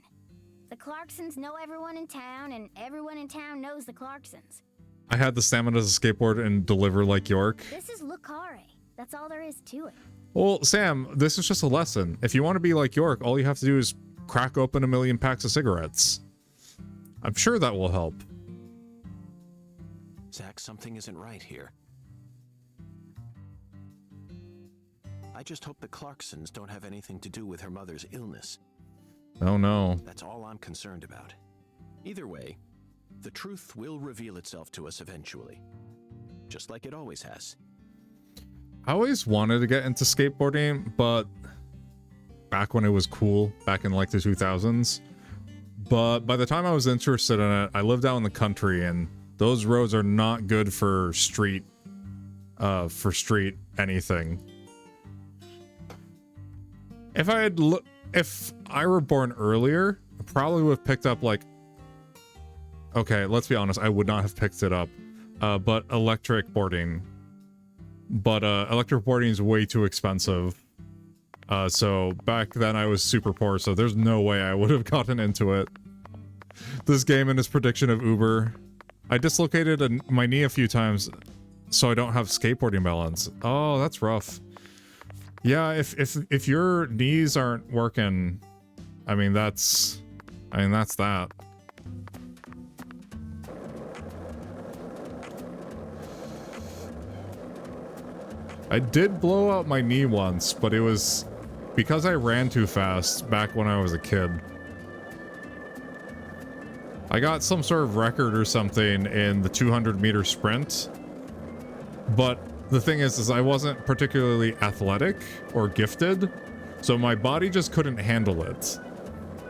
The Clarksons know everyone in town, and everyone in town knows the Clarksons. I had the stamina to skateboard and deliver like York. This is Lucare. That's all there is to it. Well, Sam, this is just a lesson. If you want to be like York, all you have to do is crack open 1 million packs of cigarettes. I'm sure that will help. Zach, something isn't right here. I just hope the Clarksons don't have anything to do with her mother's illness. Oh no. That's all I'm concerned about. Either way, the truth will reveal itself to us eventually. Just like it always has. I always wanted to get into skateboarding, but back when it was cool, back in like the 2000s. But by the time I was interested in it, I lived out in the country and those roads are not good for street anything. If I were born earlier, I probably would have picked up like, okay, let's be honest, I would not have picked it up. But electric boarding. But electric boarding is way too expensive. So back then I was super poor, so there's no way I would have gotten into it. This game and its prediction of Uber. I dislocated my knee a few times, so I don't have skateboarding balance. Oh, that's rough. Yeah, if your knees aren't working, I mean that's that. I did blow out my knee once, but it was because I ran too fast back when I was a kid. I got some sort of record or something in the 200-meter sprint, but the thing is I wasn't particularly athletic or gifted, so my body just couldn't handle it.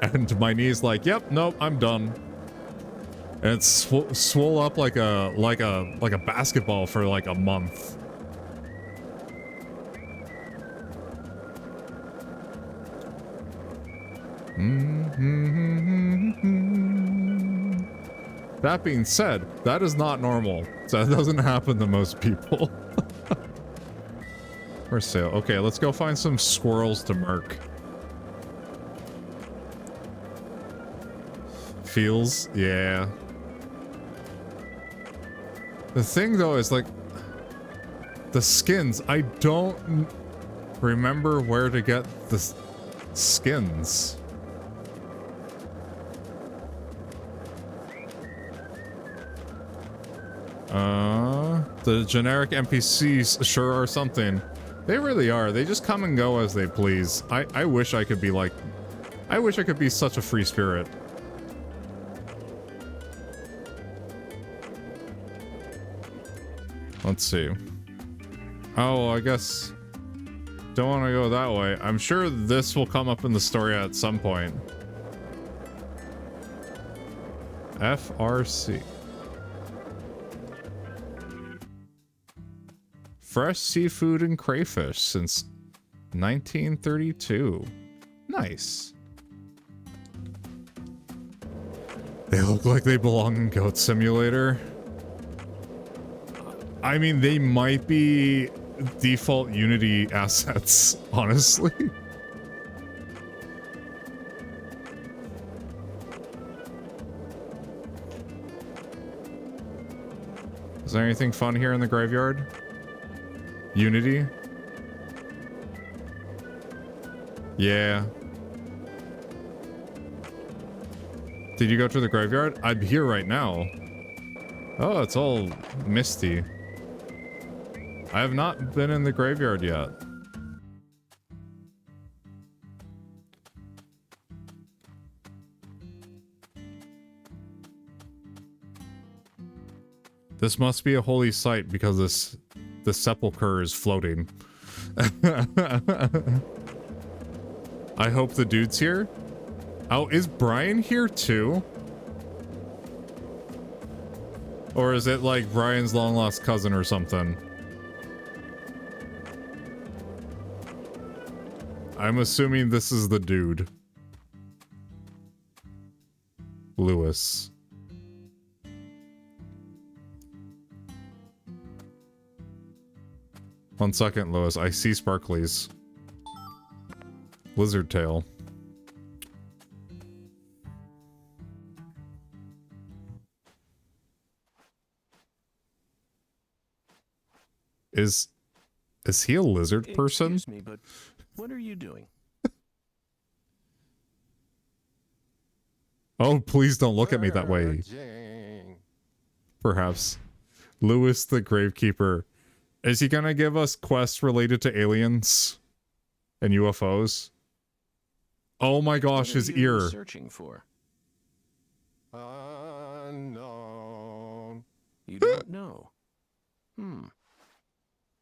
And my knee's like, yep, nope, I'm done. And it swole up like a basketball for like a month. That being said, that is not normal. So that doesn't happen to most people. For sale. Okay, let's go find some squirrels to murk. Feels? Yeah. The thing though is like the skins. I don't remember where to get the skins. The generic NPCs sure are something. They really are. They just come and go as they please. I wish I could be like... I wish I could be such a free spirit. Let's see. Oh, I guess... Don't want to go that way. I'm sure this will come up in the story at some point. FRC. Fresh seafood and crayfish since 1932. Nice. They look like they belong in Goat Simulator. I mean, they might be default Unity assets, honestly. Is there anything fun here in the graveyard? Unity? Yeah. Did you go to the graveyard? I'd be here right now. Oh, it's all misty. I have not been in the graveyard yet. This must be a holy site because the sepulcher is floating. I hope the dude's here. Oh, is Brian here too? Or is it like Brian's long lost cousin or something? I'm assuming this is the dude. Lewis. One second, Lewis. I see sparklies. Lizard tail. Is he a lizard person? Excuse me, but what are you doing? Oh, please don't look at me that way. Perhaps. Lewis the Gravekeeper. Is he gonna give us quests related to aliens and UFOs? Oh my gosh, his ear. Searching for? Unknown. You don't know.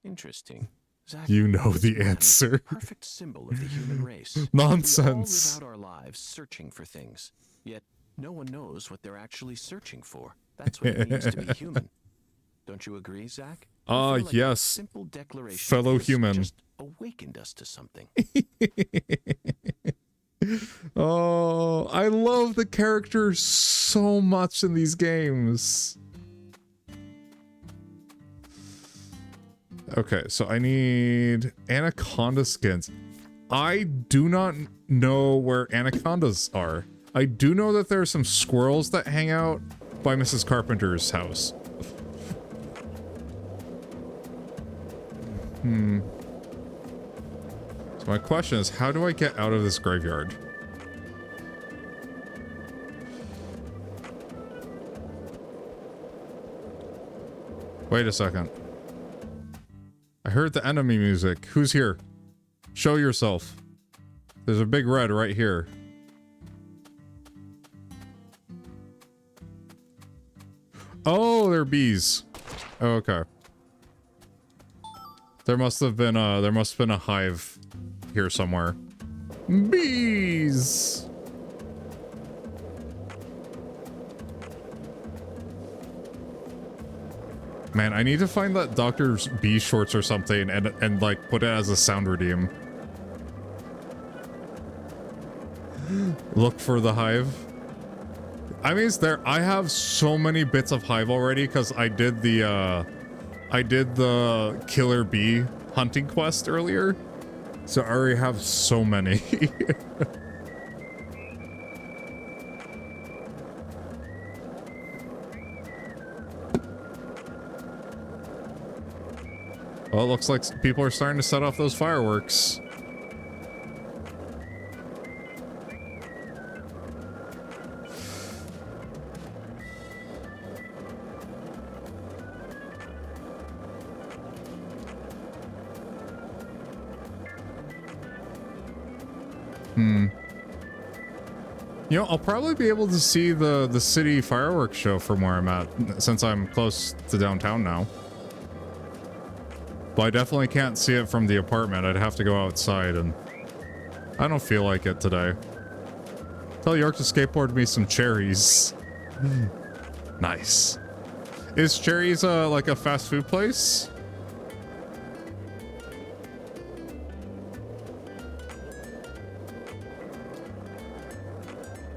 Interesting. Zach, You know this the man is answer. the perfect symbol of the human race. Nonsense. We all live out our lives searching for things, yet no one knows what they're actually searching for. That's what it means to be human. Don't you agree, Zach? I feel like a Yes. simple declaration Fellow of this human. just awakened us to something. Oh, I love the characters so much in these games. Okay, so I need anaconda skins. I do not know where anacondas are. I do know that there are some squirrels that hang out by Mrs. Carpenter's house. So my question is, how do I get out of this graveyard? Wait a second. I heard the enemy music. Who's here? Show yourself. There's a big red right here. Oh, they're bees. Oh, okay. There must have been a hive here somewhere. Bees. Man, I need to find that Doctor's bee shorts or something and like put it as a sound redeem. Look for the hive. I mean, it's there. I have so many bits of hive already because I did the killer bee hunting quest earlier. So I already have so many. Well, it looks like people are starting to set off those fireworks. You know, I'll probably be able to see the city fireworks show from where I'm at, since I'm close to downtown now. But I definitely can't see it from the apartment. I'd have to go outside, and I don't feel like it today. Tell York to skateboard me some cherries. Nice. Is Cherries like a fast food place?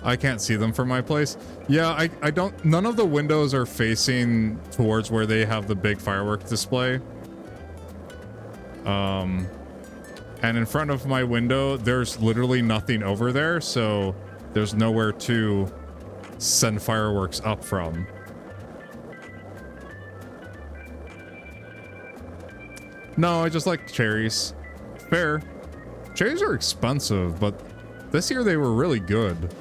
I can't see them from my place. Yeah, I don't, none of the windows are facing towards where they have the big firework display. And in front of my window, there's literally nothing over there, so there's nowhere to send fireworks up from. No, I just like cherries. Fair. Cherries are expensive, but this year they were really good.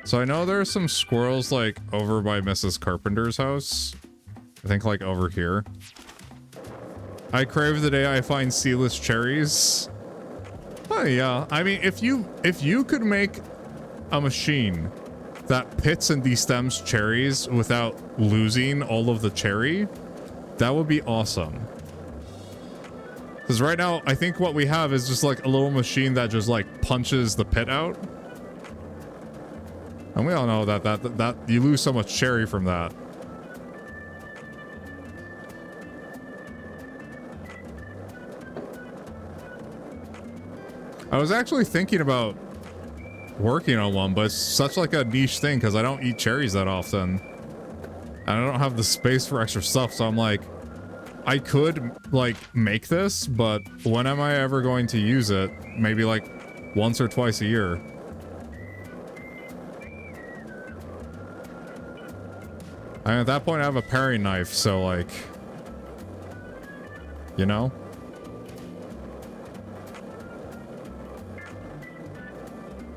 So I know there are some squirrels like over by Mrs. Carpenter's house. I think like over here. I crave the day I find seedless cherries. Oh yeah, I mean if you could make a machine that pits and destems cherries without losing all of the cherry, that would be awesome. Because right now, I think what we have is just like a little machine that just like punches the pit out. And we all know that you lose so much cherry from that. I was actually thinking about working on one, but it's such like a niche thing because I don't eat cherries that often. And I don't have the space for extra stuff, so I'm like, I could like make this, but when am I ever going to use it? Maybe like once or twice a year. And at that point I have a paring knife, so like, you know?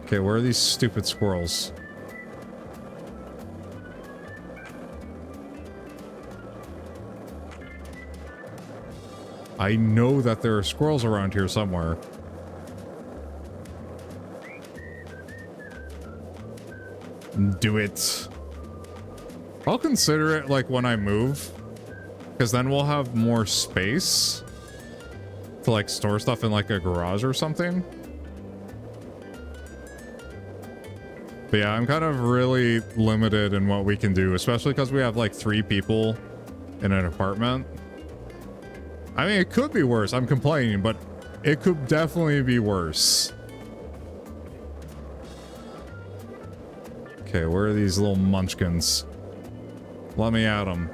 Okay, where are these stupid squirrels? I know that there are squirrels around here somewhere. Do it. I'll consider it like when I move, because then we'll have more space to like store stuff in like a garage or something. But yeah, I'm kind of really limited in what we can do, especially because we have like 3 people in an apartment. I mean, it could be worse. I'm complaining, but it could definitely be worse. Okay, where are these little munchkins? Let me at them.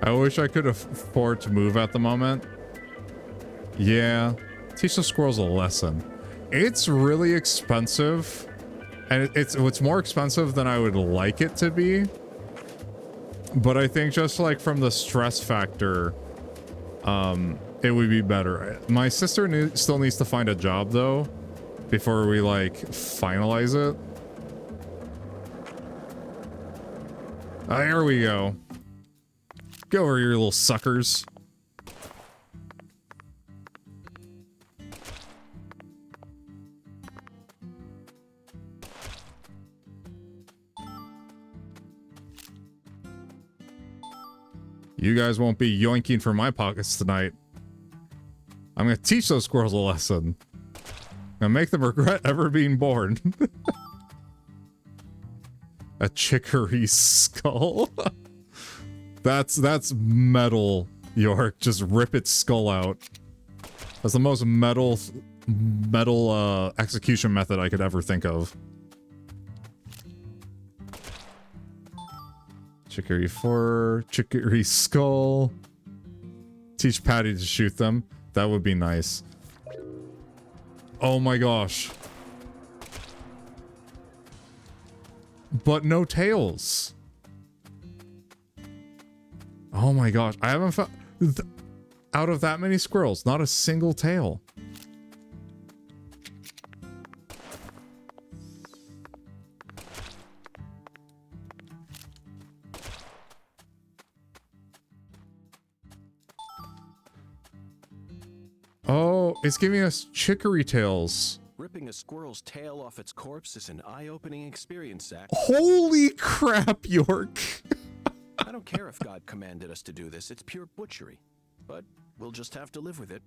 I wish I could afford to move at the moment. Yeah, teach the squirrels a lesson. It's really expensive, and it's more expensive than I would like it to be. But I think just like from the stress factor, it would be better. My sister still needs to find a job though, before we like finalize it. There we go. Go over here, little suckers. You guys won't be yoinking from my pockets tonight. I'm gonna teach those squirrels a lesson. I'm gonna make them regret ever being born. A chicory skull. That's metal, York. Just rip its skull out. That's the most metal execution method I could ever think of. Chicory fur, chicory skull. Teach Patty to shoot them. That would be nice. Oh my gosh. But no tails. Oh my gosh. I haven't found... out of that many squirrels, not a single tail. Oh, it's giving us chicory tails. Ripping a squirrel's tail off its corpse is an eye-opening experience, Zach. Holy crap, York. I don't care if God commanded us to do this. It's pure butchery. But we'll just have to live with it.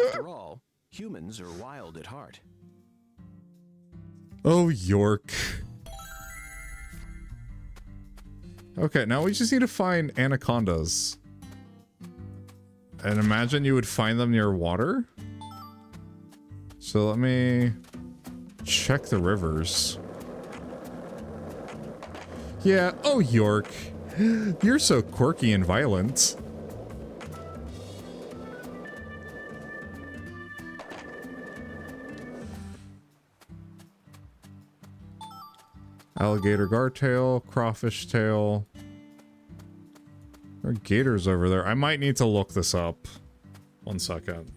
After all, humans are wild at heart. Oh, York. Okay, now we just need to find anacondas. And imagine you would find them near water. So let me check the rivers. Yeah, oh York. You're so quirky and violent. Alligator gartail, crawfish tail. There are gators over there. I might need to look this up. 1 second.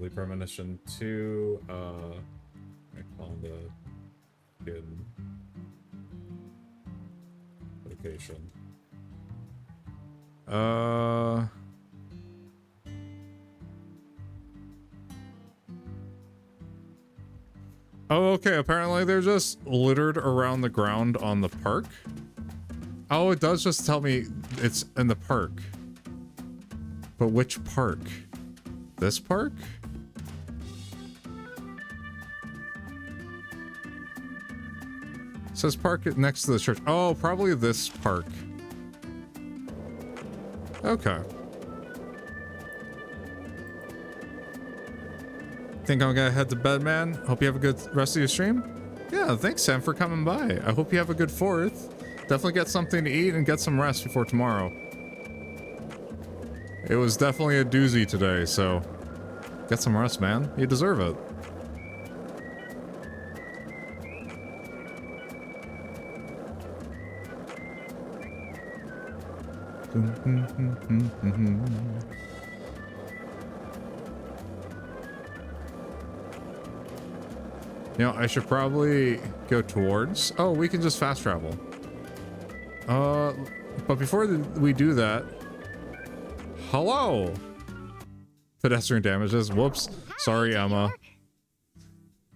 immediately. Premonition 2, I call the kid location. Oh, okay. Apparently they're just littered around the ground on the park. Oh, it does just tell me it's in the park. But which park? This park? It says park next to the church. Oh, probably this park. Okay. Think I'm gonna head to bed, man. Hope you have a good rest of your stream. Yeah, thanks, Sam, for coming by. I hope you have a good 4th. Definitely get something to eat and get some rest before tomorrow. It was definitely a doozy today, so get some rest, man. You deserve it. You know, I should probably go towards... Oh, we can just fast travel. But before we do that... Hello! Pedestrian damages. Whoops. Sorry, Emma.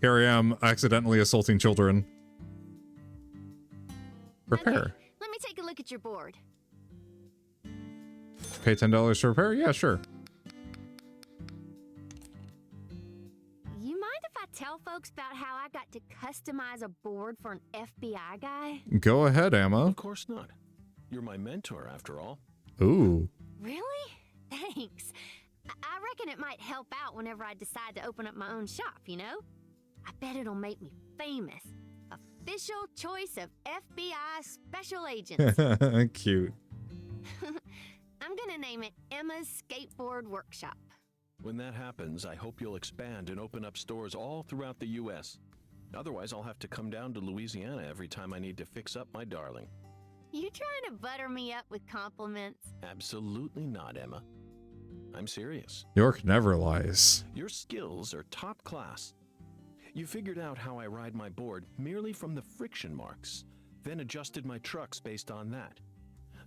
Here I am, accidentally assaulting children. Repair. Okay, let me take a look at your board. Pay $10 to repair? Yeah, sure. You mind if I tell folks about how I got to customize a board for an FBI guy? Go ahead, Emma. Of course not. You're my mentor, after all. Ooh. Really? Thanks. I reckon it might help out whenever I decide to open up my own shop, you know? I bet it'll make me famous. Official choice of FBI special agents. Cute. I'm gonna name it Emma's Skateboard Workshop. When that happens, I hope you'll expand and open up stores all throughout the U.S. Otherwise, I'll have to come down to Louisiana every time I need to fix up my darling. You trying to butter me up with compliments? Absolutely not, Emma. I'm serious. York never lies. Your skills are top class. You figured out how I ride my board merely from the friction marks, then adjusted my trucks based on that.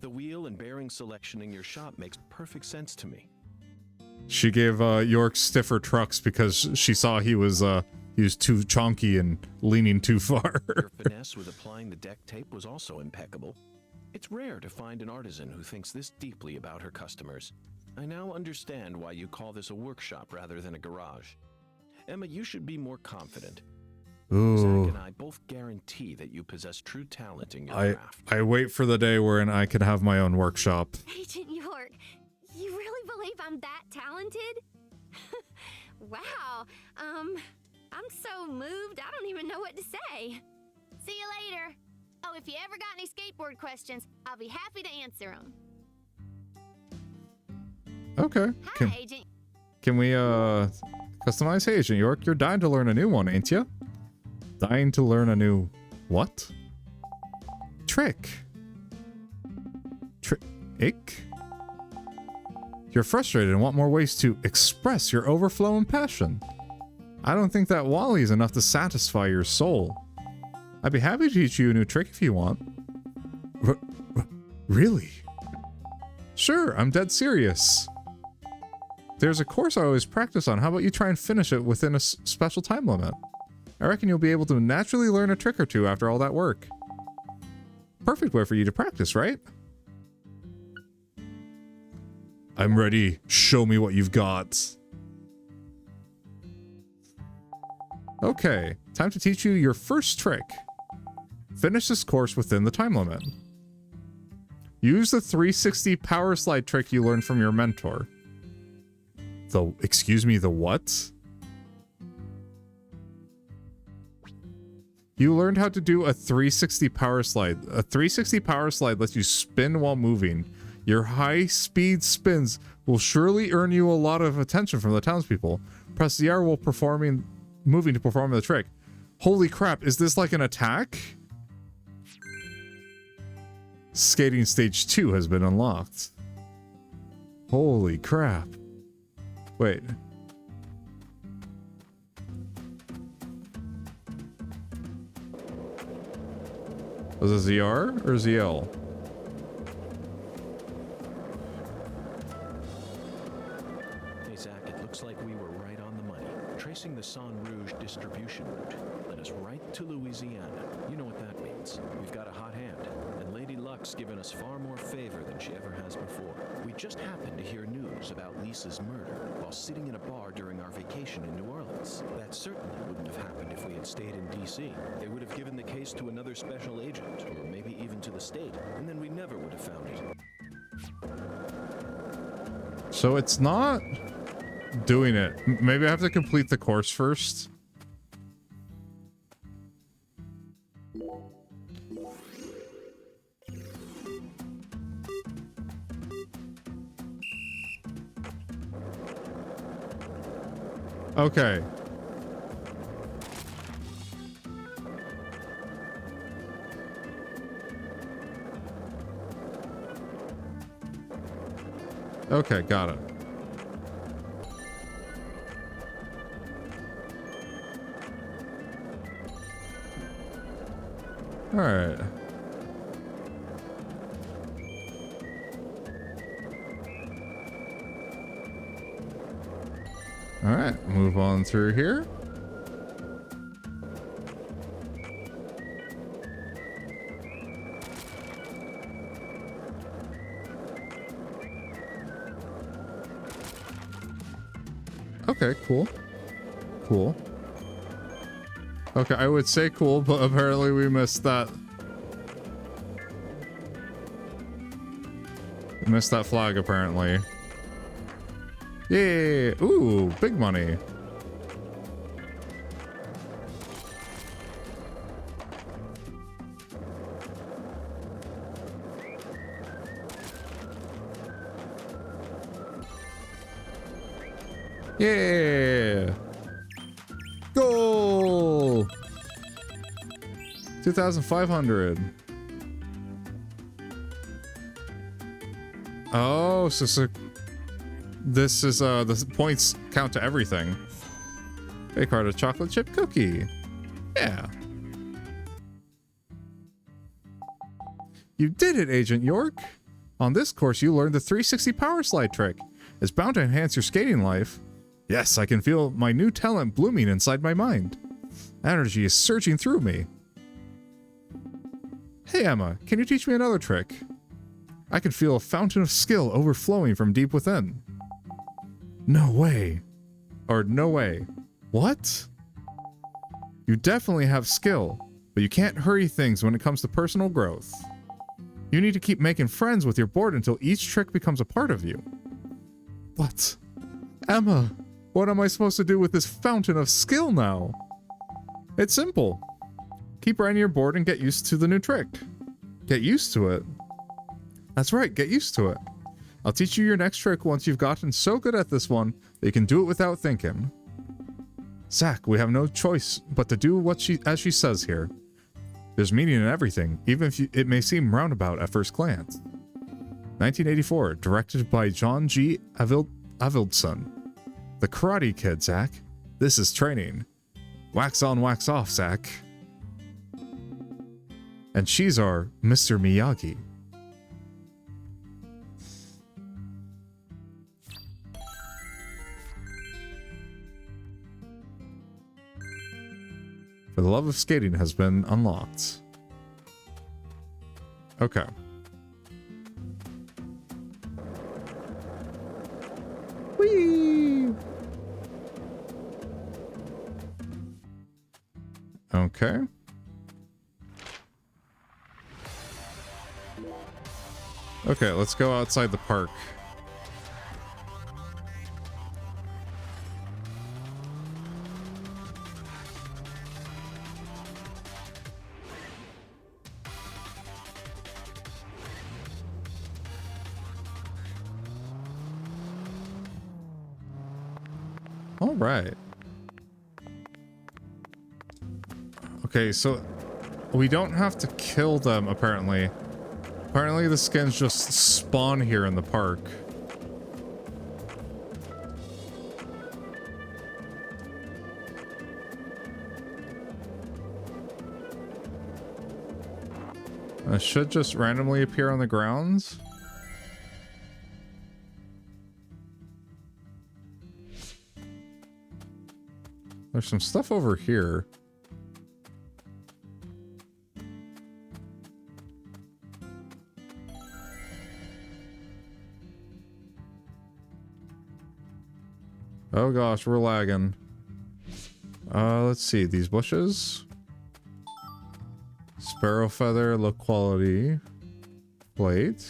The wheel and bearing selection in your shop makes perfect sense to me. She gave York stiffer trucks because she saw he was too chonky and leaning too far. Your finesse with applying the deck tape was also impeccable. It's rare to find an artisan who thinks this deeply about her customers. I now understand why you call this a workshop rather than a garage. Emma, you should be more confident. Ooh. Zach and I both guarantee that you possess true talent in your craft. I wait for the day wherein I can have my own workshop. Agent York, you really believe I'm that talented? Wow. I'm so moved, I don't even know what to say. See you later. Oh, if you ever got any skateboard questions, I'll be happy to answer them. Okay. Hi, Agent. Can we customize? Hey, Agent York, you're dying to learn a new one, ain't ya? Dying to learn a new what? Trick. Trick? You're frustrated and want more ways to express your overflowing passion. I don't think that Wally is enough to satisfy your soul. I'd be happy to teach you a new trick if you want. Really? Sure, I'm dead serious. There's a course I always practice on. How about you try and finish it within a special time limit? I reckon you'll be able to naturally learn a trick or two after all that work. Perfect way for you to practice, right? I'm ready. Show me what you've got. Okay, time to teach you your first trick. Finish this course within the time limit. Use the 360 power slide trick you learned from your mentor. Excuse me, the what? You learned how to do a 360 power slide. A 360 power slide lets you spin while moving. Your high-speed spins will surely earn you a lot of attention from the townspeople. Press the R while moving to perform the trick. Holy crap, is this like an attack? Skating stage 2 has been unlocked. Holy crap. Wait. Was it ZR or ZL? Hey, Zach, it looks like we were right on the money. Tracing the San Rouge distribution route led us right to Louisiana. You know what that means. We've got a hot hand, and Lady Luck's given us far more favor than she ever has before. We just happened to hear news about Lisa's murder while sitting in a bar during our vacation in New Orleans. That certainly wouldn't have happened if we had stayed in D.C. They would have given the case to another special agent, or maybe even to the state, and then we never would have found it. So it's not doing it. Maybe I have to complete the course first. Okay. Okay, got it. All right. All right, move on through here. Okay, cool. Cool. Okay, I would say cool, but apparently we missed that. We missed that flag, apparently. Yay! Ooh, big money. Yeah! Goal! 2,500. Oh, so this is the points count to everything. A card of chocolate chip cookie. Yeah. You did it, Agent York. On this course, you learned the 360 power slide trick. It's bound to enhance your skating life. Yes, I can feel my new talent blooming inside my mind. Energy is surging through me. Hey, Emma, can you teach me another trick? I can feel a fountain of skill overflowing from deep within. No way. Or no way. What? You definitely have skill, but you can't hurry things when it comes to personal growth. You need to keep making friends with your board until each trick becomes a part of you. But, Emma, what am I supposed to do with this fountain of skill now? It's simple. Keep writing your board and get used to the new trick. Get used to it. That's right, get used to it. I'll teach you your next trick once you've gotten so good at this one that you can do it without thinking. Zach, we have no choice but to do as she says here. There's meaning in everything, even if it may seem roundabout at first glance. 1984, directed by John G. Avildsen. The Karate Kid, Zach. This is training. Wax on, wax off, Zach. And she's our Mr. Miyagi. For the love of skating has been unlocked. Okay. Whee! Okay. Okay, let's go outside the park. All right. Okay, so we don't have to kill them, apparently. Apparently the skins just spawn here in the park. It should just randomly appear on the grounds. There's some stuff over here. Oh gosh, we're lagging. Let's see, these bushes. Sparrow feather, low quality. Plate.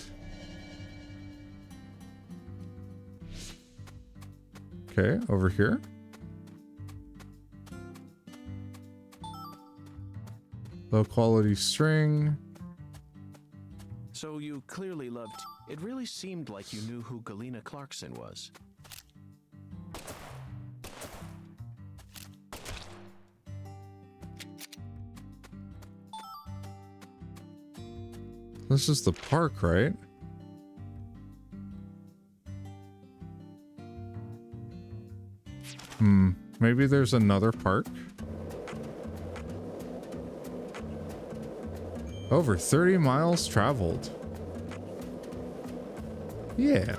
Okay, over here. Low quality string. So you clearly loved... It really seemed like you knew who Galena Clarkson was. This is the park, right? Maybe there's another park. Over 30 miles traveled. Yeah.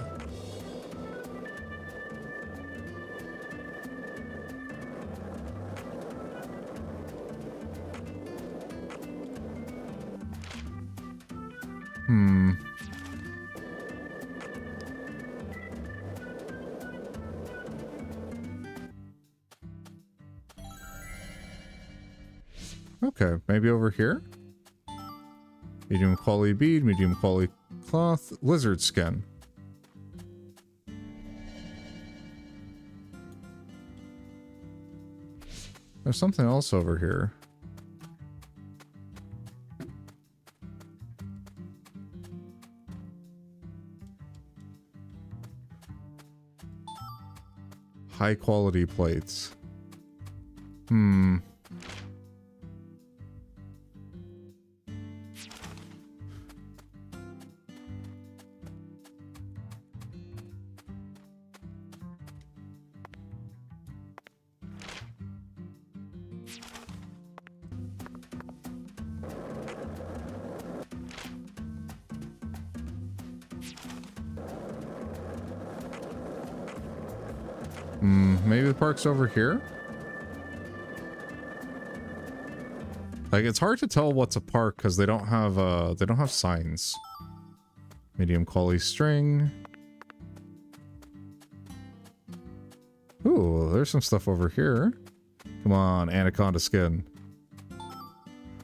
Okay, maybe over here? Medium quality bead, medium quality cloth, lizard skin. There's something else over here. High quality plates. Maybe the park's over here? Like, it's hard to tell what's a park because they don't have signs. Medium quality string. Ooh, there's some stuff over here. Come on, anaconda skin.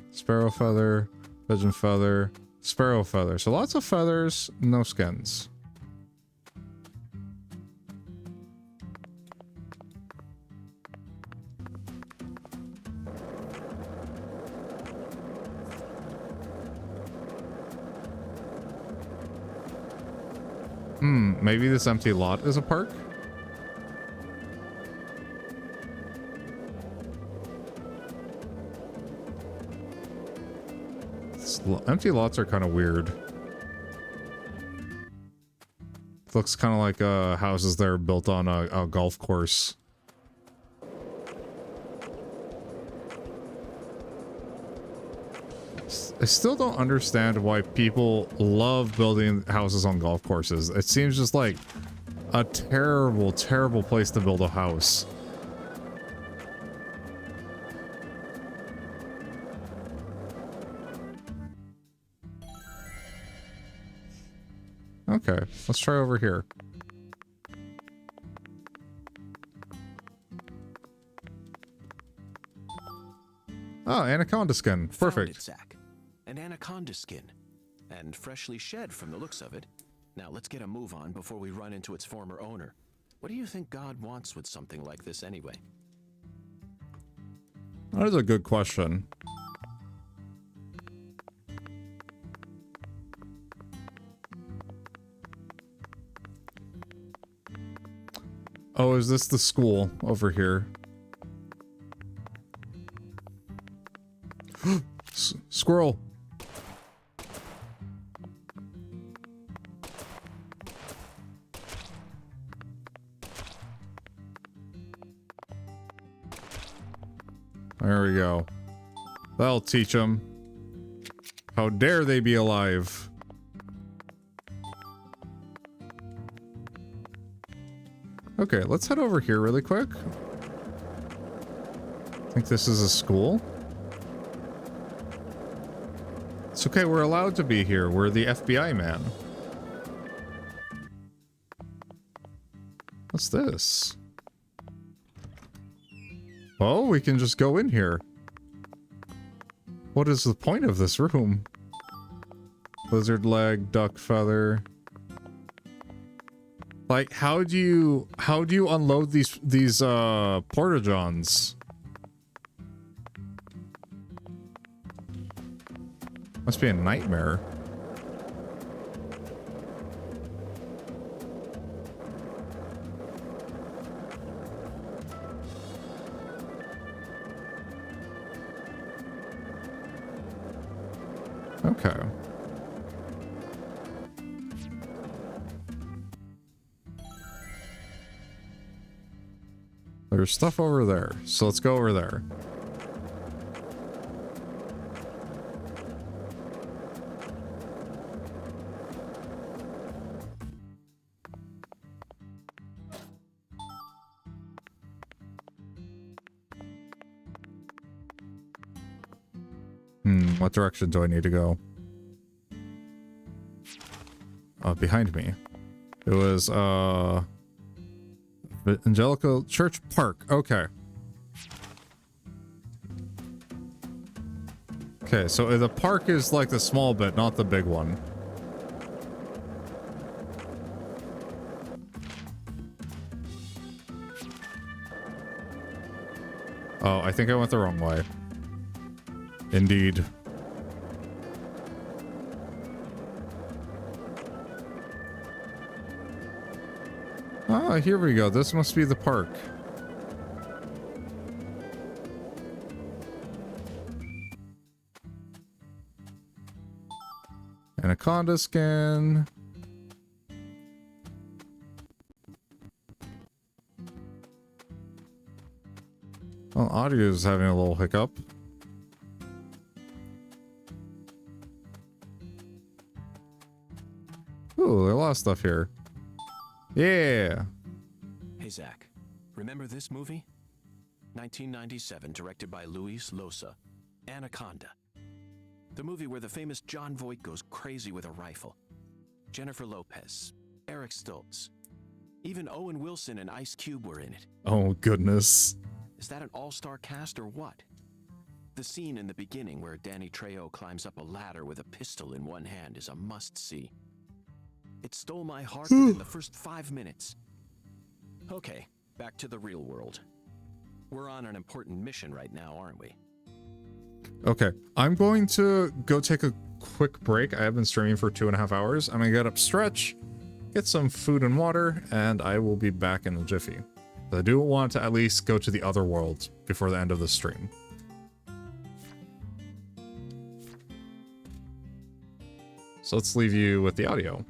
Sparrow feather, pigeon feather, sparrow feather. So lots of feathers, no skins. Maybe this empty lot is a park? Empty lots are kind of weird. Looks kind of like houses that are built on a golf course. I still don't understand why people love building houses on golf courses. It seems just like a terrible, terrible place to build a house. Okay, let's try over here. Oh, anaconda skin. Perfect. Found it, Zach. An anaconda skin. And freshly shed from the looks of it. Now let's get a move on before we run into its former owner. What do you think God wants with something like this anyway? That is a good question. Oh, is this the school over here? Squirrel. There we go. That'll teach him. How dare they be alive? Okay, let's head over here really quick. I think this is a school. It's okay, we're allowed to be here. We're the FBI man. What's this? Oh, we can just go in here. What is the point of this room? Lizard leg, duck feather. Like, how do you unload these porta-johns? Must be a nightmare. Okay. There's stuff over there, so let's go over there. What direction do I need to go? Behind me. It was, Evangelical Church Park. Okay. Okay, so the park is like the small bit, not the big one. Oh, I think I went the wrong way. Indeed. Ah, here we go. This must be the park. Anaconda skin. Well, audio is having a little hiccup. Ooh, there's a lot of stuff here. Yeah. Hey, Zach. Remember this movie? 1997, directed by Luis Loza. Anaconda. The movie where the famous John Voight goes crazy with a rifle. Jennifer Lopez. Eric Stoltz. Even Owen Wilson and Ice Cube were in it. Oh, goodness. Is that an all-star cast or what? The scene in the beginning where Danny Trejo climbs up a ladder with a pistol in one hand is a must-see. It stole my heart within the first 5 minutes. Okay, back to the real world. We're on an important mission right now, aren't we? Okay, I'm going to go take a quick break. I have been streaming for 2.5 hours. I'm gonna get up, stretch, get some food and water, and I will be back in a jiffy. But I do want to at least go to the other world before the end of the stream. So let's leave you with the audio.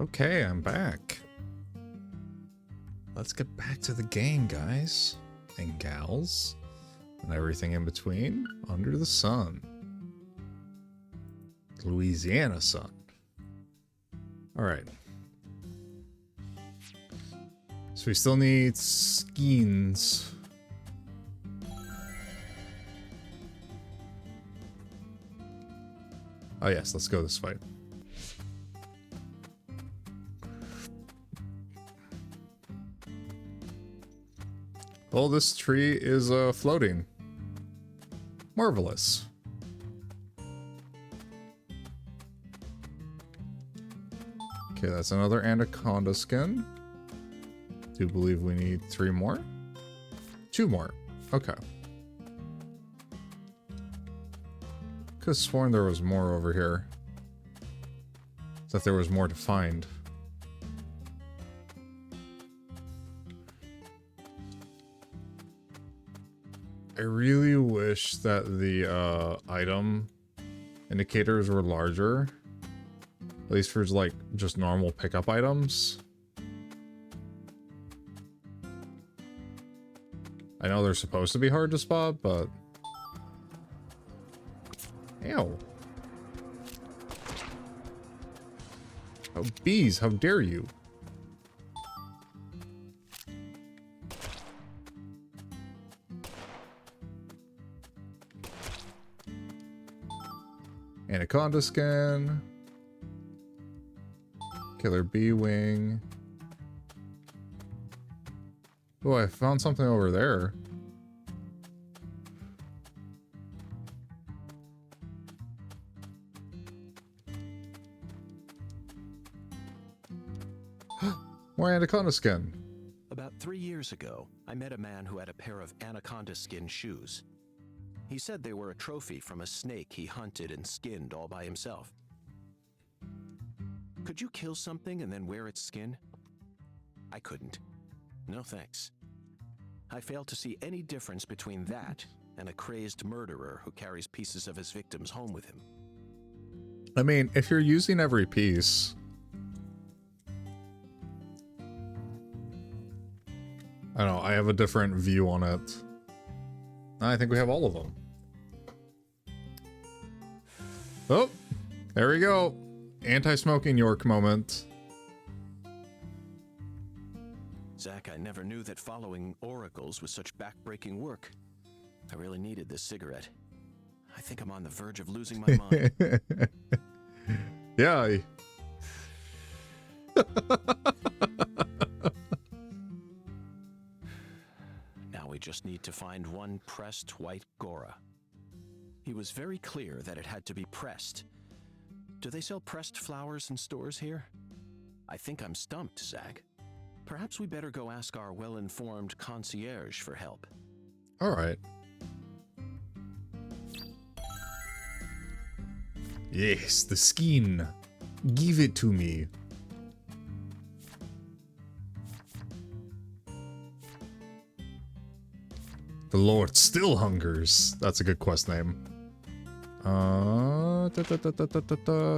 Okay, I'm back. Let's get back to the game, guys. And gals. And everything in between. Under the sun. Louisiana sun. Alright. So we still need skins. Oh yes, let's go this way. Oh, this tree is floating. Marvelous. Okay, that's another anaconda skin. Do believe we need 3 more? 2 more. Okay. Could have sworn there was more over here. That there was more to find. I really wish that the item indicators were larger. At least for like just normal pickup items. I know they're supposed to be hard to spot, but... Ew. Oh, bees, how dare you? Anaconda skin. Killer bee wing. Oh, I found something over there. More anaconda skin. About 3 years ago, I met a man who had a pair of anaconda skin shoes. He said they were a trophy from a snake he hunted and skinned all by himself. Could you kill something and then wear its skin? I couldn't. No thanks. I failed to see any difference between that and a crazed murderer who carries pieces of his victims home with him. I mean, if you're using every piece... I don't know, I have a different view on it. I think we have all of them. Oh, there we go. Anti-smoking York moment. Zach, I never knew that following oracles was such back-breaking work. I really needed this cigarette. I think I'm on the verge of losing my mind. Yeah. Now we just need to find one pressed white Gora. He was very clear that it had to be pressed. Do they sell pressed flowers in stores here? I think I'm stumped, Zach. Perhaps we better go ask our well-informed concierge for help. All right. Yes, the skin. Give it to me. The Lord still hungers. That's a good quest name.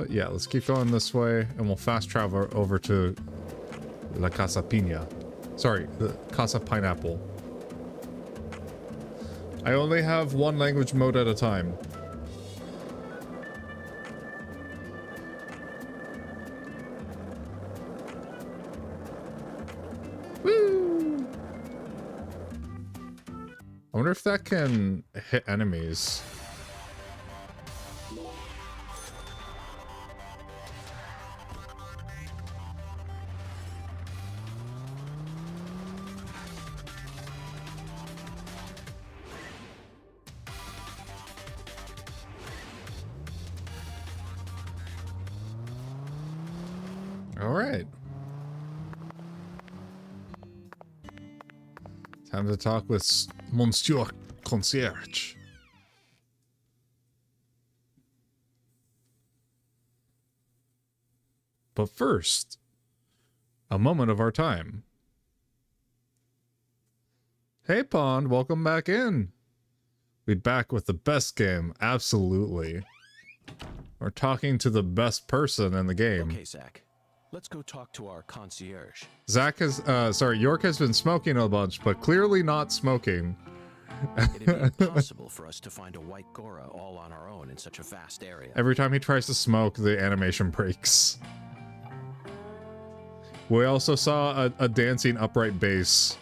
Yeah, let's keep going this way, and we'll fast travel over to La Casa Piña. Sorry, the Casa Pineapple. I only have one language mode at a time. Woo! I wonder if that can hit enemies. Alright. Time to talk with Monsieur Concierge. But first, a moment of our time. Hey Pond, welcome back in. We're back with the best game, absolutely. We're talking to the best person in the game. Okay, Zach. Let's go talk to our concierge. York has been smoking a bunch, but clearly not smoking. It'd be impossible for us to find a white Gora all on our own in such a vast area. Every time he tries to smoke, the animation breaks. We also saw a dancing upright bass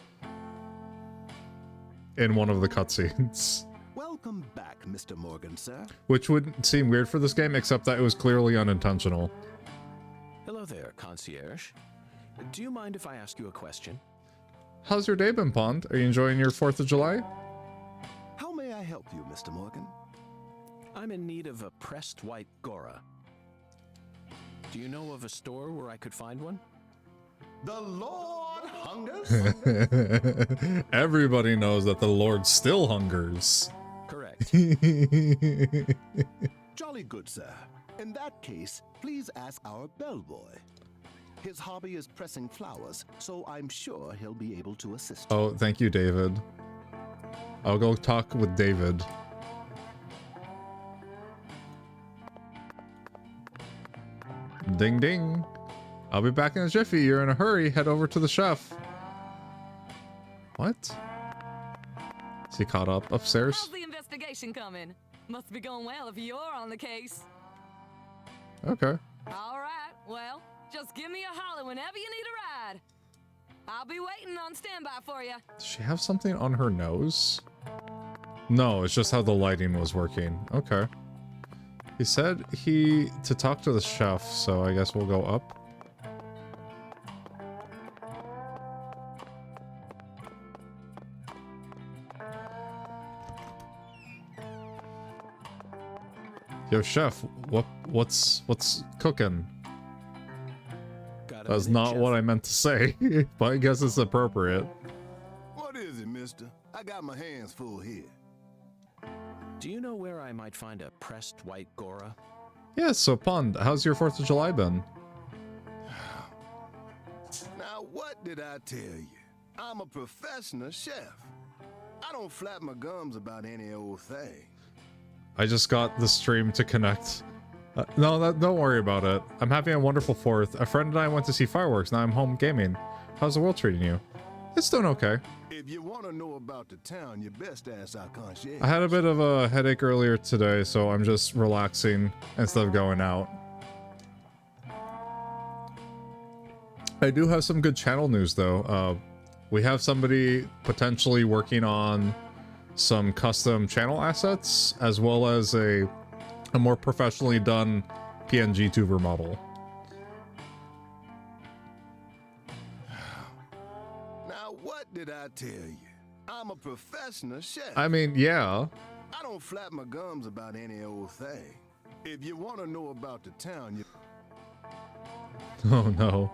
in one of the cutscenes. Welcome back, Mr. Morgan, sir. Which would seem weird for this game, except that it was clearly unintentional. Hello there, concierge. Do you mind if I ask you a question? How's your day been, Pond? Are you enjoying your 4th of July? How may I help you, Mr. Morgan? I'm in need of a pressed white Gora. Do you know of a store where I could find one? The Lord hungers? Everybody knows that the Lord still hungers. Correct. Jolly good, sir. In that case, please ask our bellboy. His hobby is pressing flowers, so I'm sure he'll be able to assist you. Oh, thank you, David. I'll go talk with David. Ding ding. I'll be back in a jiffy. You're in a hurry. Head over to the chef. What? Is he caught up upstairs? How's the investigation coming? Must be going well if you're on the case. Okay. All right, well, just give me a holler whenever you need a ride. I'll be waiting on standby for you. Does she have something on her nose? No, it's just how the lighting was working. Okay. He said to talk to the chef, so I guess we'll go up. Yo, chef, what's cooking? That's not what I meant to say, but I guess it's appropriate. What is it, mister? I got my hands full here. Do you know where I might find a pressed white Gora? Yeah, so Pond, how's your 4th of July been? Now, what did I tell you? I'm a professional chef. I don't flap my gums about any old thing. I just got the stream to connect. No, don't worry about it. I'm having a wonderful 4th. A friend and I went to see fireworks. Now I'm home gaming. How's the world treating you? It's doing okay. If you want to know about the town, you best ask our concierge. I had a bit of a headache earlier today, so I'm just relaxing instead of going out. I do have some good channel news, though. We have somebody potentially working on some custom channel assets, as well as a more professionally done PNG tuber model. Now, what did I tell you? I'm a professional chef. I mean, yeah. I don't flap my gums about any old thing. If you want to know about the town, you... Oh no.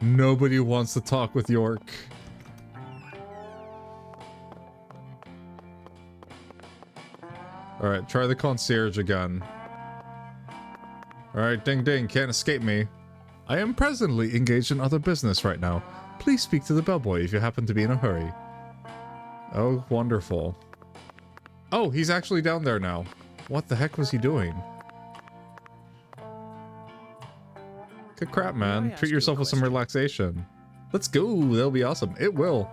Nobody wants to talk with York. Alright, try the concierge again. Alright, ding ding, can't escape me. I am presently engaged in other business right now. Please speak to the bellboy if you happen to be in a hurry. Oh, wonderful. Oh, he's actually down there now. What the heck was he doing? Good crap, man. Treat yourself with some relaxation. Let's go. That'll be awesome. It will.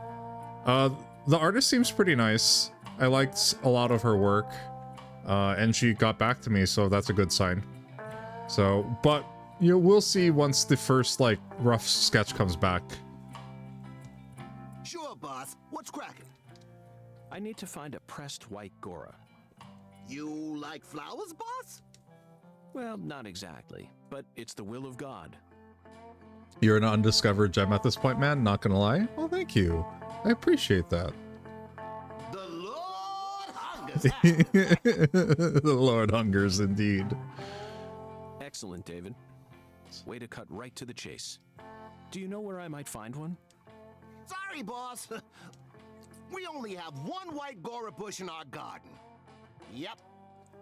The artist seems pretty nice. I liked a lot of her work. And she got back to me, so that's a good sign. So, but, you know, we'll see once the first, like, rough sketch comes back. Sure, boss. What's cracking? I need to find a pressed white Gora. You like flowers, boss? Well, not exactly, but it's the will of God. You're an undiscovered gem at this point, man, not gonna lie. Well, thank you. I appreciate that. The Lord hungers. The Lord hungers, indeed. Excellent, David. Way to cut right to the chase. Do you know where I might find one? Sorry, boss. We only have one white Gora bush in our garden. Yep.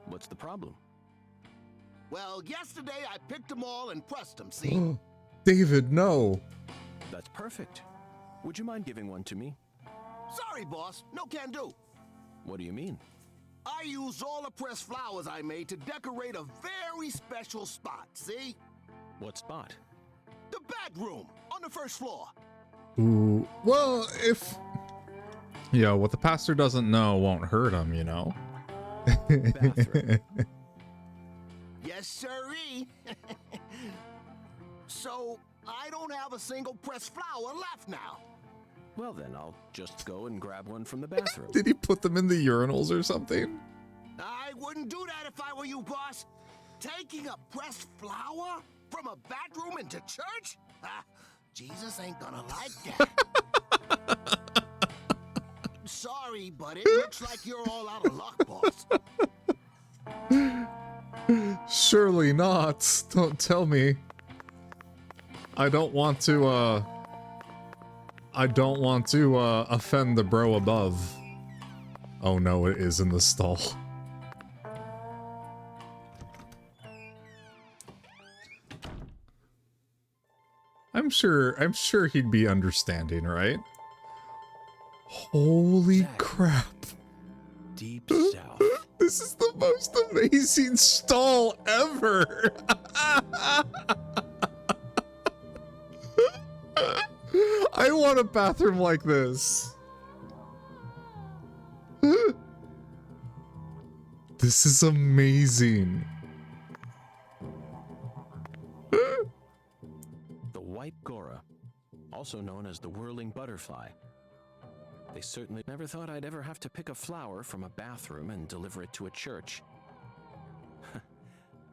What's the problem? Well, yesterday I picked them all and pressed them, see? David, no. That's perfect. Would you mind giving one to me? Sorry, boss. No can do. What do you mean? I used all the pressed flowers I made to decorate a very special spot, see? What spot? The bedroom on the first floor. Ooh, well, if... Yeah, what the pastor doesn't know won't hurt him, you know? Bathroom. Yes, sirree. So, I don't have a single pressed flower left now. Well then, I'll just go and grab one from the bathroom. Did he put them in the urinals or something? I wouldn't do that if I were you, boss. Taking a pressed flower from a bathroom into church? Jesus ain't gonna like that. Sorry, but it looks like you're all out of luck, boss. Surely not. Don't tell me. I don't want to offend the bro above. Oh no, it is in the stall. I'm sure he'd be understanding, right? Holy Zach. crap. Deep south. This is the most amazing stall ever. I want a bathroom like this. This is amazing. The white Gora, also known as the whirling butterfly. They certainly never thought I'd ever have to pick a flower from a bathroom and deliver it to a church.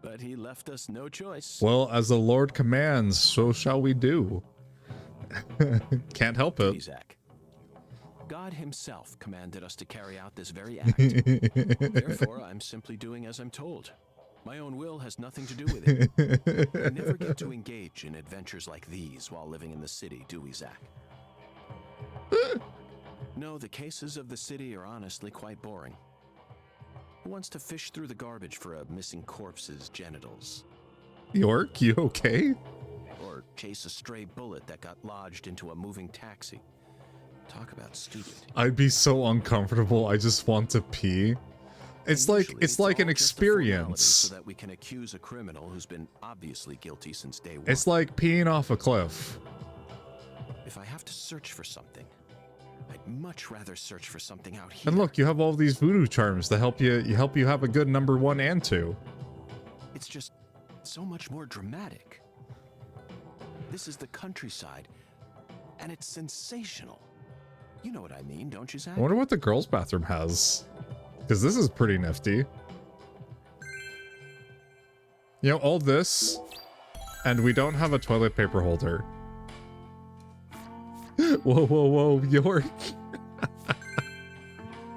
But he left us no choice. Well, as the Lord commands, so shall we do. Can't help it. Zach. God himself commanded us to carry out this very act. Therefore, I'm simply doing as I'm told. My own will has nothing to do with it. We never get to engage in adventures like these while living in the city, do we, Zach? No, the cases of the city are honestly quite boring. Who wants to fish through the garbage for a missing corpse's genitals? York, you okay? Or chase a stray bullet that got lodged into a moving taxi? Talk about stupid. I'd be so uncomfortable. I just want to pee. It's like an all just a formality experience. so that we can accuse a criminal who's been obviously guilty since day one. It's like peeing off a cliff. If I have to search for something, I'd much rather search for something out here. And look, you have all these voodoo charms to help you have a good number 1 and 2. It's just so much more dramatic. This is the countryside, and it's sensational. You know what I mean, don't you, Zach? I wonder what the girls' bathroom has. Because this is pretty nifty. You know, all this, and we don't have a toilet paper holder. Whoa, whoa, whoa, York.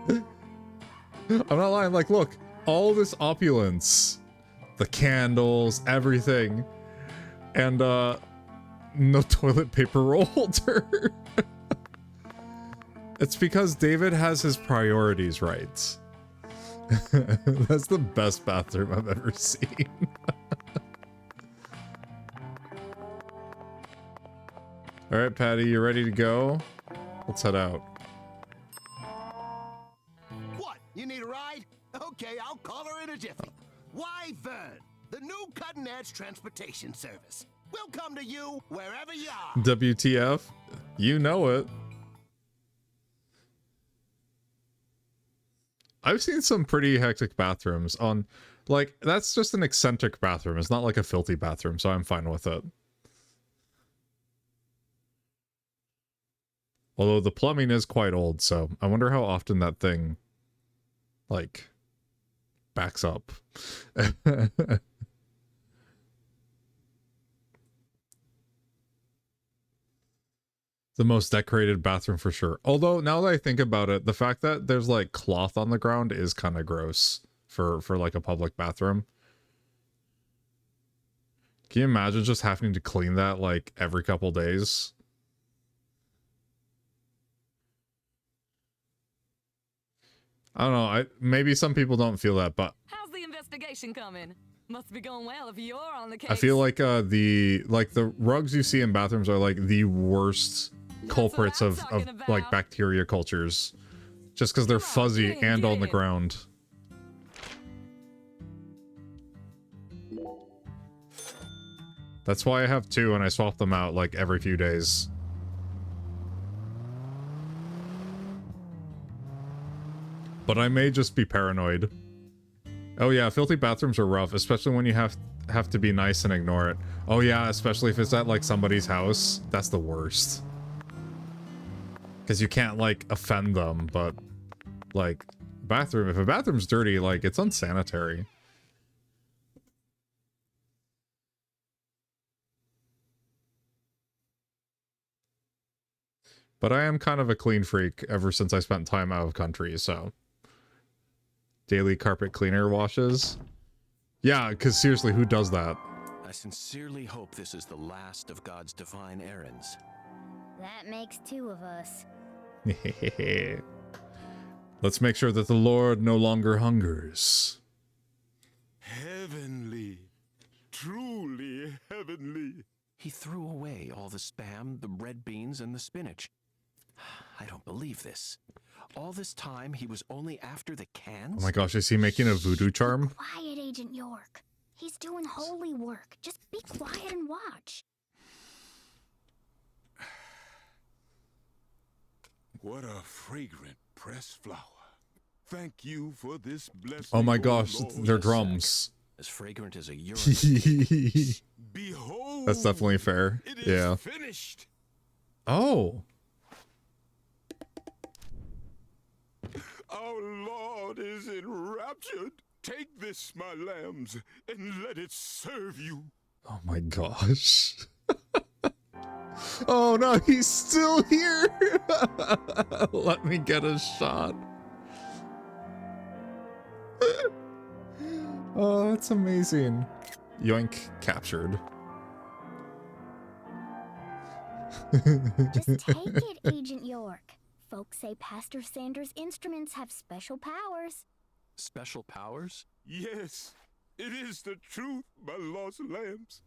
I'm not lying, like, look, all this opulence. The candles, everything. And, no toilet paper roll holder. It's because David has his priorities right. That's the best bathroom I've ever seen. All right, Patty, you ready to go? Let's head out. What? You need a ride? Okay, I'll call her in a jiffy. Wyvern, the new cutting-edge transportation service. We'll come to you wherever you are. WTF? You know it. I've seen some pretty hectic bathrooms on, like, that's just an eccentric bathroom. It's not like a filthy bathroom, so I'm fine with it. Although the plumbing is quite old, so I wonder how often that thing, like, backs up. The most decorated bathroom for sure. Although, now that I think about it, the fact that there's, like, cloth on the ground is kind of gross for, like, a public bathroom. Can you imagine just having to clean that, like, every couple days? I don't know. Maybe some people don't feel that, but How's the investigation coming? Must be going well if you're on the case. I feel like the rugs you see in bathrooms are like the worst culprits of like bacteria cultures, just because they're fuzzy and on the ground. That's why I have two and I swap them out like every few days. But I may just be paranoid. Oh yeah, filthy bathrooms are rough, especially when you have to be nice and ignore it. Oh yeah, especially if it's at like somebody's house. That's the worst. Because you can't like offend them, but like bathroom, if a bathroom's dirty, like it's unsanitary. But I am kind of a clean freak ever since I spent time out of country, so. Daily carpet cleaner washes. Yeah, because seriously, who does that? I sincerely hope this is the last of God's divine errands. That makes two of us. Let's make sure that the Lord no longer hungers. Heavenly. Truly heavenly. He threw away all the Spam, the red beans, and the spinach. I don't believe this. All this time, he was only after the cans? Oh my gosh, is he making a voodoo charm? Quiet, Agent York. He's doing holy work. Just be quiet and watch. What a fragrant pressed flower. Thank you for this blessing. Oh my gosh, Lord. they're drums. As fragrant as a urine. Behold, that's definitely fair. It is yeah. Finished. Oh. Our Lord is enraptured. Take this, my lambs, and let it serve you. Oh my gosh. Oh no, he's still here. Let me get a shot. Oh, that's amazing. Yoink, captured. Just take it, Agent York. Folks say Pastor Sanders' instruments have special powers. Special powers? Yes, it is the truth, my lost lambs.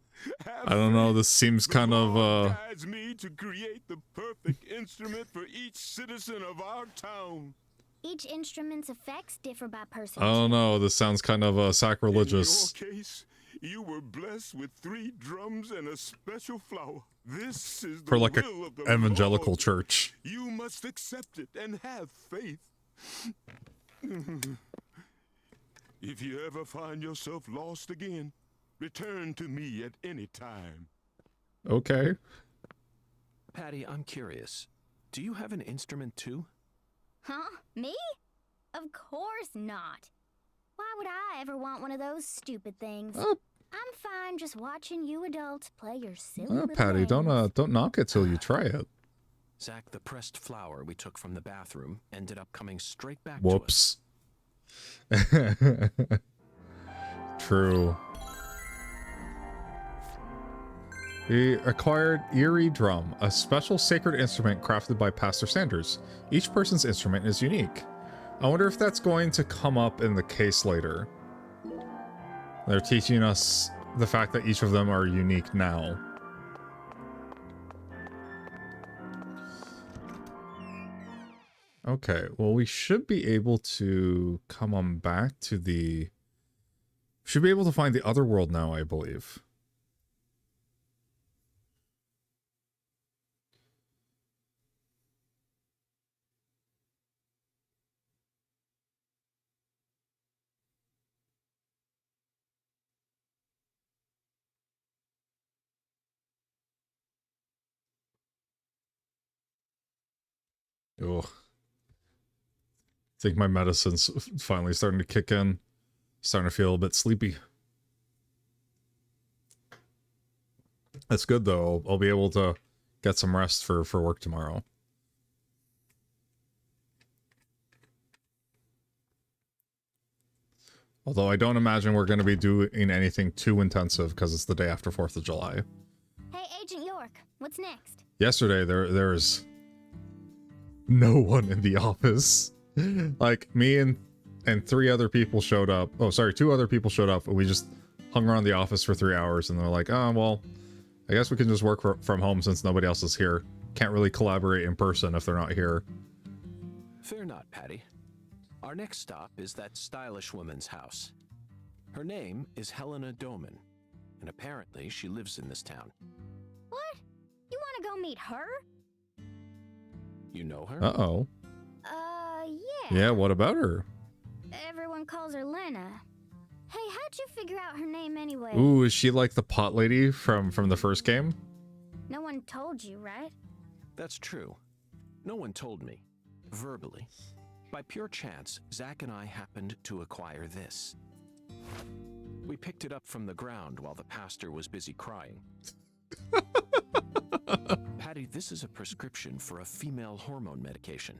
I don't know, this seems kind of guides me to create the perfect instrument for each citizen of our town. Each instrument's effects differ by person. I don't know, this sounds kind of sacrilegious. In your case, you were blessed with 3 drums and a special flower. This is the For like will of the evangelical Lord. church. You must accept it and have faith. If you ever find yourself lost again, return to me at any time. Okay. Patty, I'm curious. Do you have an instrument too? Huh? Me? Of course not. Why would I ever want one of those stupid things? I'm fine just watching you adults play your silly little Patty, games. don't knock it till you try it. Zach, the pressed flour we took from the bathroom ended up coming straight back Whoops. True. He acquired Eerie Drum, a special sacred instrument crafted by Pastor Sanders. Each person's instrument is unique. I wonder if that's going to come up in the case later. They're teaching us the fact that each of them are unique now. Okay, well, we should be able to come on back to the... Should be able to find the other world now, I believe. Ugh. I think my medicine's finally starting to kick in. Starting to feel a bit sleepy. That's good though. I'll be able to get some rest for work tomorrow. Although I don't imagine we're going to be doing anything too intensive because it's the day after 4th of July. Hey, Agent York, what's next? Yesterday, there's no one in the office. Like, me and 3 other people showed up. Oh, sorry, 2 other people showed up, and we just hung around the office for 3 hours, and they're like, oh, well, I guess we can just work from home since nobody else is here. Can't really collaborate in person if they're not here. Fear not, Patty. Our next stop is that stylish woman's house. Her name is Helena Doman, and apparently she lives in this town. What? You want to go meet her? You know her? Uh-oh. Yeah. Yeah, what about her? Everyone calls her Lena. Hey, how'd you figure out her name anyway? Ooh, is she like the pot lady from the first game? No one told you, right? That's true. No one told me, verbally. By pure chance, Zach and I happened to acquire this. We picked it up from the ground while the pastor was busy crying. Patty, this is a prescription for a female hormone medication.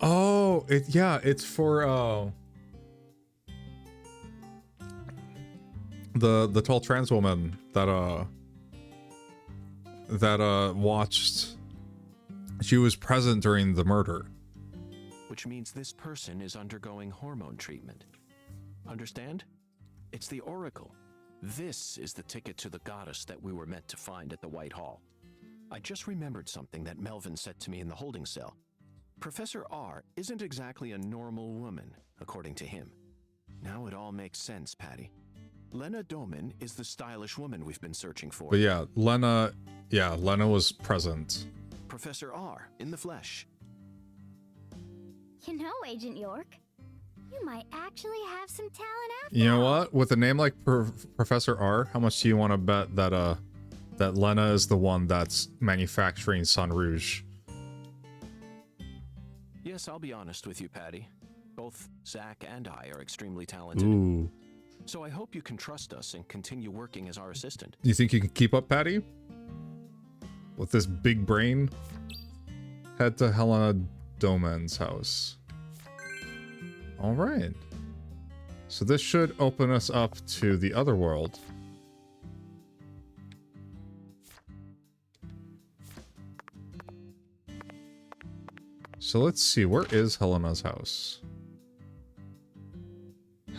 Oh, it's for the tall trans woman that watched. She was present during the murder. Which means this person is undergoing hormone treatment. Understand? It's the Oracle. This is the ticket to the goddess that we were meant to find at the White Hall. I just remembered something that Melvin said to me in the holding cell. Professor R isn't exactly a normal woman, according to him. Now it all makes sense, Patty. Lena Doman is the stylish woman we've been searching for. But yeah, Lena was present. Professor R in the flesh. You know, Agent York, you might actually have some talent after You know all. what? With a name like Professor R, how much do you want to bet that that Lena is the one that's manufacturing Sun Rouge? Yes, I'll be honest with you, Patty. Both Zach and I are extremely talented. Ooh. So I hope you can trust us and continue working as our assistant. You think you can keep up, Patty? With this big brain? Head to Helena Doman's house. Alright. So this should open us up to the other world. So let's see, where is Helena's house?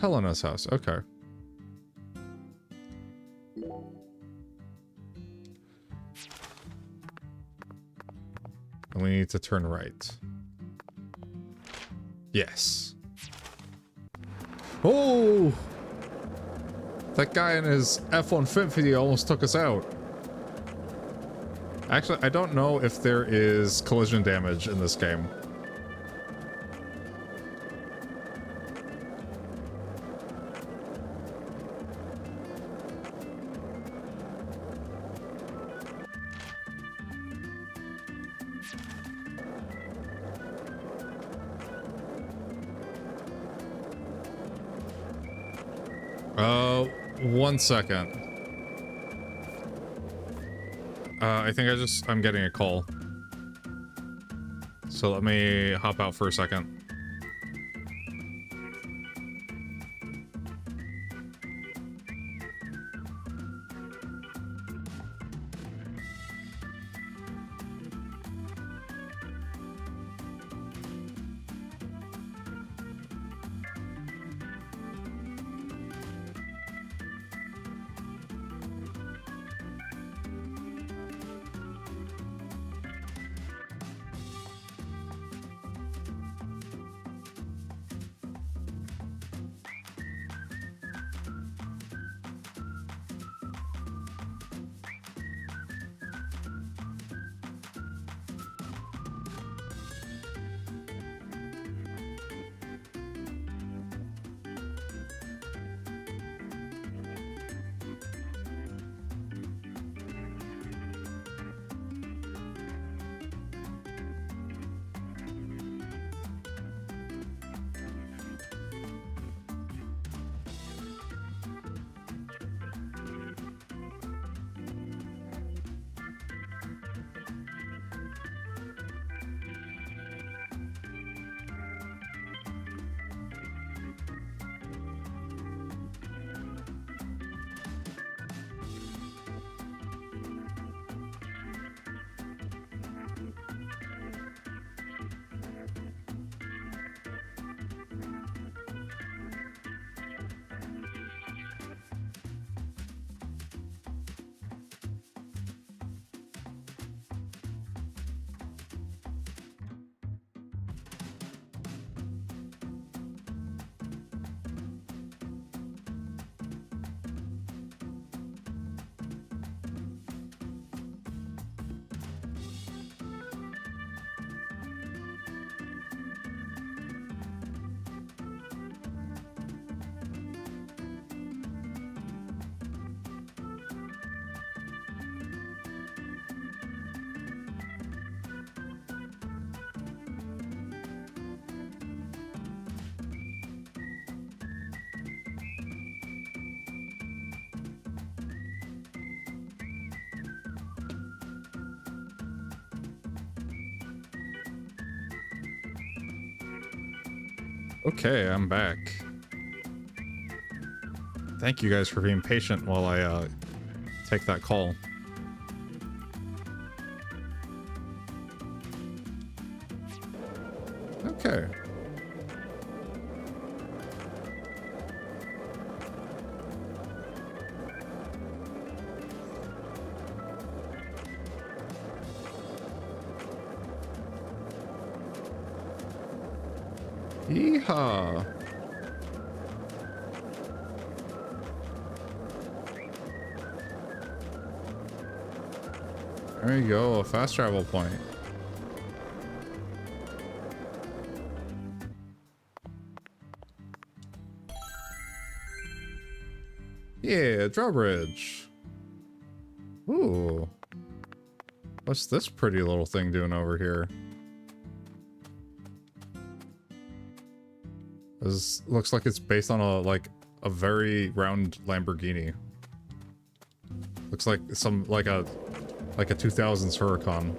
Helena's house, okay. And we need to turn right. Yes. Oh! That guy in his F-150 almost took us out. Actually, I don't know if there is collision damage in this game. One second. I think I'm getting a call. So let me hop out for a second. Okay, I'm back. Thank you guys for being patient while I take that call. Okay. Yeehaw. There you go, a fast travel point. Yeah, drawbridge. Ooh. What's this pretty little thing doing over here? This looks like it's based on a very round Lamborghini. Looks like some like a 2000s Huracan.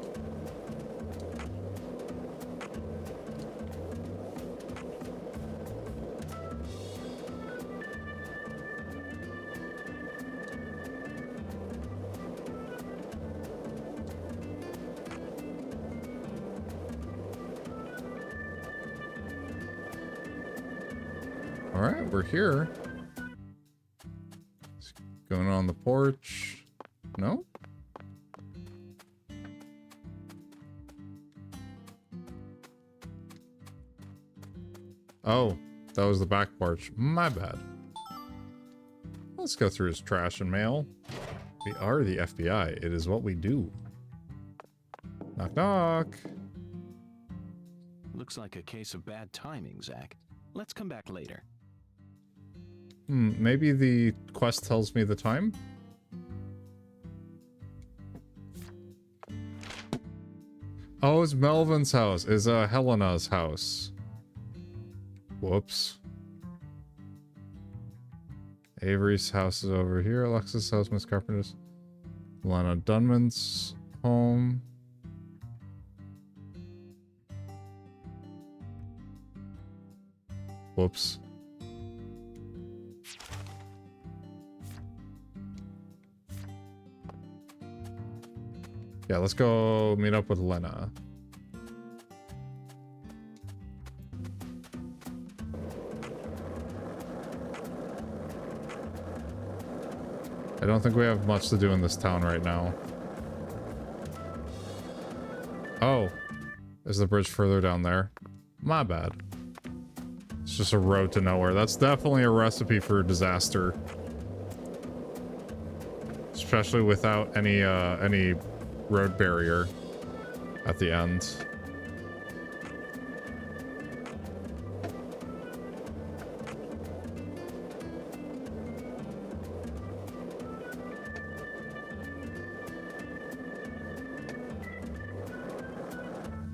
All right, we're here. Going on the porch. No? Oh, that was the back porch. My bad. Let's go through his trash and mail. We are the FBI. It is what we do. Knock, knock. Looks like a case of bad timing, Zach. Let's come back later. Maybe the quest tells me the time? Oh, it's Melvin's house. It's Helena's house. Whoops. Avery's house is over here. Alexis' house, Miss Carpenter's. Lana Dunman's home. Whoops. Yeah, let's go meet up with Lena. I don't think we have much to do in this town right now. Oh, is the bridge further down there? My bad. It's just a road to nowhere. That's definitely a recipe for disaster. Especially without any road barrier at the end.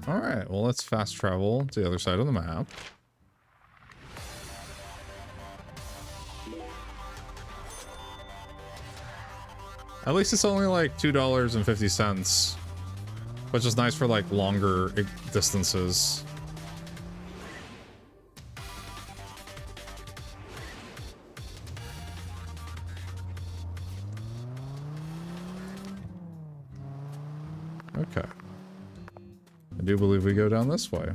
All right, well, let's fast travel to the other side of the map. At least it's only like $2.50, which is nice for like longer distances. Okay. I do believe we go down this way.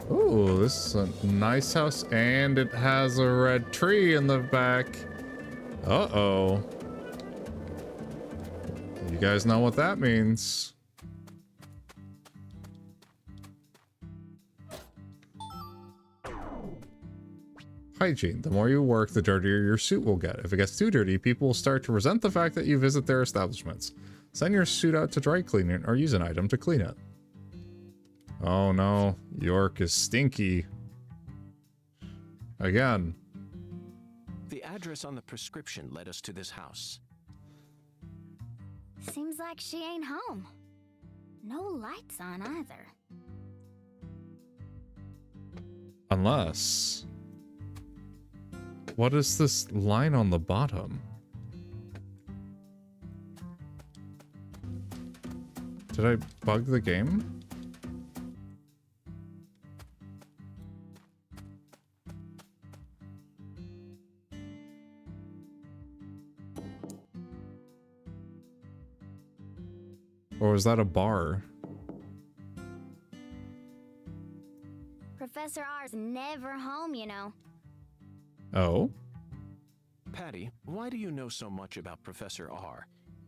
Ooh, this is a nice house, and it has a red tree in the back. Uh-oh. You guys know what that means. Hygiene. The more you work, the dirtier your suit will get. If it gets too dirty, people will start to resent the fact that you visit their establishments. Send your suit out to dry clean it or use an item to clean it. Oh no, York is stinky. Again. The address on the prescription led us to this house. Seems like she ain't home. No lights on either. Unless... What is this line on the bottom? Did I bug the game? Or was that a bar? Professor R's never home, you know. Oh? Patty, why do you know so much about Professor R?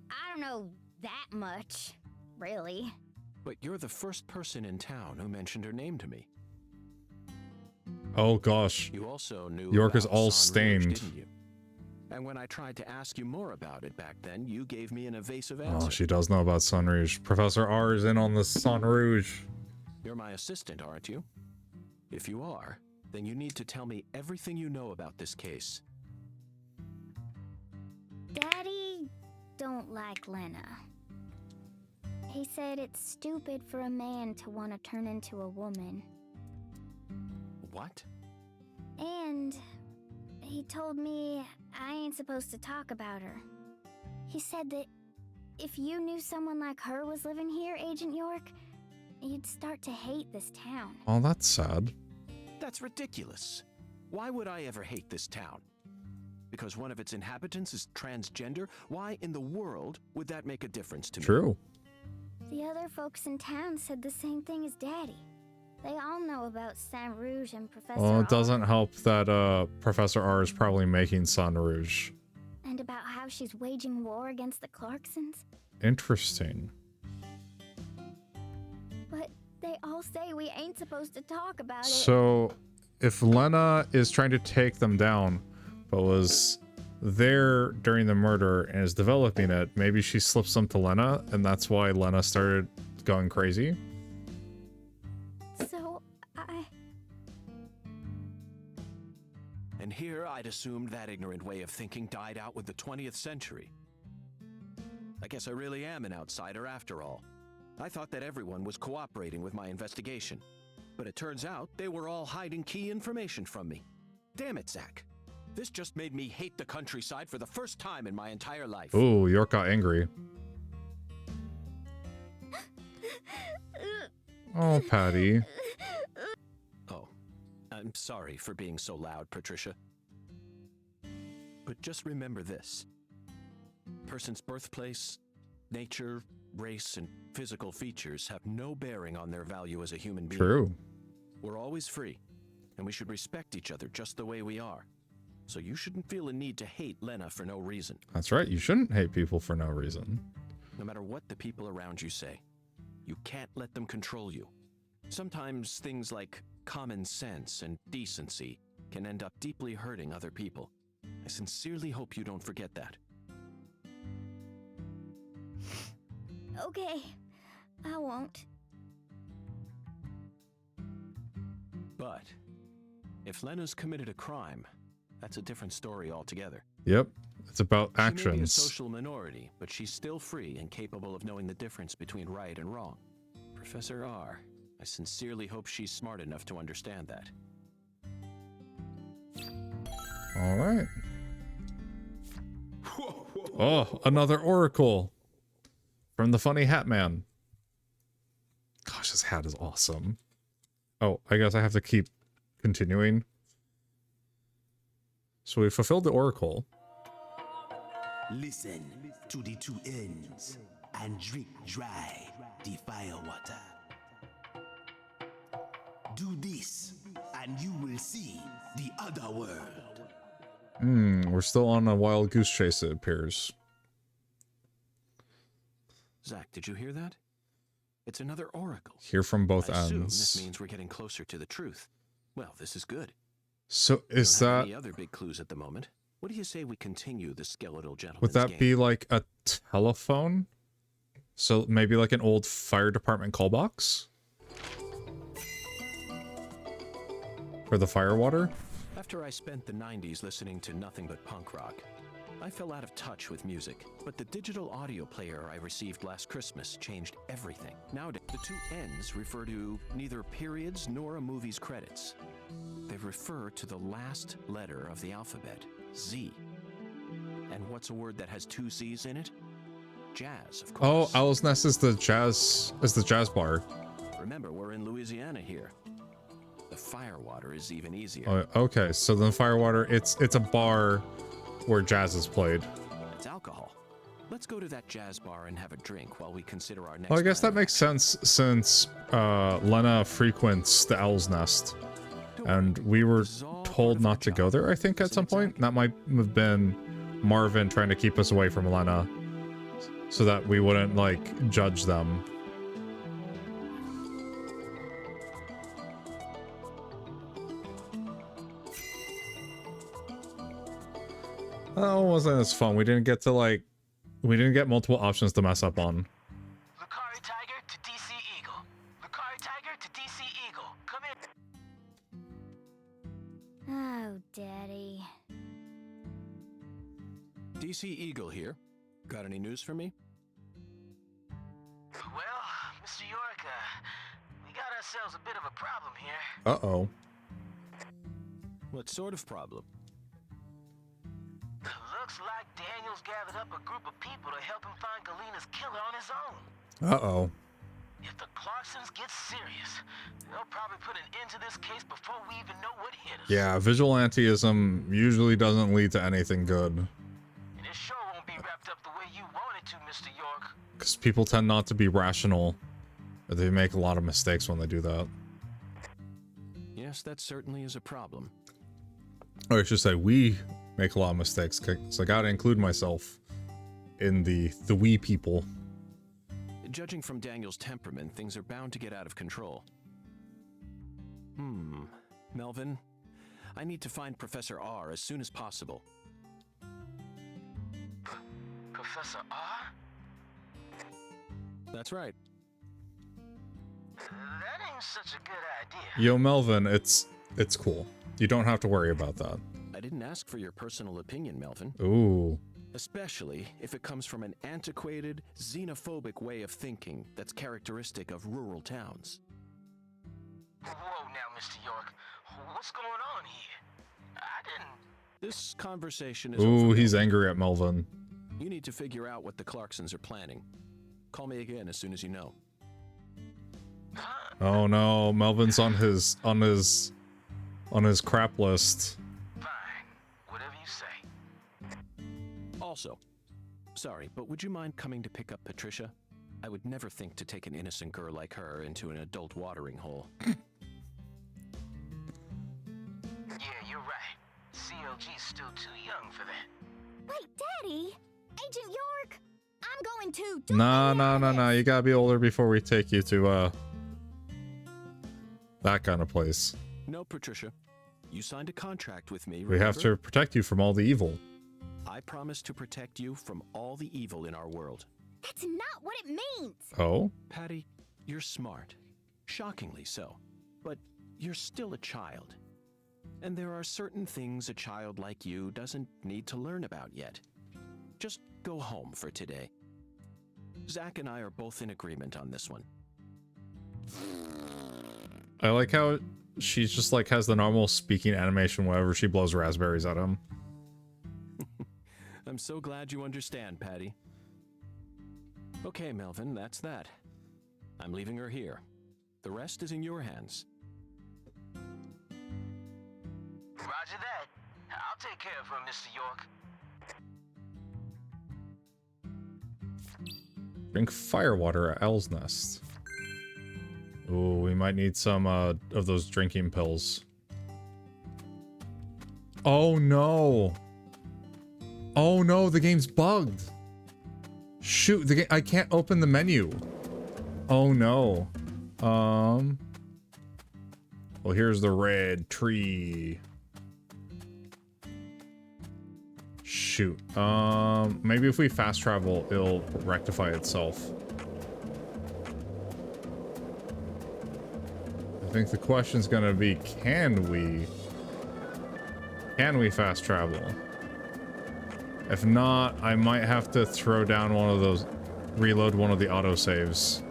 I don't know that much, really. But you're the first person in town who mentioned her name to me. Oh gosh. You also knew York is about all San Rouge, stained. didn't you? And when I tried to ask you more about it back then, you gave me an evasive answer. Oh, she does know about Sun Rouge. Professor R is in on the Sun Rouge. You're my assistant, aren't you? If you are, then you need to tell me everything you know about this case. Daddy don't like Lena. He said it's stupid for a man to want to turn into a woman. What? And he told me I ain't supposed to talk about her. He said that if you knew someone like her was living here, Agent York, you'd start to hate this town. Oh, that's sad. That's ridiculous. Why would I ever hate this town? Because one of its inhabitants is transgender? Why in the world would that make a difference to me? True. The other folks in town said the same thing as Daddy. They all know about San Rouge and Professor Well, R. it doesn't help that Professor R is probably making Sun Rouge. And about how she's waging war against the Clarksons. Interesting. But they all say we ain't supposed to talk about it. So, if Lena is trying to take them down, but was there during the murder and is developing it, maybe she slipped some to Lena, and that's why Lena started going crazy? So, And here I'd assumed that ignorant way of thinking died out with the 20th century. I guess I really am an outsider after all. I thought that everyone was cooperating with my investigation. But it turns out they were all hiding key information from me. Damn it, Zach. This just made me hate the countryside for the first time in my entire life. Ooh, York got angry. Oh, Patty. Oh, I'm sorry for being so loud, Patricia. But just remember this. Person's birthplace, nature, race, and physical features have no bearing on their value as a human being. True. We're always free, and we should respect each other just the way we are. So you shouldn't feel a need to hate Lena for no reason. That's right. You shouldn't hate people for no reason. No matter what the people around you say, you can't let them control you. Sometimes things like common sense and decency can end up deeply hurting other people. I sincerely hope you don't forget that. okay, I won't. But if Lena's committed a crime, that's a different story altogether. Yep. It's about She may be a actions. social minority, but she's still free and capable of knowing the difference between right and wrong. Professor R, I sincerely hope she's smart enough to understand that. All right. Oh, another oracle from the funny hat man. Gosh, this hat is awesome. Oh, I guess I have to keep continuing. So we fulfilled the oracle. Listen to the two ends and drink dry the fire water. Do this and you will see the other world. We're still on a wild goose chase, it appears. Zach, did you hear that? It's another oracle. Hear from both I assume ends. this means we're getting closer to the truth. Well, this is good. So is Don't have that... any other big clues at the moment? What do you say we continue the skeletal gentleman's Would that game? be like a telephone? So maybe like an old fire department call box? For the fire water? After I spent the 90s listening to nothing but punk rock, I fell out of touch with music. But the digital audio player I received last Christmas changed everything. Nowadays, the two N's refer to neither periods nor a movie's credits. They refer to the last letter of the alphabet, Z. And what's a word that has two C's in it? jazz, of Oh, course. Owl's Nest is the jazz bar. Remember, we're in Louisiana here. The firewater is even easier. Oh, okay, so then Firewater, it's a bar where jazz is played. It's alcohol. Let's go to that jazz bar and have a drink while we consider our next. Well, I guess plan that of makes action. sense since Lena frequents the Owl's Nest. And we were told not to go there, I think, at some point. That might have been Marvin trying to keep us away from Lena so that we wouldn't, like, judge them. Oh, wasn't as fun. We didn't get multiple options to mess up on. Lucari Tiger to DC Eagle. Lucari Tiger to DC Eagle. Come in. Oh, Daddy. DC Eagle here. Got any news for me? Well, Mr. York, we got ourselves a bit of a problem here. Uh-oh. What sort of problem? Looks like Daniel's gathered up a group of people to help him find Galena's killer on his own. Uh-oh. If the Clarksons get serious, they'll probably put an end to this case before we even know what hit us. Yeah, vigilantism usually doesn't lead to anything good. And it sure won't be wrapped up the way you want it to, Mr. York. Because people tend not to be rational. Or they make a lot of mistakes when they do that. Yes, that certainly is a problem. Or I should say, we make a lot of mistakes. So I gotta include myself in the we people. Judging from Daniel's temperament, things are bound to get out of control. Melvin, I need to find Professor R as soon as possible. Professor R? That's right. That ain't such a good idea. Yo, Melvin, it's cool. You don't have to worry about that. I didn't ask for your personal opinion, Melvin. Ooh. Especially if it comes from an antiquated, xenophobic way of thinking that's characteristic of rural towns. Whoa now, Mr. York. What's going on here? I didn't... This conversation is Ooh, over. he's angry at Melvin. You need to figure out what the Clarksons are planning. Call me again as soon as you know. Oh no, Melvin's on his crap list. Fine. Whatever you say. Also, sorry, but would you mind coming to pick up Patricia? I would never think to take an innocent girl like her into an adult watering hole. Yeah, you're right. CLG's still too young for that. Wait, Daddy! Agent York! I'm going too. Don't Nah, let me out of nah. this. You gotta be older before we take you to, that kind of place. No, Patricia. You signed a contract with me, We have remember? to protect you from all the evil. I promise to protect you from all the evil in our world. That's not what it means! Oh? Patty, you're smart. Shockingly so. But you're still a child. And there are certain things a child like you doesn't need to learn about yet. Just go home for today. Zach and I are both in agreement on this one. I like how she's just like has the normal speaking animation whenever she blows raspberries at him. I'm so glad you understand, Patty. Okay, Melvin, that's that. I'm leaving her here. The rest is in your hands. Roger that. I'll take care of her, Mr. York. Drink firewater at Owl's Nest. Ooh, we might need some of those drinking pills. Oh no! Oh no, the game's bugged! Shoot, I can't open the menu. Oh no. Well, here's the red tree. Shoot. Maybe if we fast travel, it'll rectify itself. I think the question's gonna be, can we fast travel? If not, I might have to throw down one of those, reload one of the autosaves.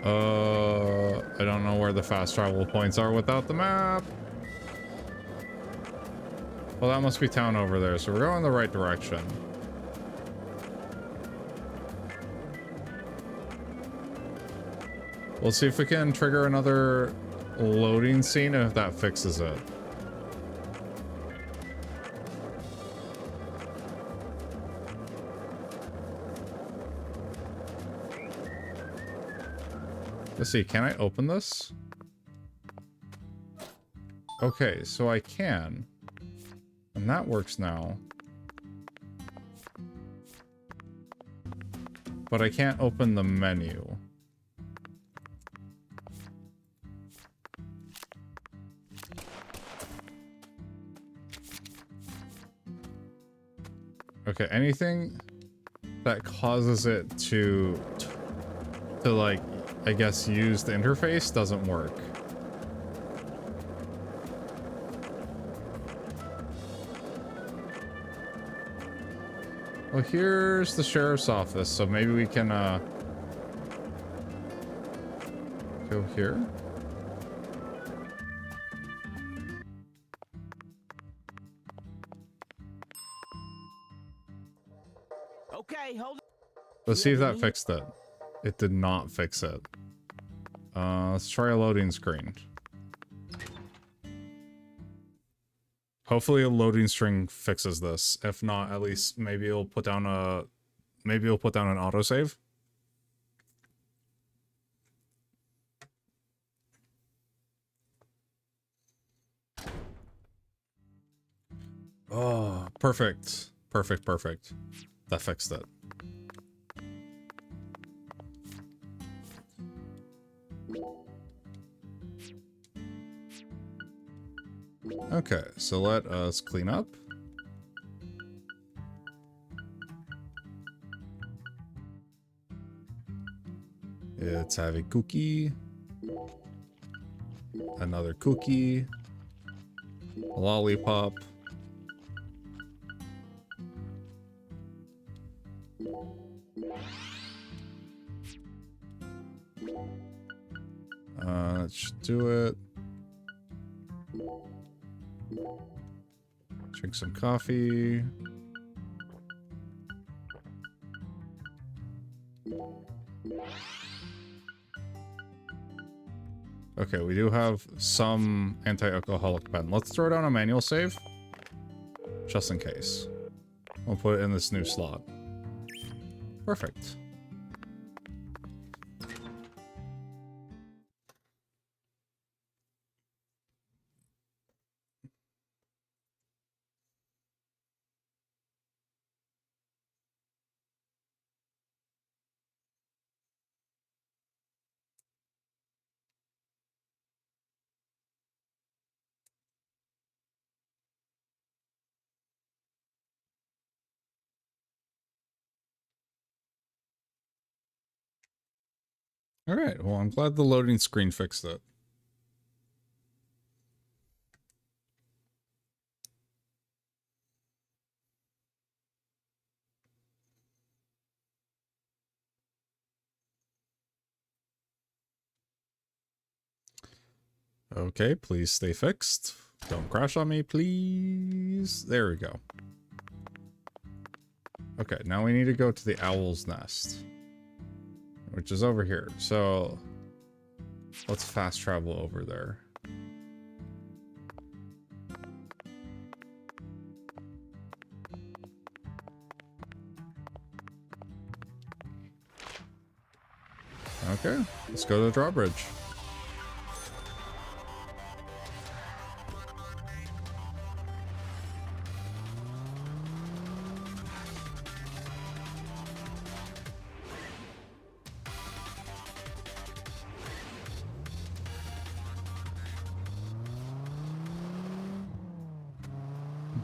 I don't know where the fast travel points are without the map. Well, that must be town over there, so we're going the right direction. We'll see if we can trigger another loading scene if that fixes it. Let's see, can I open this? Okay, so I can. And that works now. But I can't open the menu. Okay, anything that causes it to like, I guess, use the interface doesn't work. Well, here's the sheriff's office, so maybe we can, go here. Okay, hold. Let's see if that fixed it. It did not fix it. Let's try a loading screen. Hopefully a loading string fixes this. If not, at least maybe it'll put down an autosave. Oh, perfect. Perfect, perfect. That fixed it. Okay, so let us clean up. Let's have a cookie. Another cookie. A lollipop. Let's do it. Drink some coffee. Okay, we do have some anti-alcoholic pen. Let's throw down a manual save. Just in case. We'll put it in this new slot. Perfect. All right, well, I'm glad the loading screen fixed it. Okay, please stay fixed. Don't crash on me, please. There we go. Okay, now we need to go to the owl's nest, which is over here. So let's fast travel over there. Okay, let's go to the drawbridge.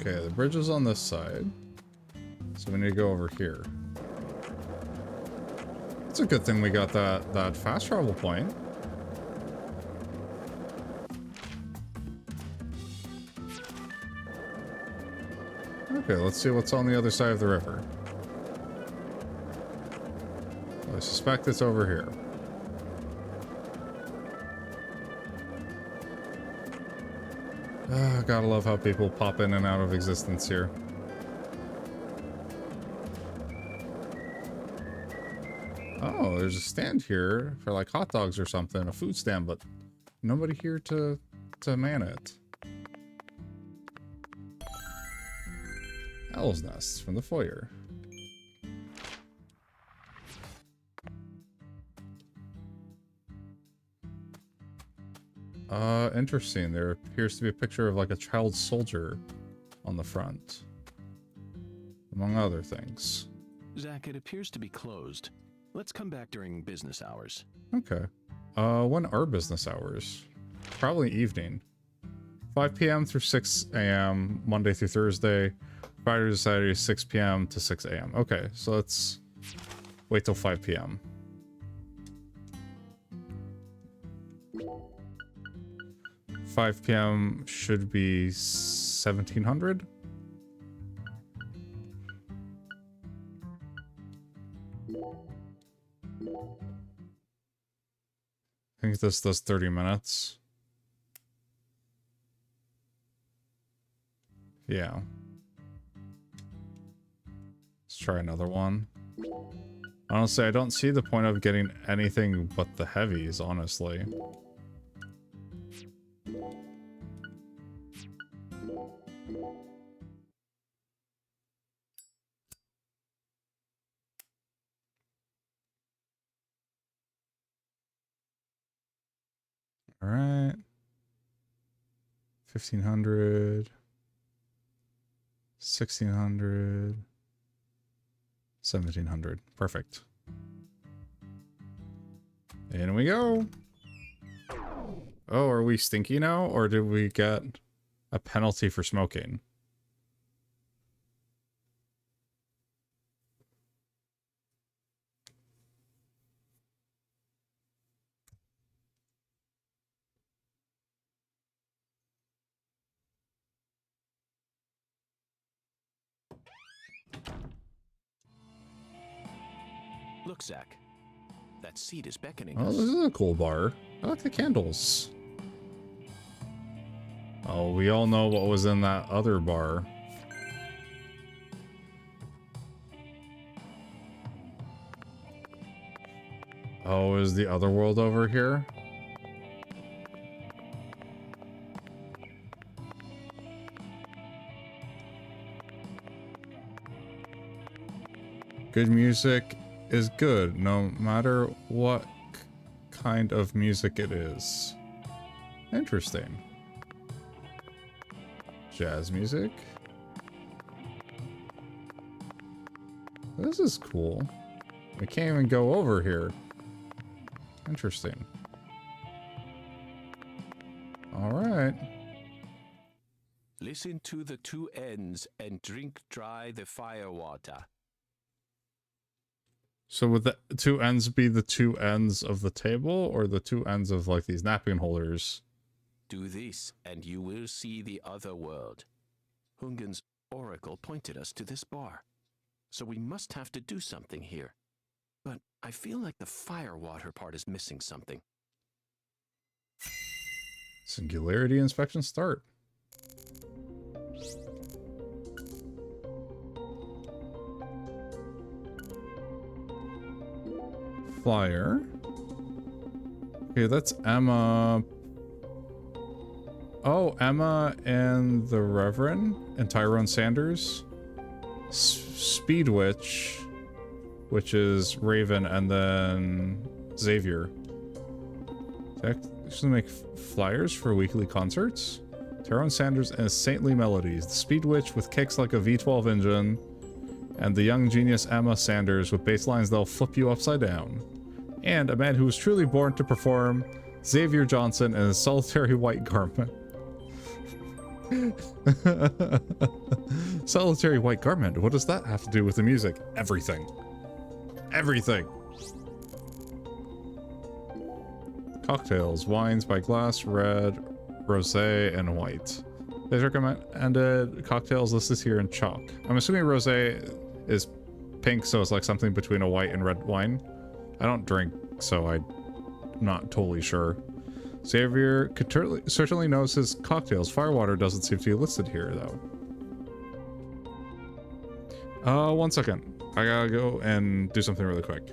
Okay, the bridge is on this side, so we need to go over here. It's a good thing we got that fast travel point. Okay, let's see what's on the other side of the river. I suspect it's over here. Gotta love how people pop in and out of existence here. Oh, there's a stand here for like hot dogs or something, a food stand, but nobody here to man it. Owl's nest from the foyer. Interesting. There appears to be a picture of like a child soldier on the front, among other things. Zach, it appears to be closed. Let's come back during business hours. Okay. When are business hours? Probably evening. 5 p.m. through 6 a.m. Monday through Thursday. Friday to Saturday, 6 p.m. to 6 a.m. Okay, so let's wait till 5 p.m. $5 p.m. should be 1700. I think this does 30 minutes. Yeah. Let's try another one. Honestly, I don't see the point of getting anything but the heavies, honestly. All right. 1500. 1600. 1700. Perfect. In we go. Oh, are we stinky now? Or did we get a penalty for smoking? Look, Zach. That seat is beckoning Oh, us. this is a cool bar. I like the candles. Oh, we all know what was in that other bar. Oh, is the other world over here? Good music is good, no matter what kind of music it is. Interesting. Jazz music. This is cool. We can't even go over here. Interesting. All right. Listen to the two ends and drink dry the fire water. So would the two ends be the two ends of the table or the two ends of like these napkin holders? Do this, and you will see the other world. Hungen's oracle pointed us to this bar, so we must have to do something here. But I feel like the fire water part is missing something. Singularity inspection start. Flyer. Okay, that's Emma. Oh, Emma and the Reverend and Tyrone Sanders. Speed Witch, which is Raven, and then Xavier. They actually make flyers for weekly concerts. Tyrone Sanders and Saintly Melodies. The Speed Witch with kicks like a V12 engine. And the young genius Emma Sanders with bass lines that'll flip you upside down. And a man who was truly born to perform, Xavier Johnson in a solitary white garment. Solitary white garment. What does that have to do with the music? Everything. Everything. Cocktails. Wines by glass, red, rosé, and white. These recommended cocktails listed here in chalk. I'm assuming rosé is pink, so it's like something between a white and red wine. I don't drink, so I'm not totally sure. Xavier could certainly knows his cocktails. Firewater doesn't seem to be listed here, though. 1 second. I gotta go and do something really quick.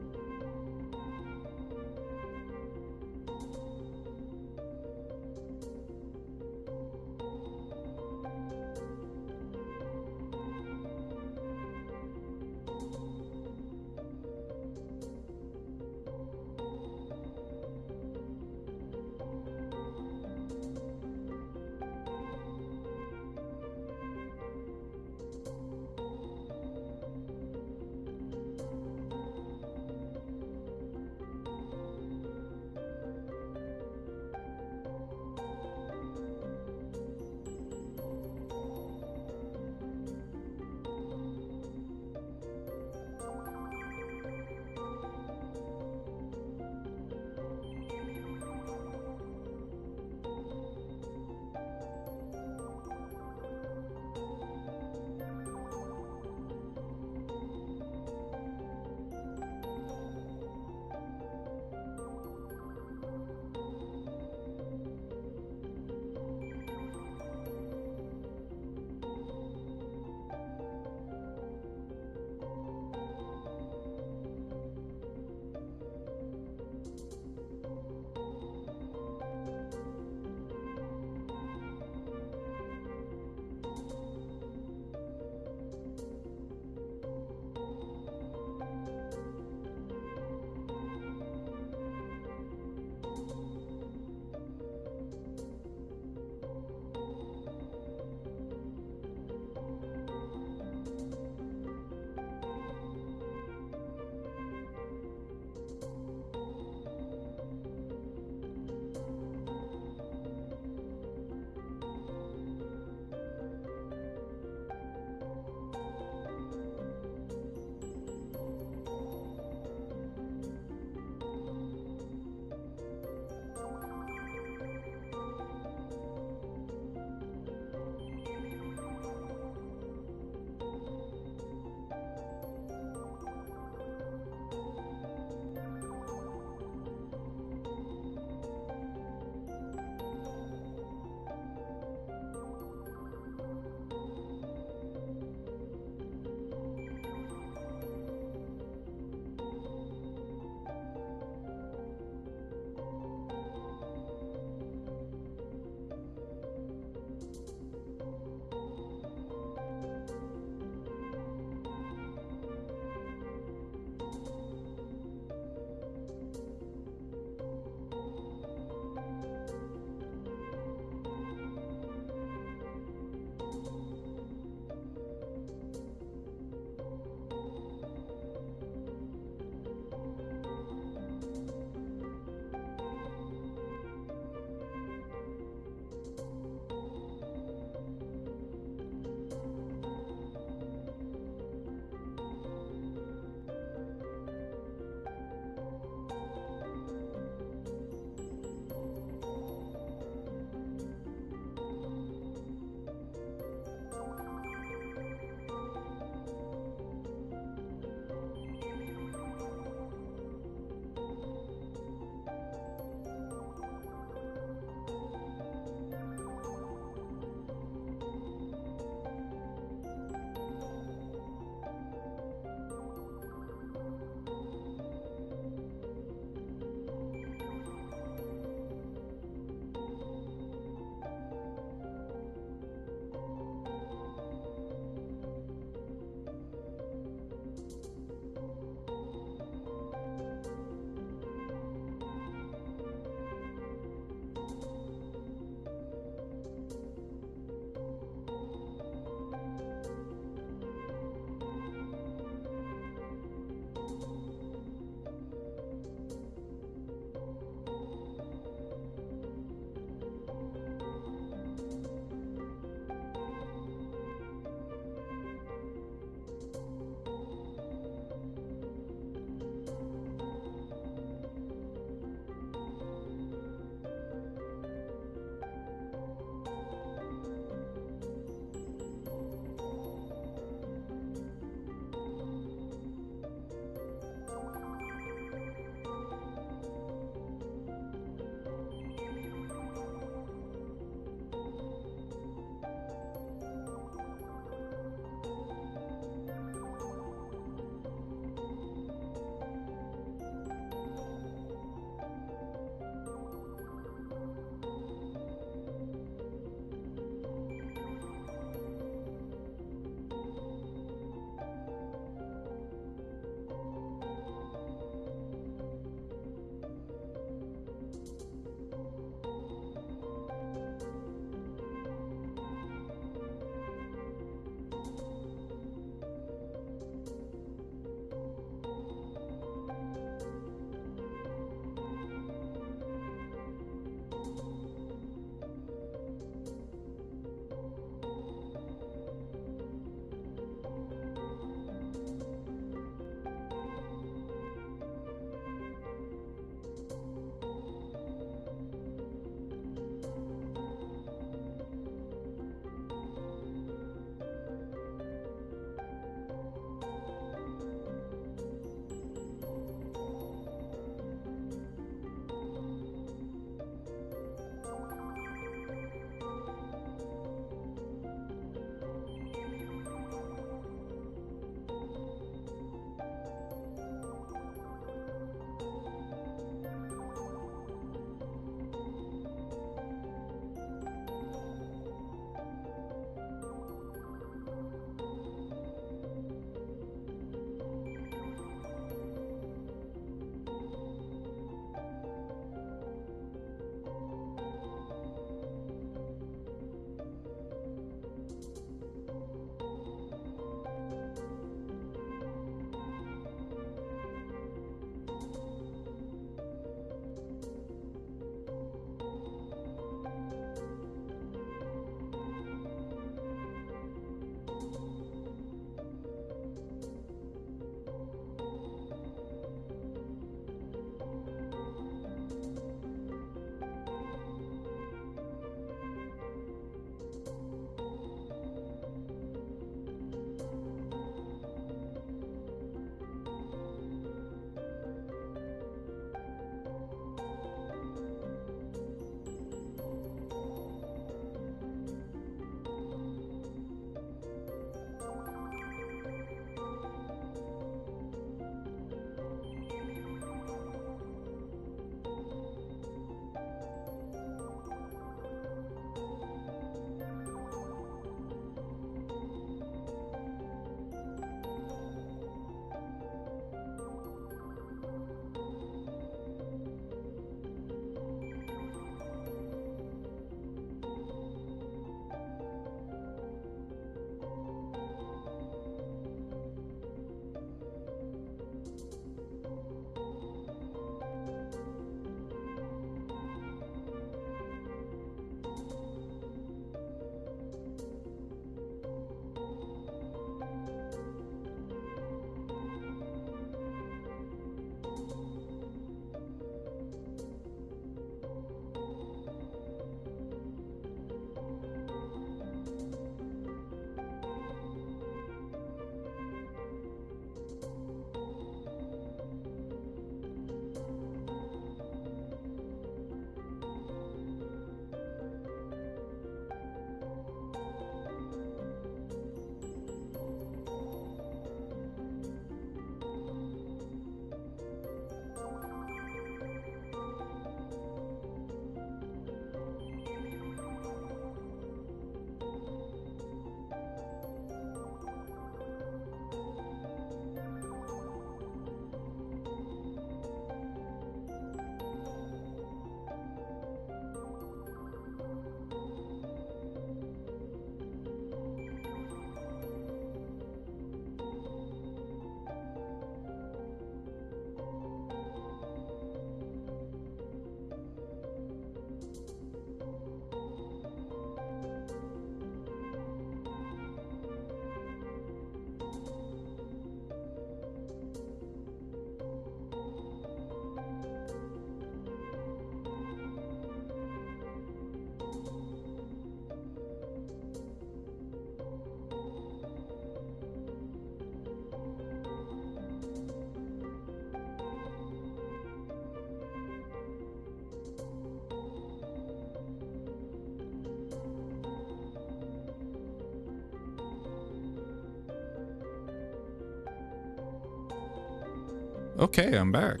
Okay, I'm back.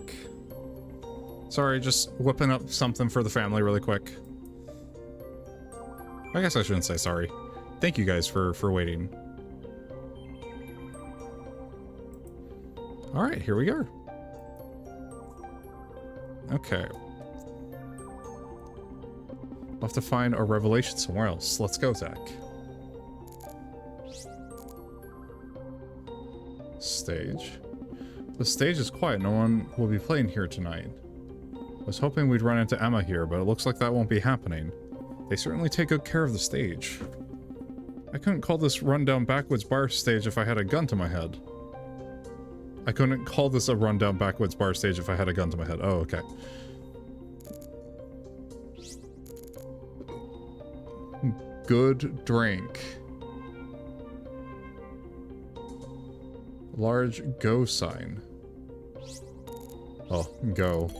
Sorry, just whipping up something for the family really quick. I guess I shouldn't say sorry. Thank you guys for waiting. All right, here we go. Okay. We'll have to find a revelation somewhere else. Let's go, Zach. Stage. The stage is quiet. No one will be playing here tonight. I was hoping we'd run into Emma here, but it looks like that won't be happening. They certainly take good care of the stage. I couldn't call this rundown backwoods bar stage if I had a gun to my head. I couldn't call this a rundown backwoods bar stage if I had a gun to my head. Oh, okay. Good drink. Large go sign. Oh, go.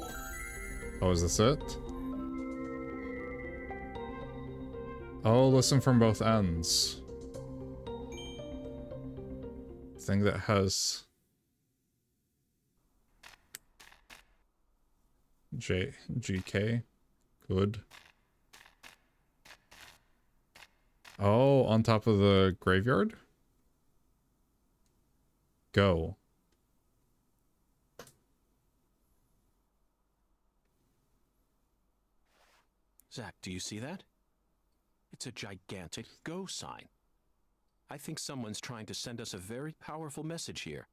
Oh, is this it? Oh, listen from both ends. Thing that has GK. Good. Oh, on top of the graveyard? Go. Zach, do you see that? It's a gigantic go sign. I think someone's trying to send us a very powerful message here.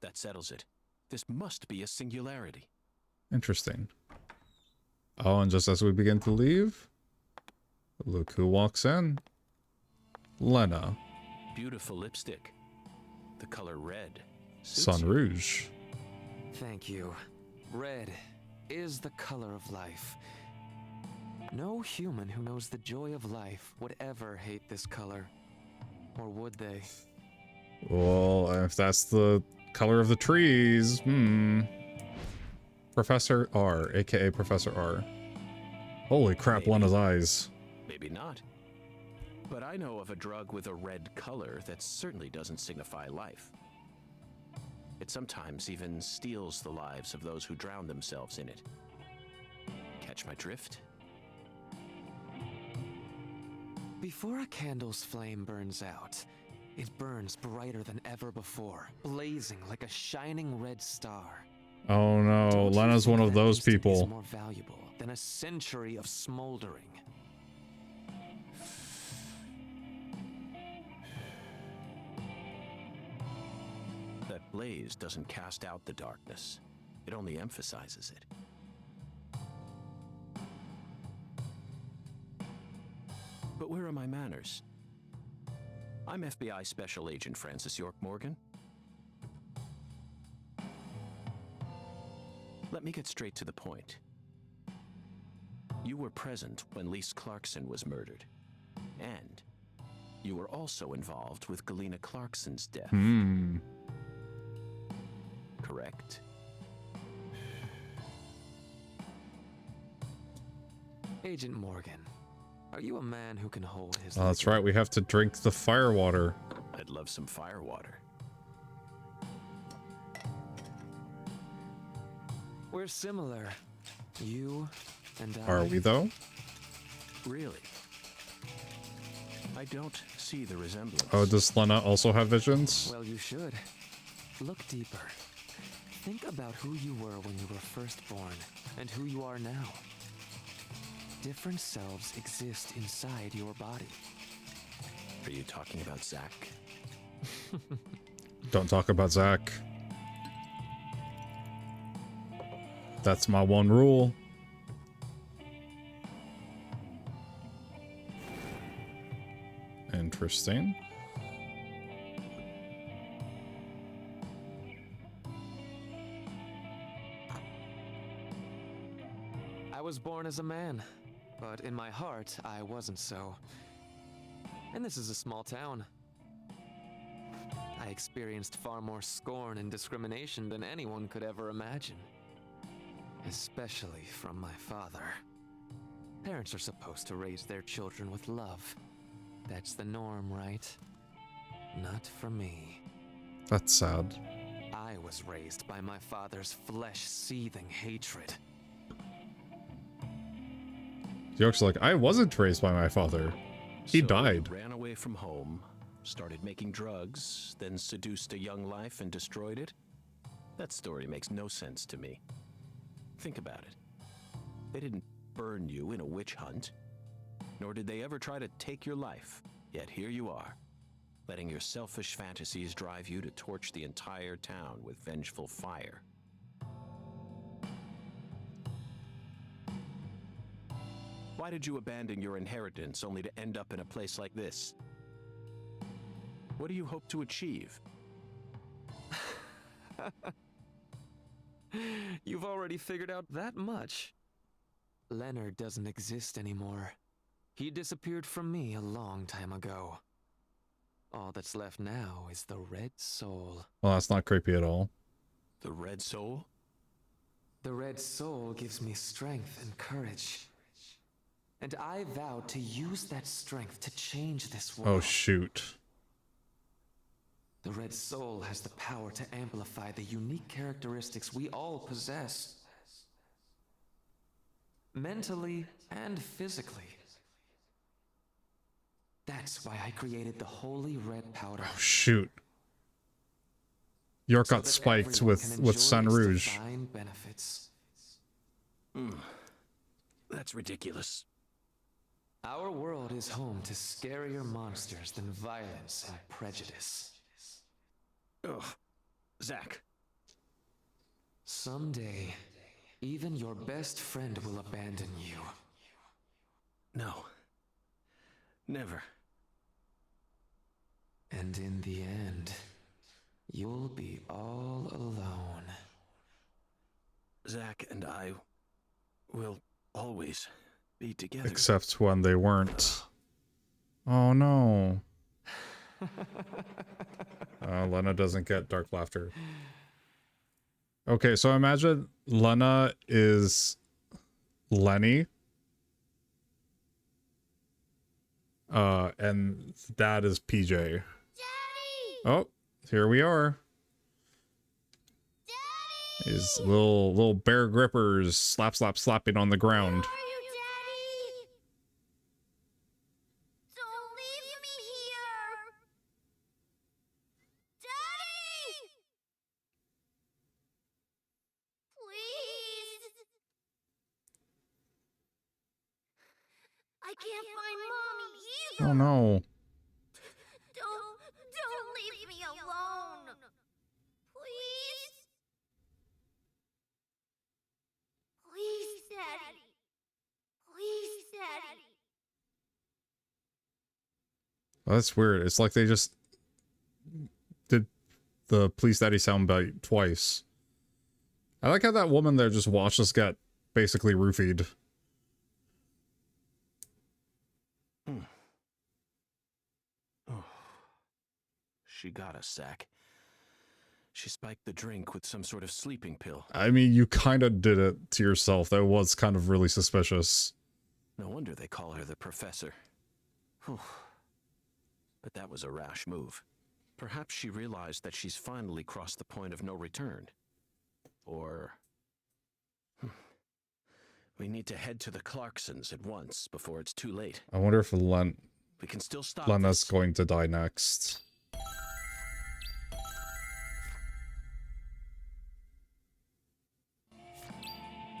That settles it. This must be a singularity. Interesting. Oh, and just as we begin to leave, look who walks in. Lena. Beautiful lipstick. The color red. Sun Rouge. Thank you. Red is the color of life. No human who knows the joy of life would ever hate this color. Or would they? Well, if that's the color of the trees, Professor R, aka Professor R. Holy crap, Maybe. Lena's eyes. Maybe not. But I know of a drug with a red color that certainly doesn't signify life. It sometimes even steals the lives of those who drown themselves in it. Catch my drift? Before a candle's flame burns out, it burns brighter than ever before, blazing like a shining red star. Oh no, Don't you Lena's think one of that those instant is people. more valuable than a century of smoldering? That blaze doesn't cast out the darkness. It only emphasizes it. But where are my manners? I'm FBI Special Agent Francis York Morgan. Let me get straight to the point. You were present when Lise Clarkson was murdered. And you were also involved with Galena Clarkson's death. Correct? Agent Morgan, are you a man who can hold his... Oh, that's right, we have to drink the fire water. I'd love some firewater. We're similar. You and I... Are we though? Really? I don't see the resemblance. Oh, does Lena also have visions? Well, you should. Look deeper. Think about who you were when you were first born, and who you are now. Different selves exist inside your body. Are you talking about Zach? Don't talk about Zach. That's my one rule. Interesting. I was born as a man, but in my heart, I wasn't so. And this is a small town. I experienced far more scorn and discrimination than anyone could ever imagine. Especially from my father. Parents are supposed to raise their children with love. That's the norm, right? Not for me. That's sad. I was raised by my father's flesh-seething hatred. York's like, I wasn't raised by my father. He So, died. Ran away from home, started making drugs, then seduced a young life and destroyed it? That story makes no sense to me. Think about it. They didn't burn you in a witch hunt, nor did they ever try to take your life. Yet here you are, letting your selfish fantasies drive you to torch the entire town with vengeful fire. Why did you abandon your inheritance only to end up in a place like this? What do you hope to achieve? You've already figured out that much. Leonard doesn't exist anymore. He disappeared from me a long time ago. All that's left now is the Red Soul. Well, that's not creepy at all. The Red Soul? The Red Soul gives me strength and courage. And I vowed to use that strength to change this world. Oh, shoot. The Red Soul has the power to amplify the unique characteristics we all possess. Mentally and physically. That's why I created the holy red powder. Oh, shoot. York got spiked with Sun Rouge. Benefits. That's ridiculous. Our world is home to scarier monsters than violence and prejudice. Ugh. Zach. Someday, even your best friend will abandon you. No. Never. And in the end, you'll be all alone. Zach and I will always be together. Except when they weren't. Oh, no. Lena doesn't get dark laughter. Okay, so imagine Lena is Lenny. And Dad is PJ. Daddy! Oh, here we are. Daddy! His little bear grippers slapping on the ground. Where are you, Daddy? Don't leave me here! Daddy! Please! I can't find Mommy either! Oh no. Don't leave me alone! Please? Please, Daddy. Please, Daddy. Oh, that's weird. It's like they just did the Please Daddy soundbite twice. I like how that woman there just watched us get basically roofied. Oh. She got us, Zach. She spiked the drink with some sort of sleeping pill. I mean, you kind of did it to yourself. That was kind of really suspicious. No wonder they call her the Professor. Whew. But that was a rash move. Perhaps she realized that she's finally crossed the point of no return. Or... We need to head to the Clarksons at once before it's too late. I wonder if We can still stop Lena's this. going to die next.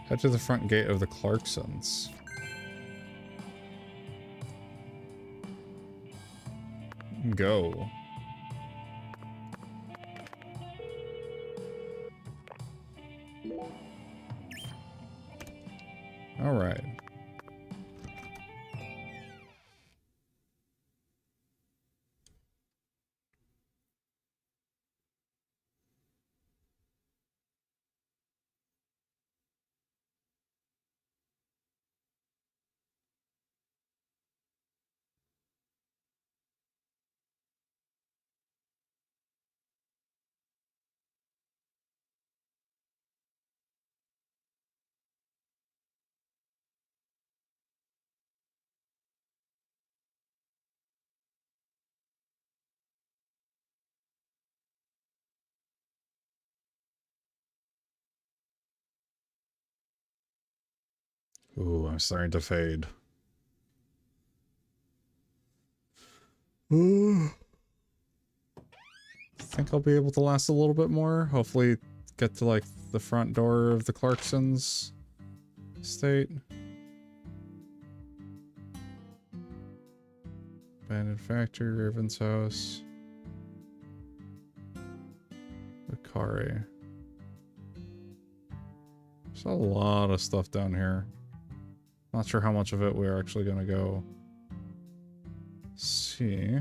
Head to the front gate of the Clarksons. Go. All right. Ooh, I'm starting to fade. Think I'll be able to last a little bit more. Hopefully get to like the front door of the Clarksons estate. Abandoned factory, Raven's house. Akari. There's a lot of stuff down here. Not sure how much of it we're actually gonna go see.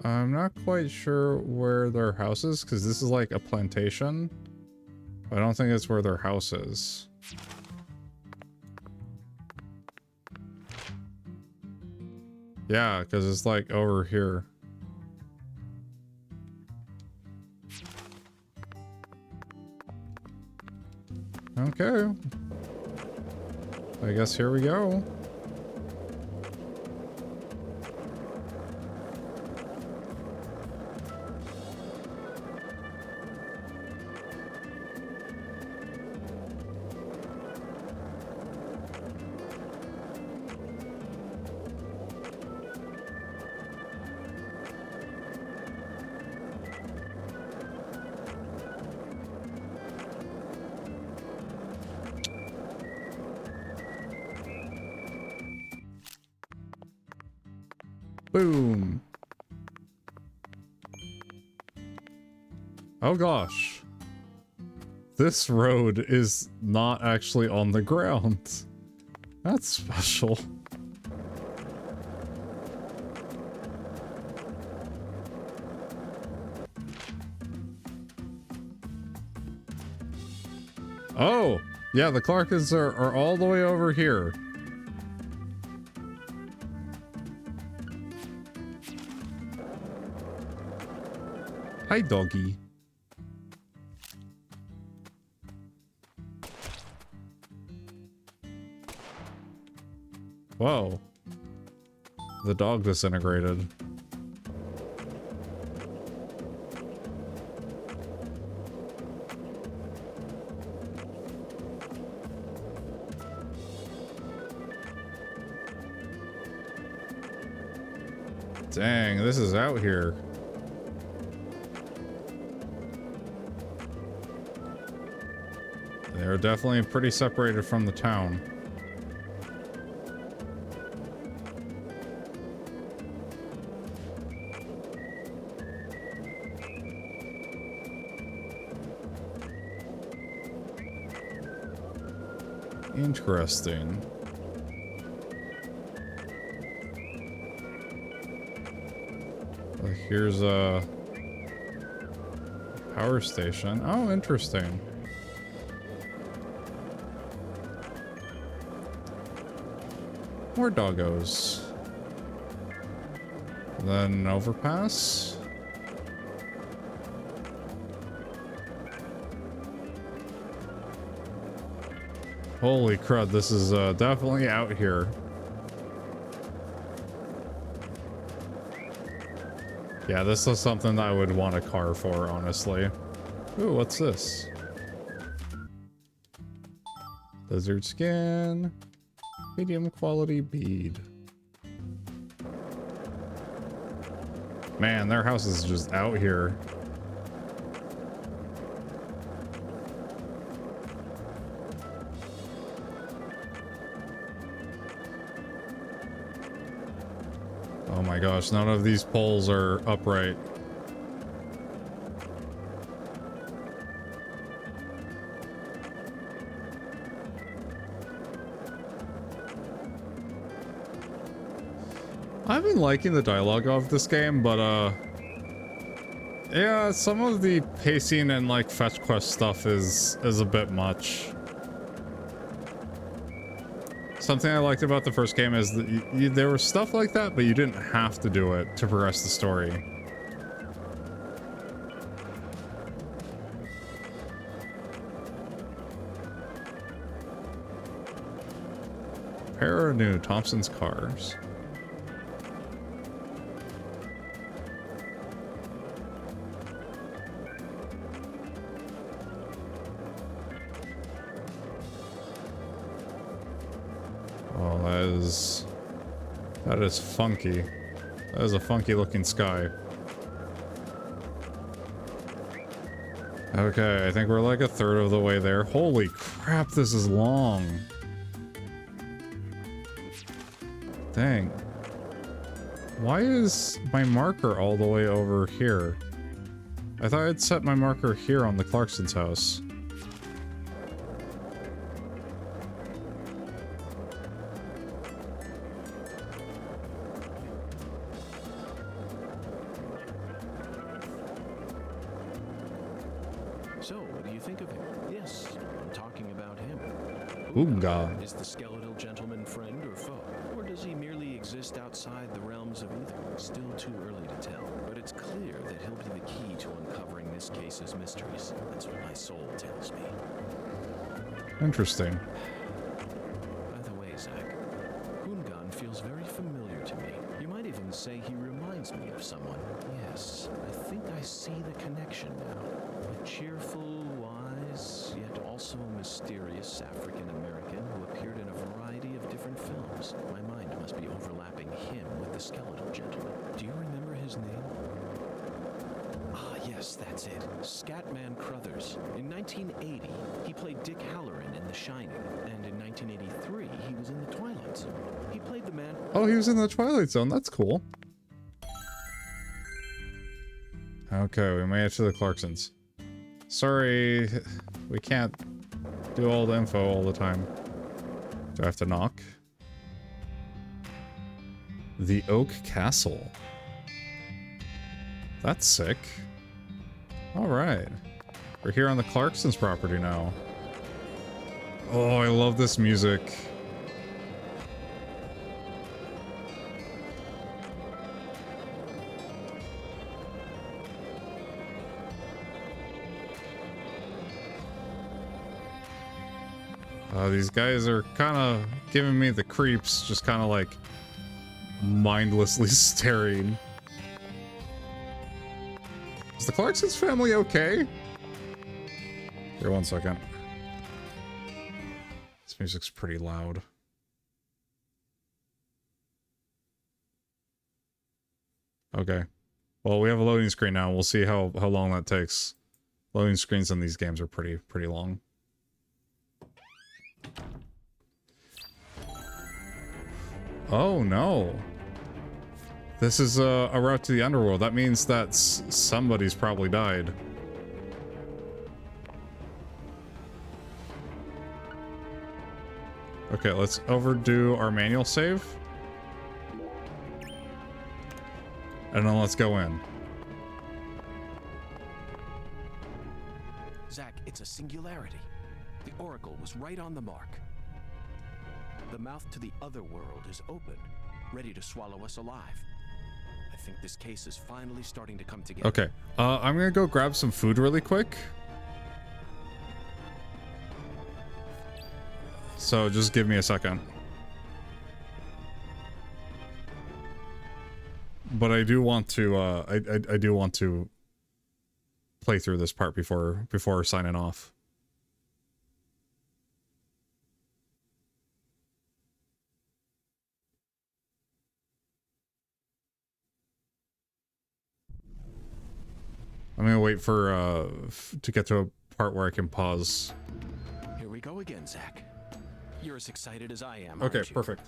I'm not quite sure where their house is, because this is like a plantation. I don't think it's where their house is. Yeah, because it's like over here. Okay. I guess here we go. Boom. Oh gosh. This road is not actually on the ground. That's special. Oh, yeah, the Clarkins are all the way over here. Hi, doggy. Whoa. The dog disintegrated. Dang, this is out here. They're definitely pretty separated from the town. Interesting. Here's a power station. Oh, interesting. More doggos. Then overpass. Holy crud, this is definitely out here. Yeah, this is something I would want a car for, honestly. Ooh, what's this? Lizard skin. Medium quality bead. Man, their house is just out here. Oh my gosh, none of these poles are upright. I've been liking the dialogue of this game, but yeah, some of the pacing and like fetch quest stuff is a bit much. Something I liked about the first game is that there was stuff like that, but you didn't have to do it to progress the story. Pair of new Thompson's cars. is funky. That is a funky looking sky. Okay, I think we're like a third of the way there. Holy crap, this is long. Dang. Why is my marker all the way over here? I thought I'd set my marker here on the Clarkson's house. So, what do you think of him? Yes, I'm talking about him. Oonga. Is the skeletal gentleman friend or foe? Or does he merely exist outside the realms of either? Still too early to tell, but it's clear that he'll be the key to uncovering this case's mysteries. That's what my soul tells me. Interesting. By the way, Zach, Hungan feels very familiar to me. You might even say he reminds me of someone. Yes, I think I see the connection now. A cheerful, wise, yet also mysterious African-American who appeared in a variety of different films. My mind must be overlapping him with the skeletal gentleman. Do you remember his name? Ah, yes, that's it. Scatman Crothers. In 1980, he played Dick Halloran in The Shining. And in 1983, he was in The Twilight Zone. He played the man... Oh, he was in the Twilight Zone. That's cool. Okay, we made it to the Clarksons. Sorry, we can't do all the info all the time. Do I have to knock? The Oak Castle. That's sick. Alright. We're here on the Clarksons property now. Oh, I love this music. These guys are kind of giving me the creeps, just kind of like mindlessly staring. Is the Clarksons family okay? Here, 1 second. This music's pretty loud. Okay. Well, we have a loading screen now. We'll see how long that takes. Loading screens in these games are pretty long. Oh no. This is a route to the underworld. That means that somebody's probably died. Okay, let's overdo our manual save. And then let's go in. Zach, it's a singularity. The Oracle was right on the mark. The mouth to the other world is open, ready to swallow us alive. I think this case is finally starting to come together. Okay, I'm gonna go grab some food really quick. So just give me a second. But I do want to, I do want to play through this part before signing off. I'm gonna wait for to get to a part where I can pause. Here we go again, Zach. You're as excited as I am. Okay, aren't you? perfect.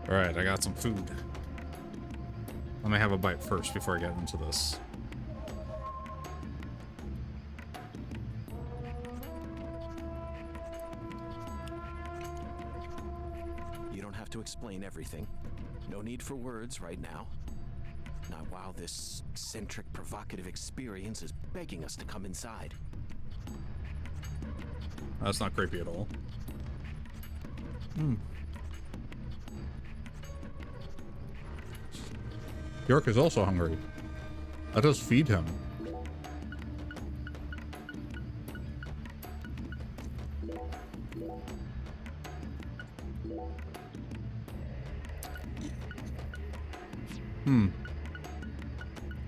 All right, I got some food. Let me have a bite first before I get into this. You don't have to explain everything. No need for words right now. Not while this eccentric, provocative experience is begging us to come inside. That's not creepy at all. York is also hungry. Let us feed him.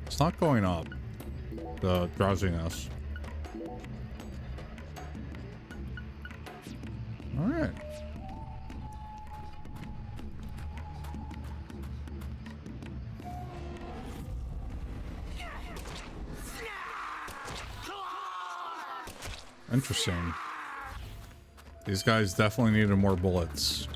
It's not going up. The drowsiness. All right. Interesting. These guys definitely needed more bullets.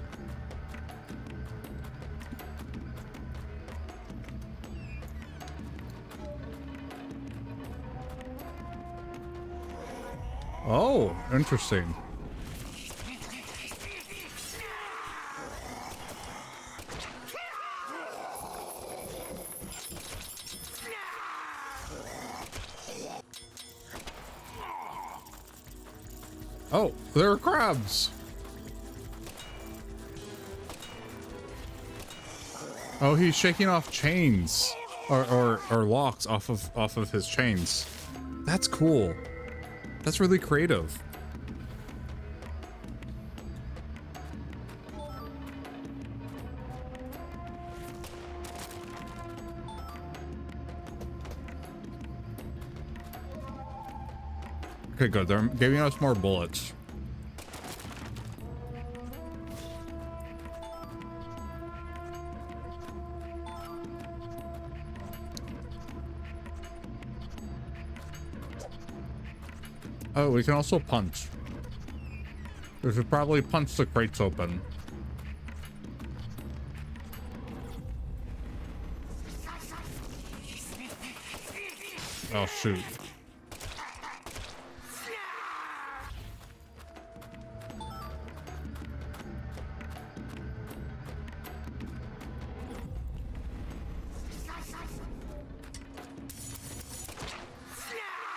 Oh, interesting. Oh, there are crabs. Oh, he's shaking off chains or locks off of his chains. That's cool. That's really creative. Okay, good. They're giving us more bullets. Oh, we can also punch. We should probably punch the crates open. Oh, shoot.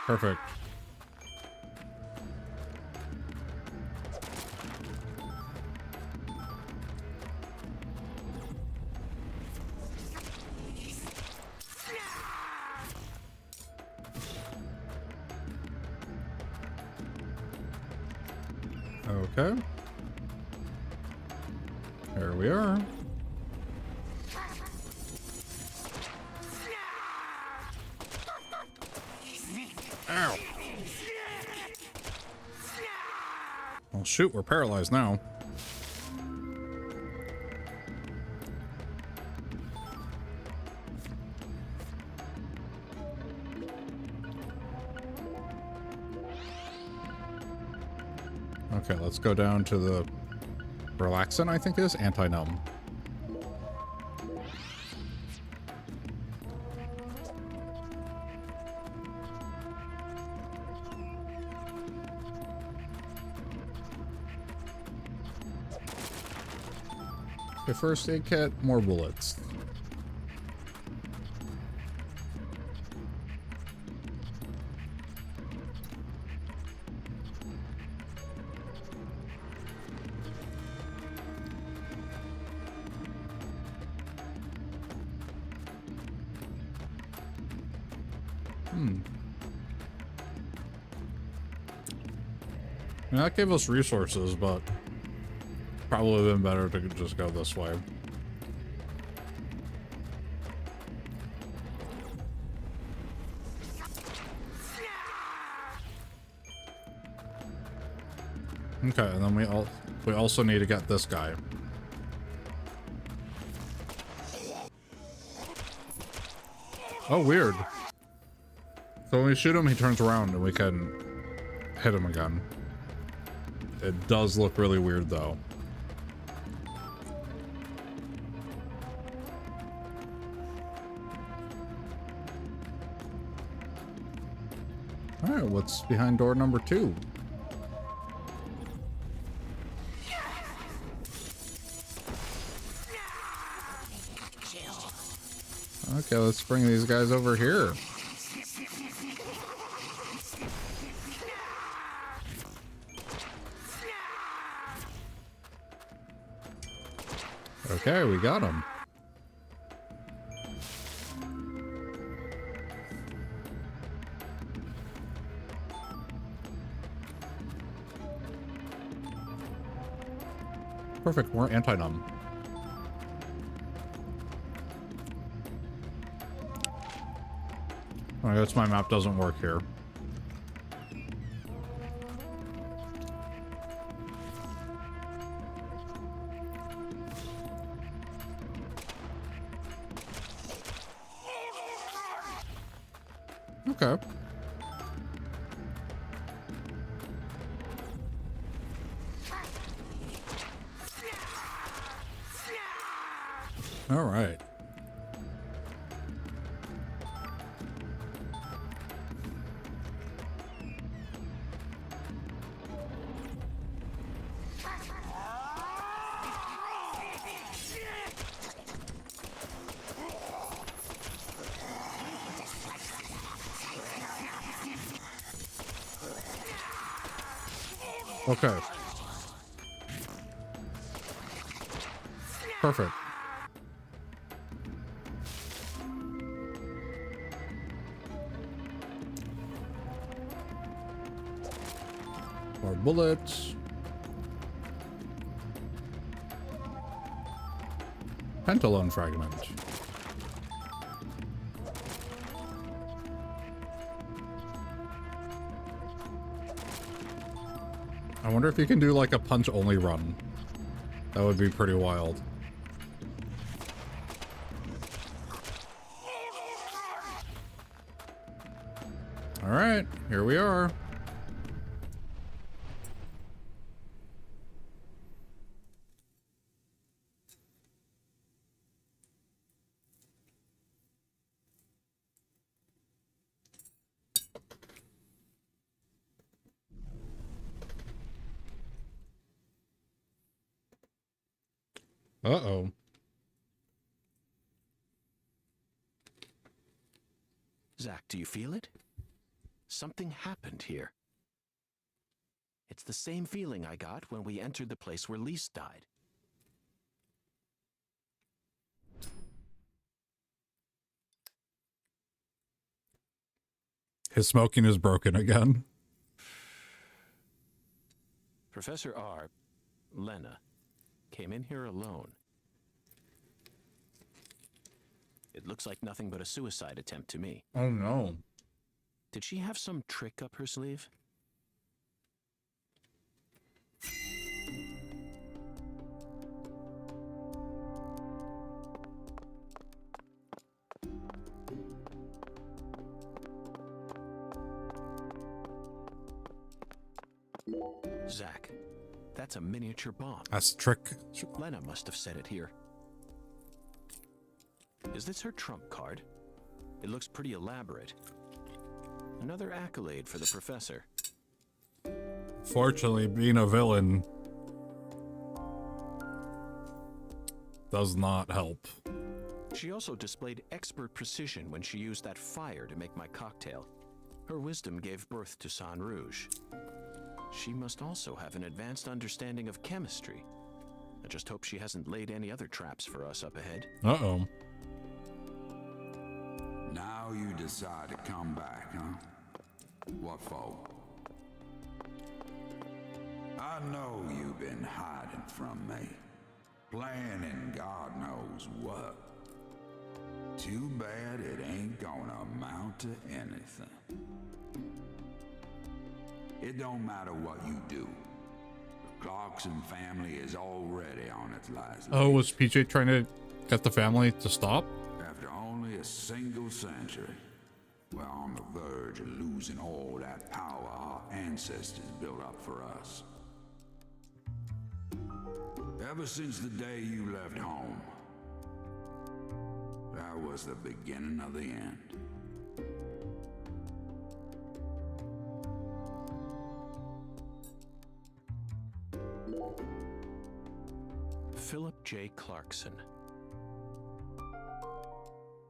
Perfect. Okay. Here we are. Ow. Well, shoot, we're paralyzed now. Okay, let's go down to the relaxant, I think it is, anti-numb. Okay, first aid kit, more bullets. Now, that gave us resources, but probably would have been better to just go this way. Okay, and then we also need to get this guy. Oh, weird. So when we shoot him, he turns around and we can hit him again. It does look really weird, though. what's behind door number 2? Okay, let's bring these guys over here. Okay, we got him. Perfect, more anti-numb. I guess my map doesn't work here. Okay. All right. Okay. Perfect. More bullets. Pentalone fragment. I wonder if you can do like a punch-only run. That would be pretty wild. All right, here we are. Uh-oh. Zach, do you feel it? Something happened here. It's the same feeling I got when we entered the place where Lise died. His smoking is broken again. Professor R, Lena, came in here alone. It looks like nothing but a suicide attempt to me. Oh no. Did she have some trick up her sleeve? Zach, that's a miniature bomb. That's a trick. Lena must have set it here. Is this her trump card? It looks pretty elaborate. Another accolade for the professor. Fortunately, being a villain does not help. She also displayed expert precision when she used that fire to make my cocktail. Her wisdom gave birth to Sang Rouge. She must also have an advanced understanding of chemistry. I just hope she hasn't laid any other traps for us up ahead. Uh-oh. Now you decide to come back, huh? What for? I know you've been hiding from me, planning God knows what. Too bad it ain't gonna amount to anything. It don't matter what you do. The Clarkson family is already on its last Oh, leg. was PJ trying to get the family to stop? After only a single century, we're on the verge of losing all that power our ancestors built up for us. Ever since the day you left home, that was the beginning of the end. Philip J. Clarkson.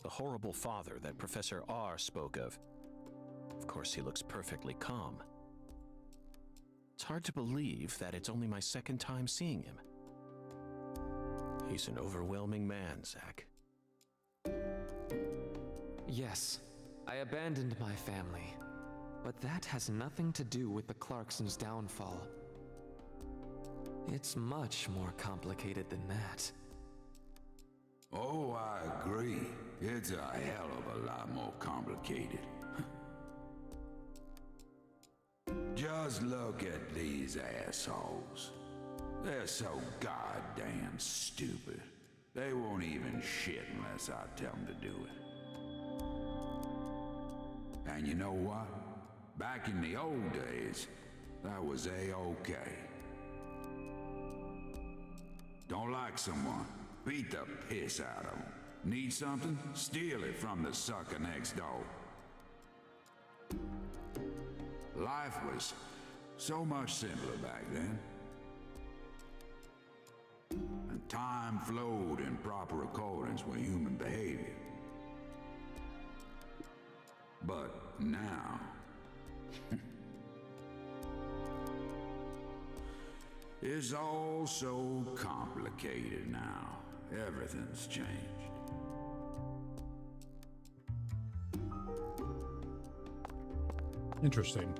The horrible father that Professor R spoke of. Of course, he looks perfectly calm. It's hard to believe that it's only my second time seeing him. He's an overwhelming man, Zach. Yes, I abandoned my family, but that has nothing to do with the Clarksons' downfall. It's much more complicated than that. Oh, I agree. It's a hell of a lot more complicated. Just look at these assholes. They're so goddamn stupid. They won't even shit unless I tell them to do it. And you know what? Back in the old days, that was A-okay. Don't like someone, beat the piss out of them. Need something? Steal it from the sucker next door. Life was so much simpler back then. And time flowed in proper accordance with human behavior. But now... it's all so complicated now. Everything's changed. Interesting.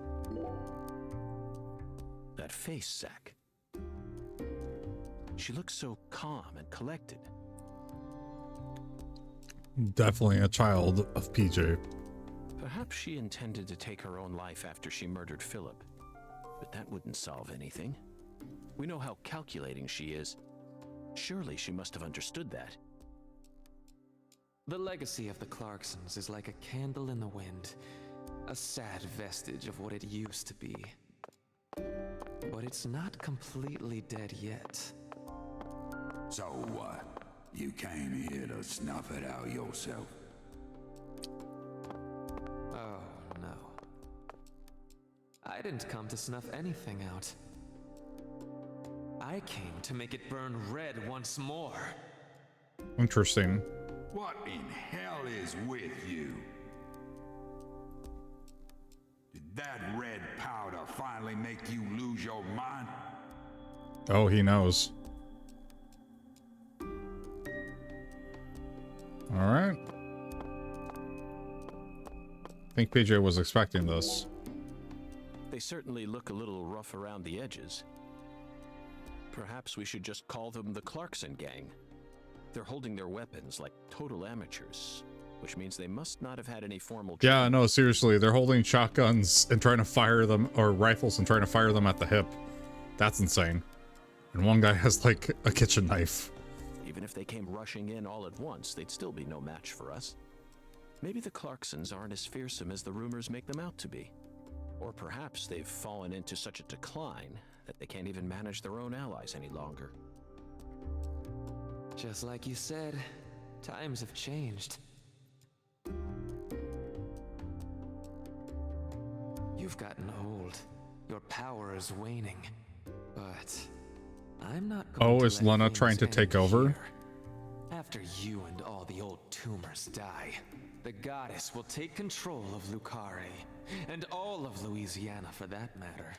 That face, Zach. She looks so calm and collected. Definitely a child of PJ. Perhaps she intended to take her own life after she murdered Philip, but that wouldn't solve anything. We know how calculating she is. Surely she must have understood that. The legacy of the Clarksons is like a candle in the wind, a sad vestige of what it used to be. But it's not completely dead yet. So what? You came here to snuff it out yourself? Oh, no. I didn't come to snuff anything out. I came to make it burn red once more. Interesting. What in hell is with you? Did that red powder finally make you lose your mind? Oh, he knows. All right. I think PJ was expecting this. They certainly look a little rough around the edges. Perhaps we should just call them the Clarkson Gang. They're holding their weapons like total amateurs, which means they must not have had any formal training. Yeah, no, seriously. They're holding shotguns and trying to fire them, or rifles and trying to fire them at the hip. That's insane. And one guy has like a kitchen knife. Even if they came rushing in all at once, they'd still be no match for us. Maybe the Clarksons aren't as fearsome as the rumors make them out to be. Or perhaps they've fallen into such a decline that they can't even manage their own allies any longer. Just like you said, times have changed. You've gotten old. Your power is waning. But I'm not going Oh, to is let Lena things trying to end take over? here. After you and all the old tumors die, the goddess will take control of Lucare, and all of Louisiana for that matter.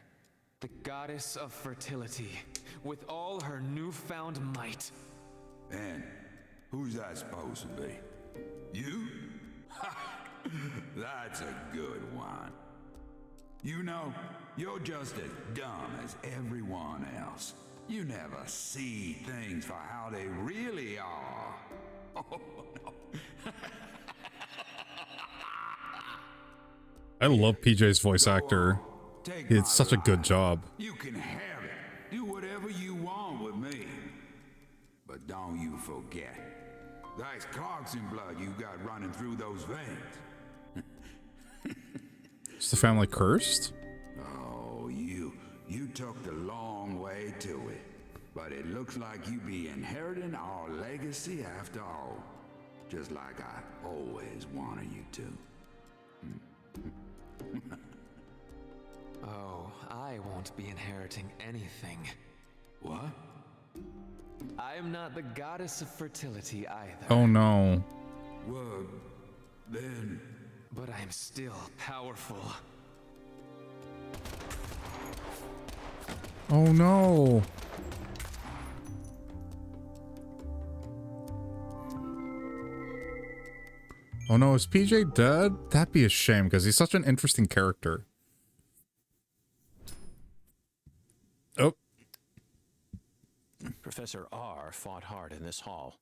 The goddess of fertility, with all her newfound might. And who's that supposed to be? You? That's a good one. You know, you're just as dumb as everyone else. You never see things for how they really are. Oh, no. I love PJ's voice actor. Take He my did such a good life. job. You can have it. Do whatever you want with me. But don't you forget, that's Clarkson blood you got running through those veins. Is the family cursed? Oh, you took the long way to it. But it looks like you be inheriting our legacy after all. Just like I always wanted you to. Oh, I won't be inheriting anything. What? I am not the goddess of fertility either. Oh no. Well, then... But I am still powerful. Oh no. Oh no, is PJ dead? That'd be a shame because he's such an interesting character. Oh. Professor R fought hard in this hall.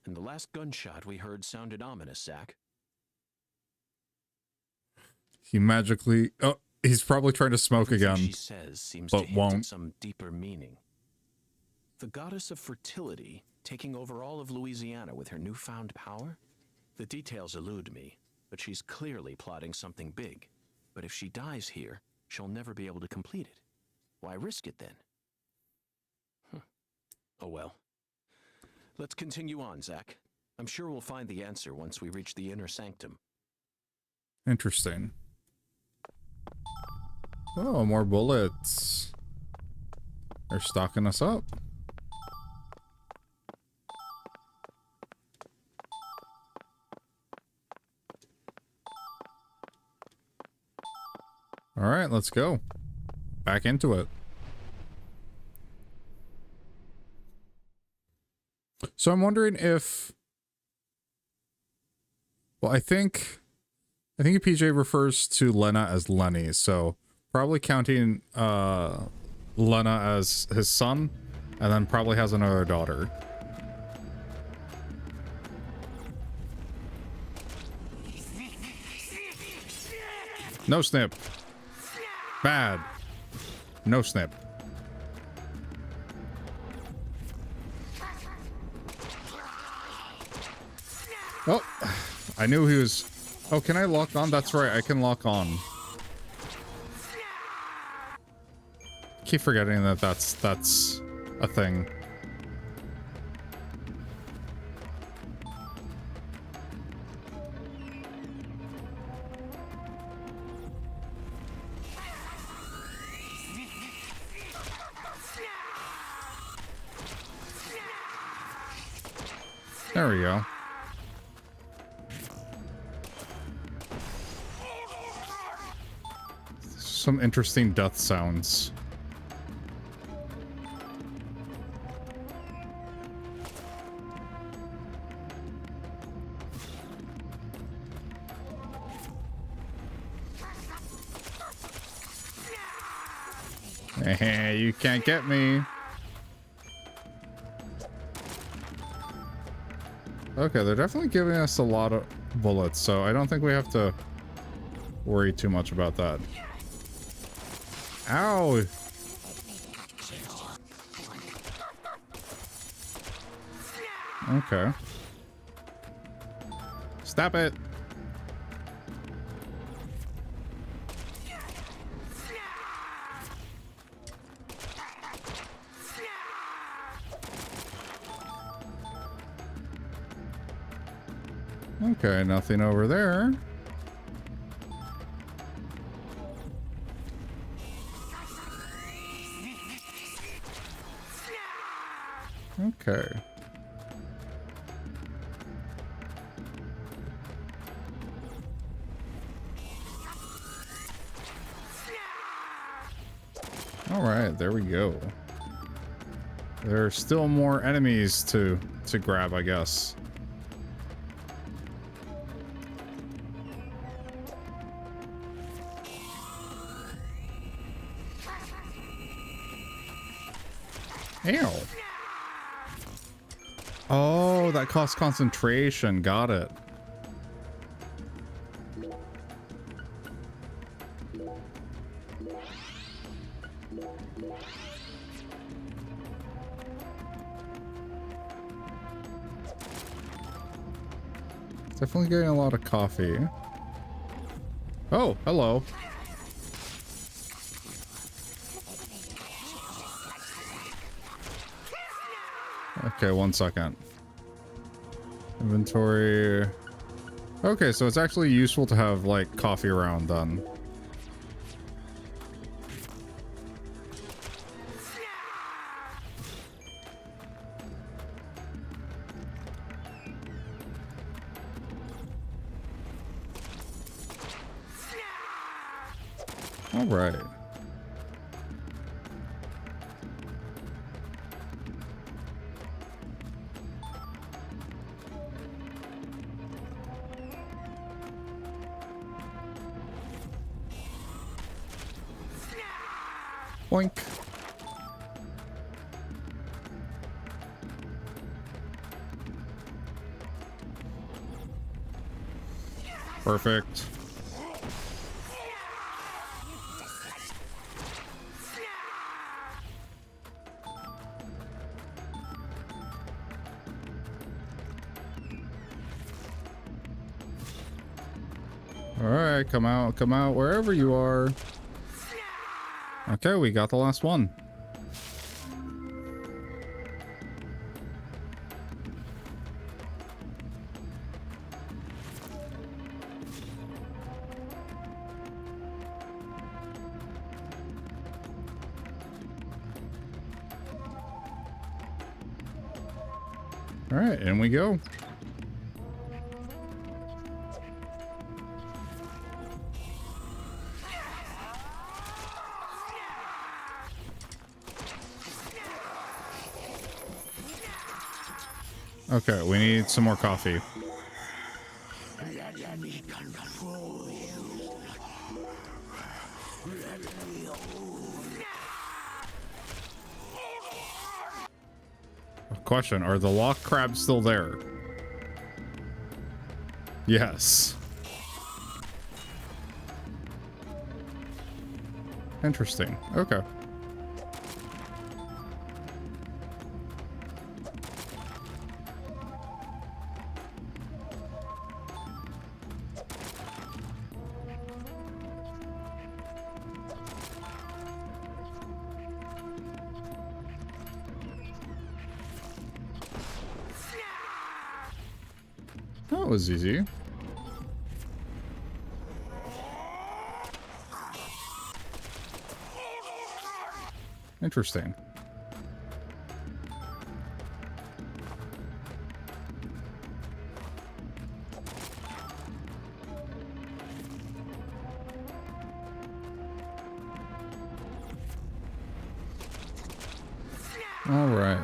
And the last gunshot we heard sounded ominous, Zach. He magically... Oh, he's probably trying to smoke Everything again. she says seems but to hint won't. at some deeper meaning. The goddess of fertility taking over all of Louisiana with her newfound power? The details elude me, but she's clearly plotting something big. But if she dies here, she'll never be able to complete it. Why risk it then? Oh well. Let's continue on, Zach. I'm sure we'll find the answer once we reach the inner sanctum. Interesting. Oh, more bullets. They're stocking us up. All right, let's go. Back into it. So I'm wondering if... Well, I think PJ refers to Lena as Lenny, so probably counting Lena as his son, and then probably has another daughter. No snip. Bad. No snip. Oh, I knew he was... Oh, can I lock on? That's right, I can lock on. Keep forgetting that that's a thing. There we go. Some interesting death sounds. Hey, you can't get me. Okay, they're definitely giving us a lot of bullets, so I don't think we have to worry too much about that. Ow! Okay. Stop it! Okay, nothing over there. Okay. All right, there we go. There are still more enemies to grab, I guess. Ew. Oh, that costs concentration. Got it. Definitely getting a lot of coffee. Oh, hello. Okay, 1 second. Inventory. Okay, so it's actually useful to have, like, coffee around then. All right. Boink. Perfect. All right, come out wherever you are. Okay, we got the last one. All right, in we go. Okay, we need some more coffee. Let me control you. Let me Question, are the lock crabs still there? Yes. Interesting. Okay. That was easy. Interesting. All right.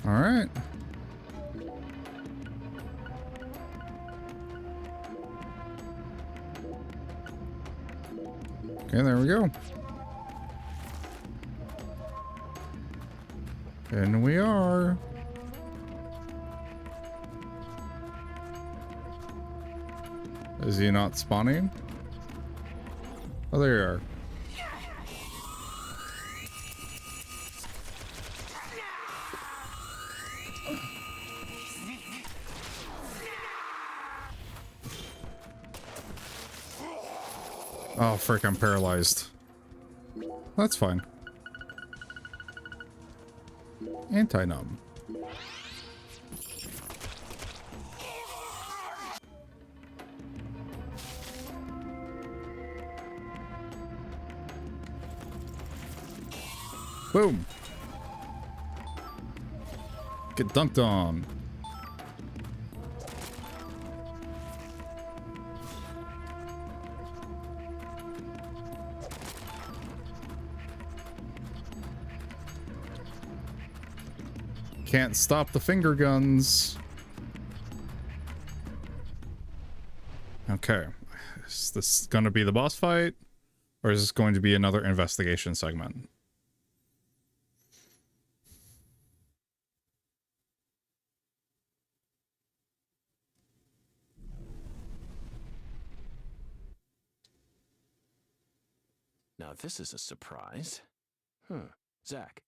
All right. Okay, there we go. And we are. Is he not spawning? Oh, there you are. Oh, frick, I'm paralyzed. That's fine. Anti-numb. Boom. Get dunked on. Can't stop the finger guns. Okay. Is this going to be the boss fight? Or is this going to be another investigation segment? Now this is a surprise. Zach.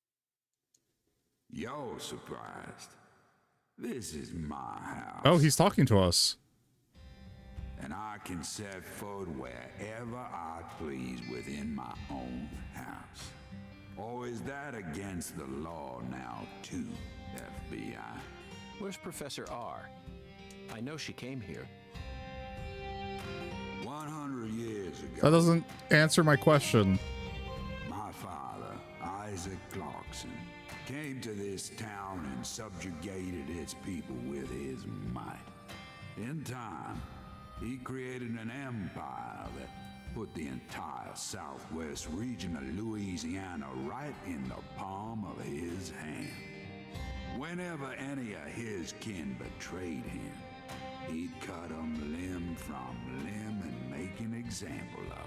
You're surprised. This is my house. Oh, he's talking to us. And I can set foot wherever I please within my own house. Or is that against the law now, too, FBI? Where's Professor R? I know she came here. 100 years ago. That doesn't answer my question. My father, Isaac Isaac Clarkson came to this town and subjugated its people with his might. In time, he created an empire that put the entire southwest region of Louisiana right in the palm of his hand. Whenever any of his kin betrayed him, he'd cut them limb from limb and make an example of them.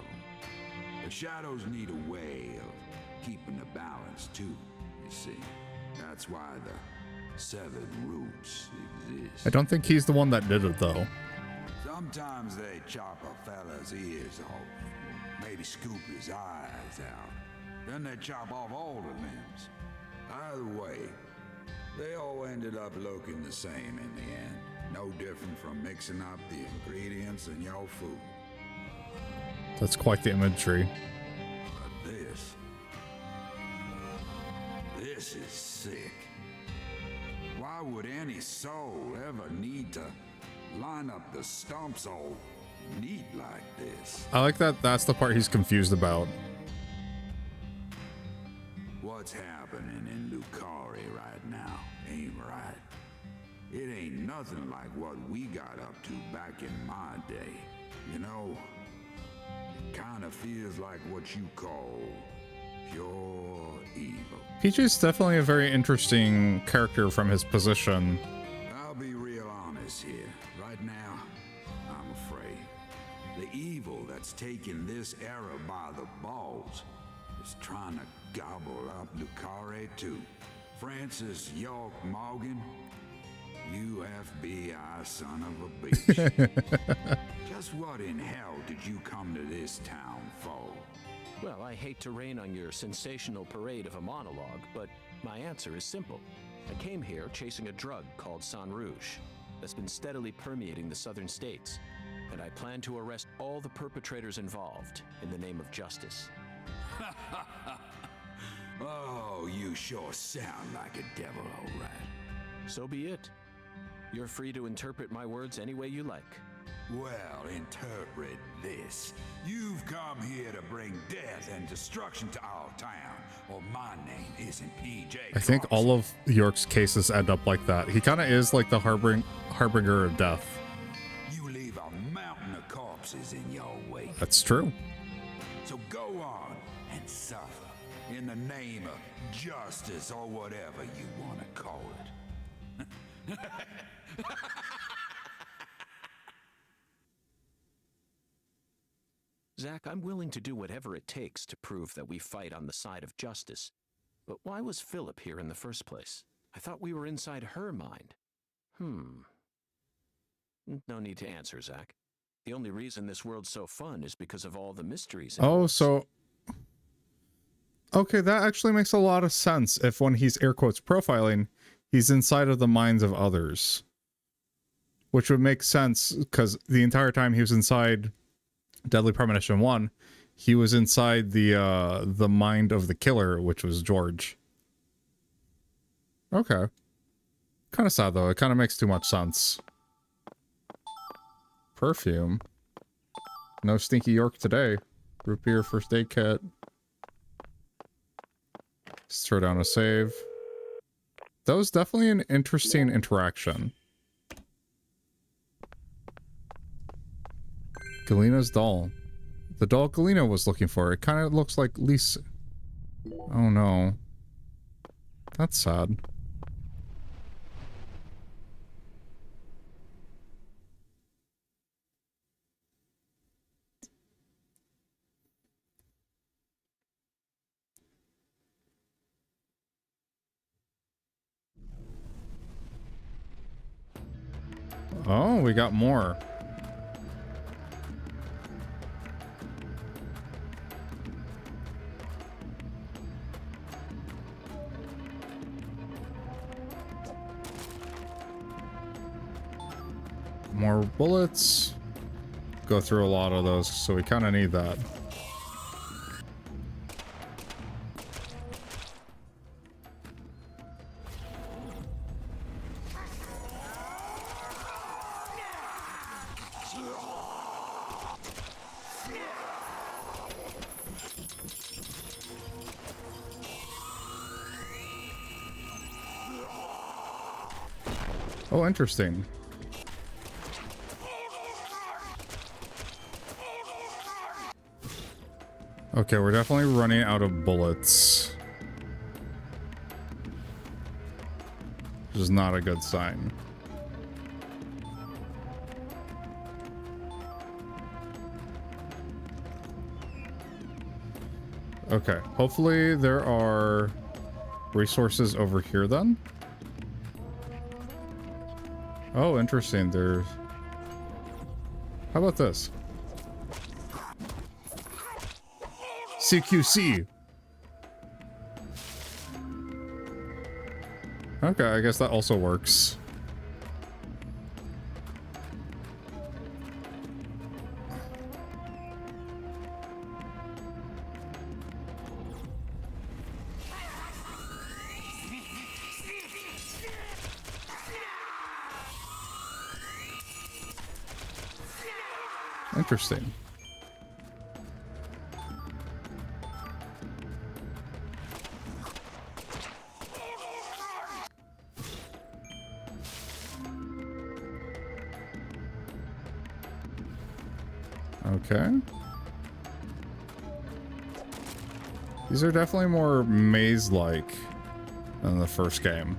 The shadows need a way of keeping the balance too, you see. That's why the severed roots exist. I don't think he's the one that did it, though. Sometimes they chop a fella's ears off, maybe scoop his eyes out. Then they chop off all the limbs. Either way, they all ended up looking the same in the end. No different from mixing up the ingredients in your food. That's quite the imagery. But this is sick. Why would any soul ever need to line up the stumps all neat like this? I like that that's the part he's confused about. What's happening in Lucari right now ain't right. It ain't nothing like what we got up to back in my day. You know, it kind of feels like what you call pure evil. PJ's definitely a very interesting character from his position. I'll be real honest here. Right now, I'm afraid. The evil that's taking this era by the balls is trying to gobble up Lucari too. Francis York Morgan, you FBI son of a bitch. Just what in hell did you come to this town for? Well, I hate to rain on your sensational parade of a monologue, but my answer is simple. I came here chasing a drug called Sang Rouge that's been steadily permeating the southern states, and I plan to arrest all the perpetrators involved in the name of justice. Oh, you sure sound like a devil, all right. So be it. You're free to interpret my words any way you like. Well, interpret this. You've come here to bring death and destruction to our town, or my name isn't PJ. I think all of York's cases end up like that. He kind of is like the harbinger of death. You leave a mountain of corpses in your wake. That's true. So go on and suffer in the name of justice or whatever you want to call it. Zach, I'm willing to do whatever it takes to prove that we fight on the side of justice. But why was Philip here in the first place? I thought we were inside her mind. No need to answer, Zach. The only reason this world's so fun is because of all the mysteries. Oh, so... Okay, that actually makes a lot of sense if when he's air quotes profiling, he's inside of the minds of others. Which would make sense, because the entire time he was inside Deadly Premonition 1, he was inside the mind of the killer, which was George. Okay. Kind of sad, though. It kind of makes too much sense. Perfume. No Stinky York today. Root beer, first aid kit. Let's throw down a save. That was definitely an interesting interaction. Galina's doll. The doll Galina was looking for. It kind of looks like Lisa. Oh no. That's sad. Oh, we got more. More bullets. Go through a lot of those, so we kind of need that. Oh, interesting. Okay, we're definitely running out of bullets. Which is not a good sign. Okay, hopefully there are resources over here then. Oh, interesting. There's... How about this? CQC. Okay, I guess that also works. Interesting. Okay. These are definitely more maze-like than the first game.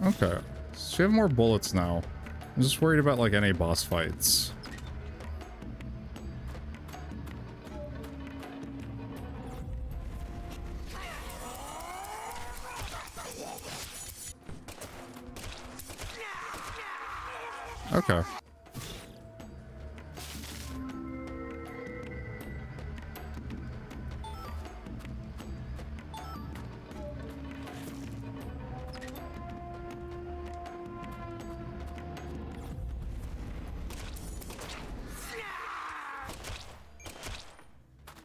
Okay. So we have more bullets now. I'm just worried about like any boss fights. Okay.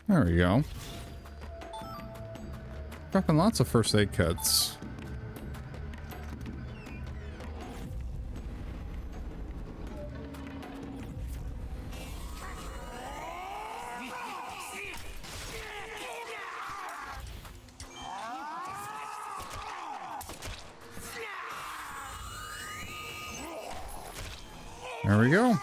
There we go. Dropping lots of first aid kits. There we go.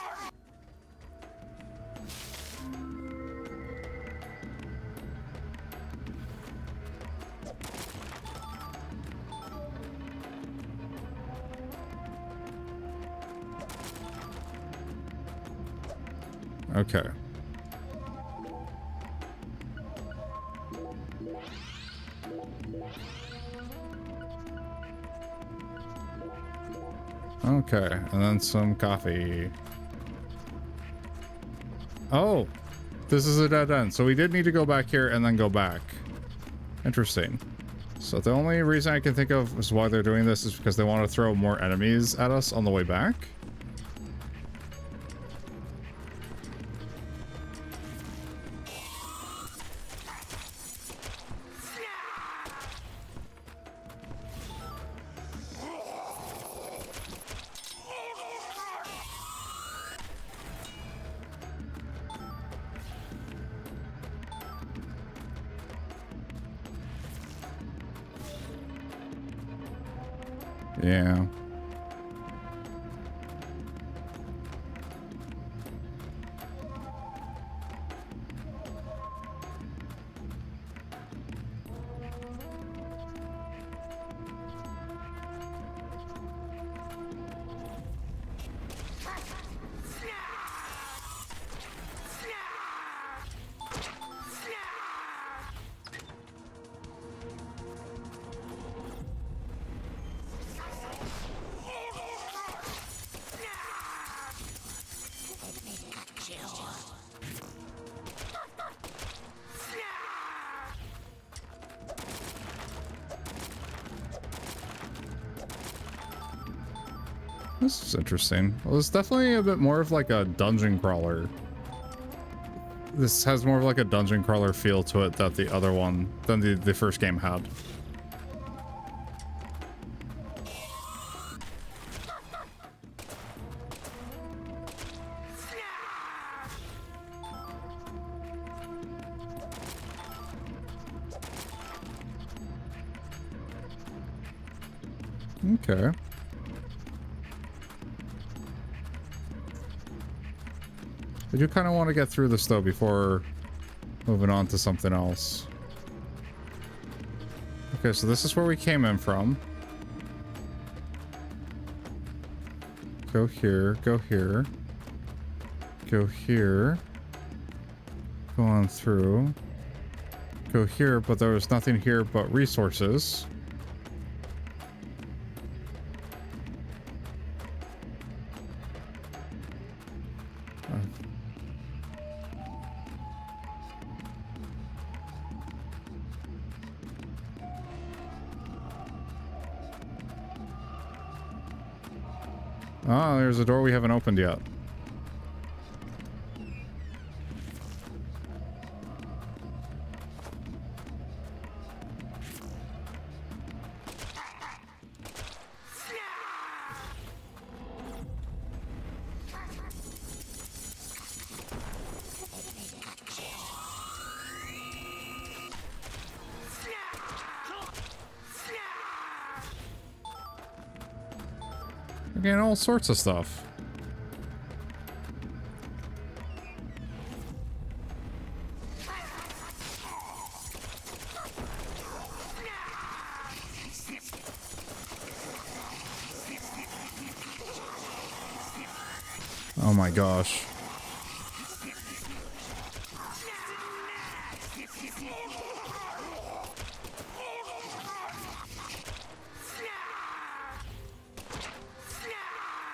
Okay. Okay, and then some coffee. Oh, this is a dead end. So we did need to go back here and then go back. Interesting. So the only reason I can think of is why they're doing this is because they want to throw more enemies at us on the way back. Yeah. This is interesting. Well, it's definitely a bit more of like a dungeon crawler. This has more of like a dungeon crawler feel to it that the other one, than the first game had. Okay. I do kind of want to get through this though before moving on to something else. Okay, so this is where we came in from. Go here, go here. Go here. Go on through. Go here, but there was nothing here but resources. Ah, there's a door we haven't opened yet. Again, all sorts of stuff. Oh my gosh.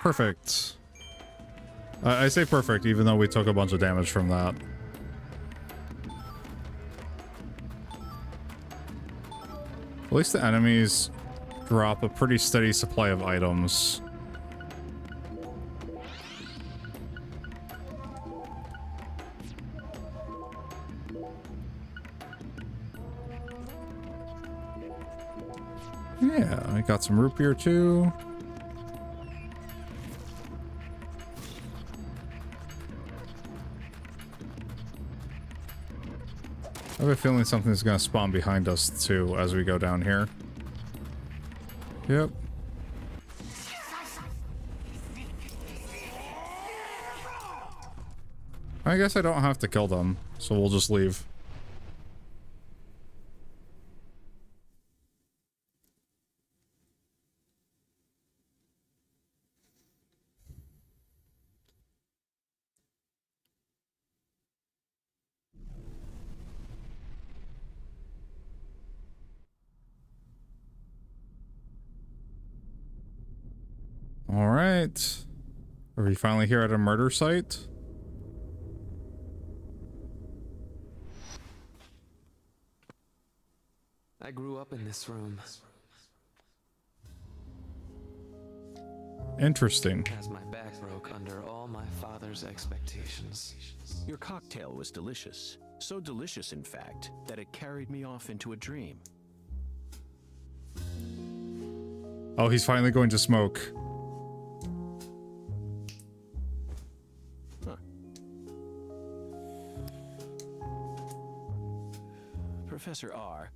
Perfect. I say perfect, even though we took a bunch of damage from that. At least the enemies drop a pretty steady supply of items. Yeah, I got some root beer too. I have a feeling something's gonna spawn behind us too as we go down here. Yep. I guess I don't have to kill them, so we'll just leave. All right. Are we finally here at a murder site? I grew up in this room. Interesting. As my back broke under all my father's expectations. Your cocktail was delicious. So delicious, in fact, that it carried me off into a dream. Oh, he's finally going to smoke. Professor R,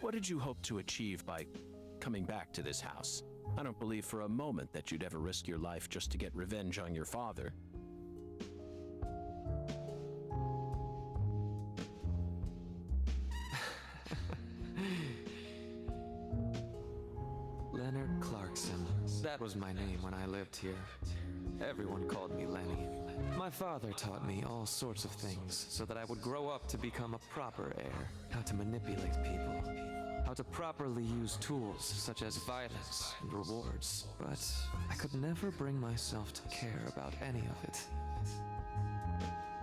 what did you hope to achieve by coming back to this house? I don't believe for a moment that you'd ever risk your life just to get revenge on your father. Leonard Clarkson. That was my name when I lived here. Everyone called me Lenny. My father taught me all sorts of things so that I would grow up to become a proper heir. How to manipulate people. How to properly use tools such as violence and rewards. But I could never bring myself to care about any of it.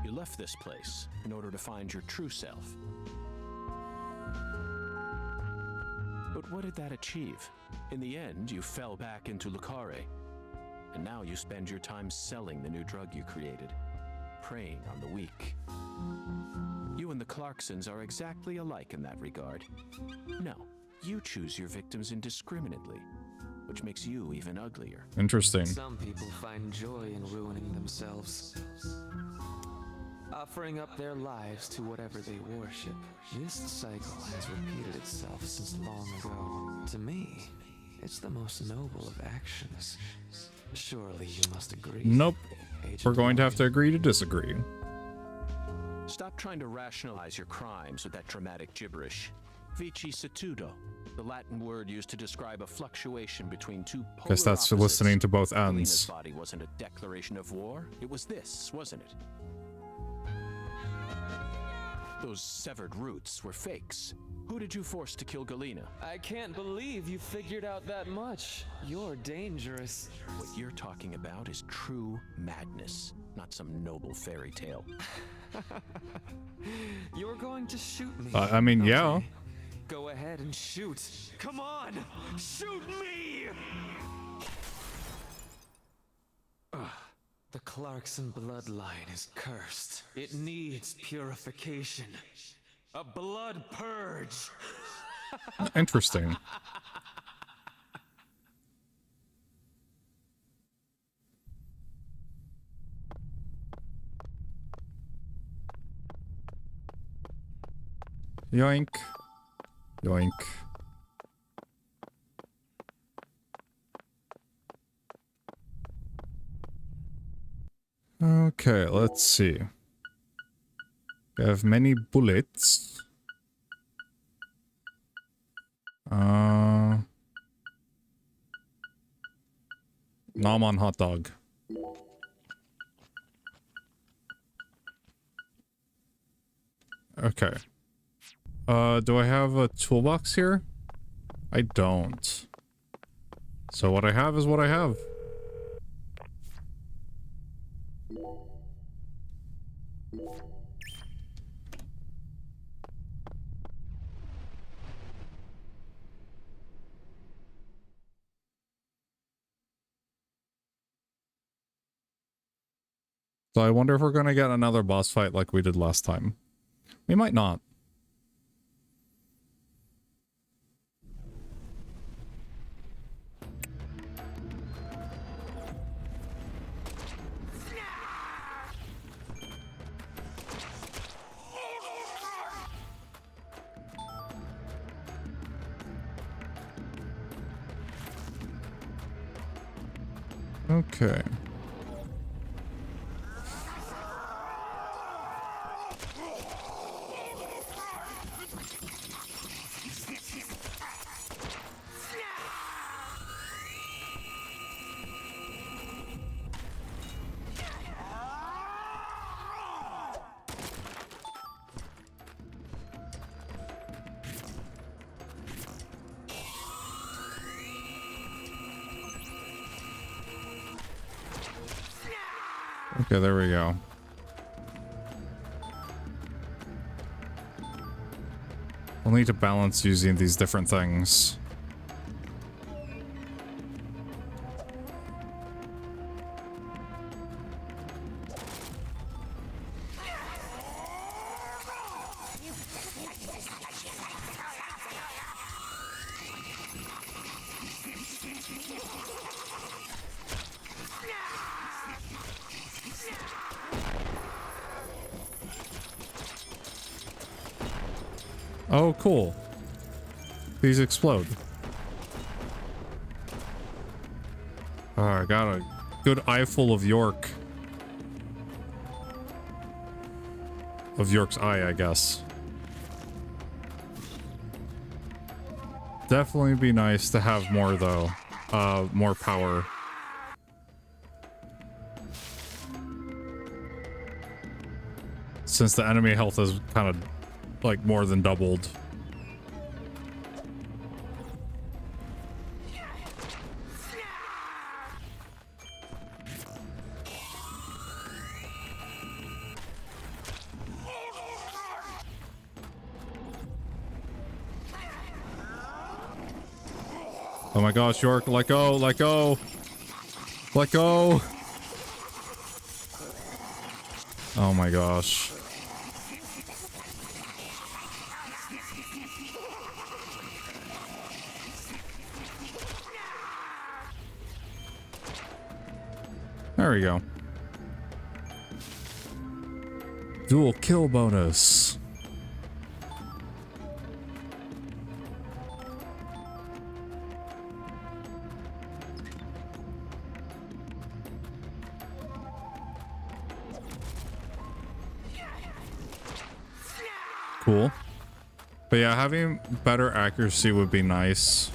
You left this place in order to find your true self. But what did that achieve? In the end, you fell back into Lucare. And now you spend your time selling the new drug you created, preying on the weak. You and the Clarksons are exactly alike in that regard. No, you choose your victims indiscriminately, which makes you even uglier. Interesting. Some people find joy in ruining themselves, offering up their lives to whatever they worship. This cycle has repeated itself since long ago. To me, It's the most noble of actions. Surely you must agree. Nope. Agent We're going to York. have to agree to disagree. Stop trying to rationalize your crimes with that dramatic gibberish. Vicissitudo, the Latin word used to describe a fluctuation between two polar Guess that's for opposites. listening to both Galena's ends. body wasn't a declaration of war. It was this, wasn't it? Those severed roots were fakes. Who did you force to kill Galena? I can't believe you figured out that much. You're dangerous. What you're talking about is true madness, not some noble fairy tale. You're going to shoot me. I mean, yeah. Okay. Go ahead and shoot. Come on! Shoot me! Ugh. The Clarkson bloodline is cursed. It needs purification. A blood purge. Interesting. Yoink. Yoink. Okay, let's see. We have many bullets. Nom on hot dog. Okay. Do I have a toolbox here? I don't. So what I have is what I have. So I wonder if we're gonna get another boss fight like we did last time. We might not. Okay. Okay, there we go. We'll need to balance using these different things. Oh, cool. These explode. Oh, I got a good eyeful of York. Of York's eye, I guess. Definitely be nice to have more, though. More power. Since the enemy health is kind of like more than doubled. Oh my gosh, York, let go, let go. Let go. Oh my gosh. There we go. Dual kill bonus. cool. But yeah, having better accuracy would be nice.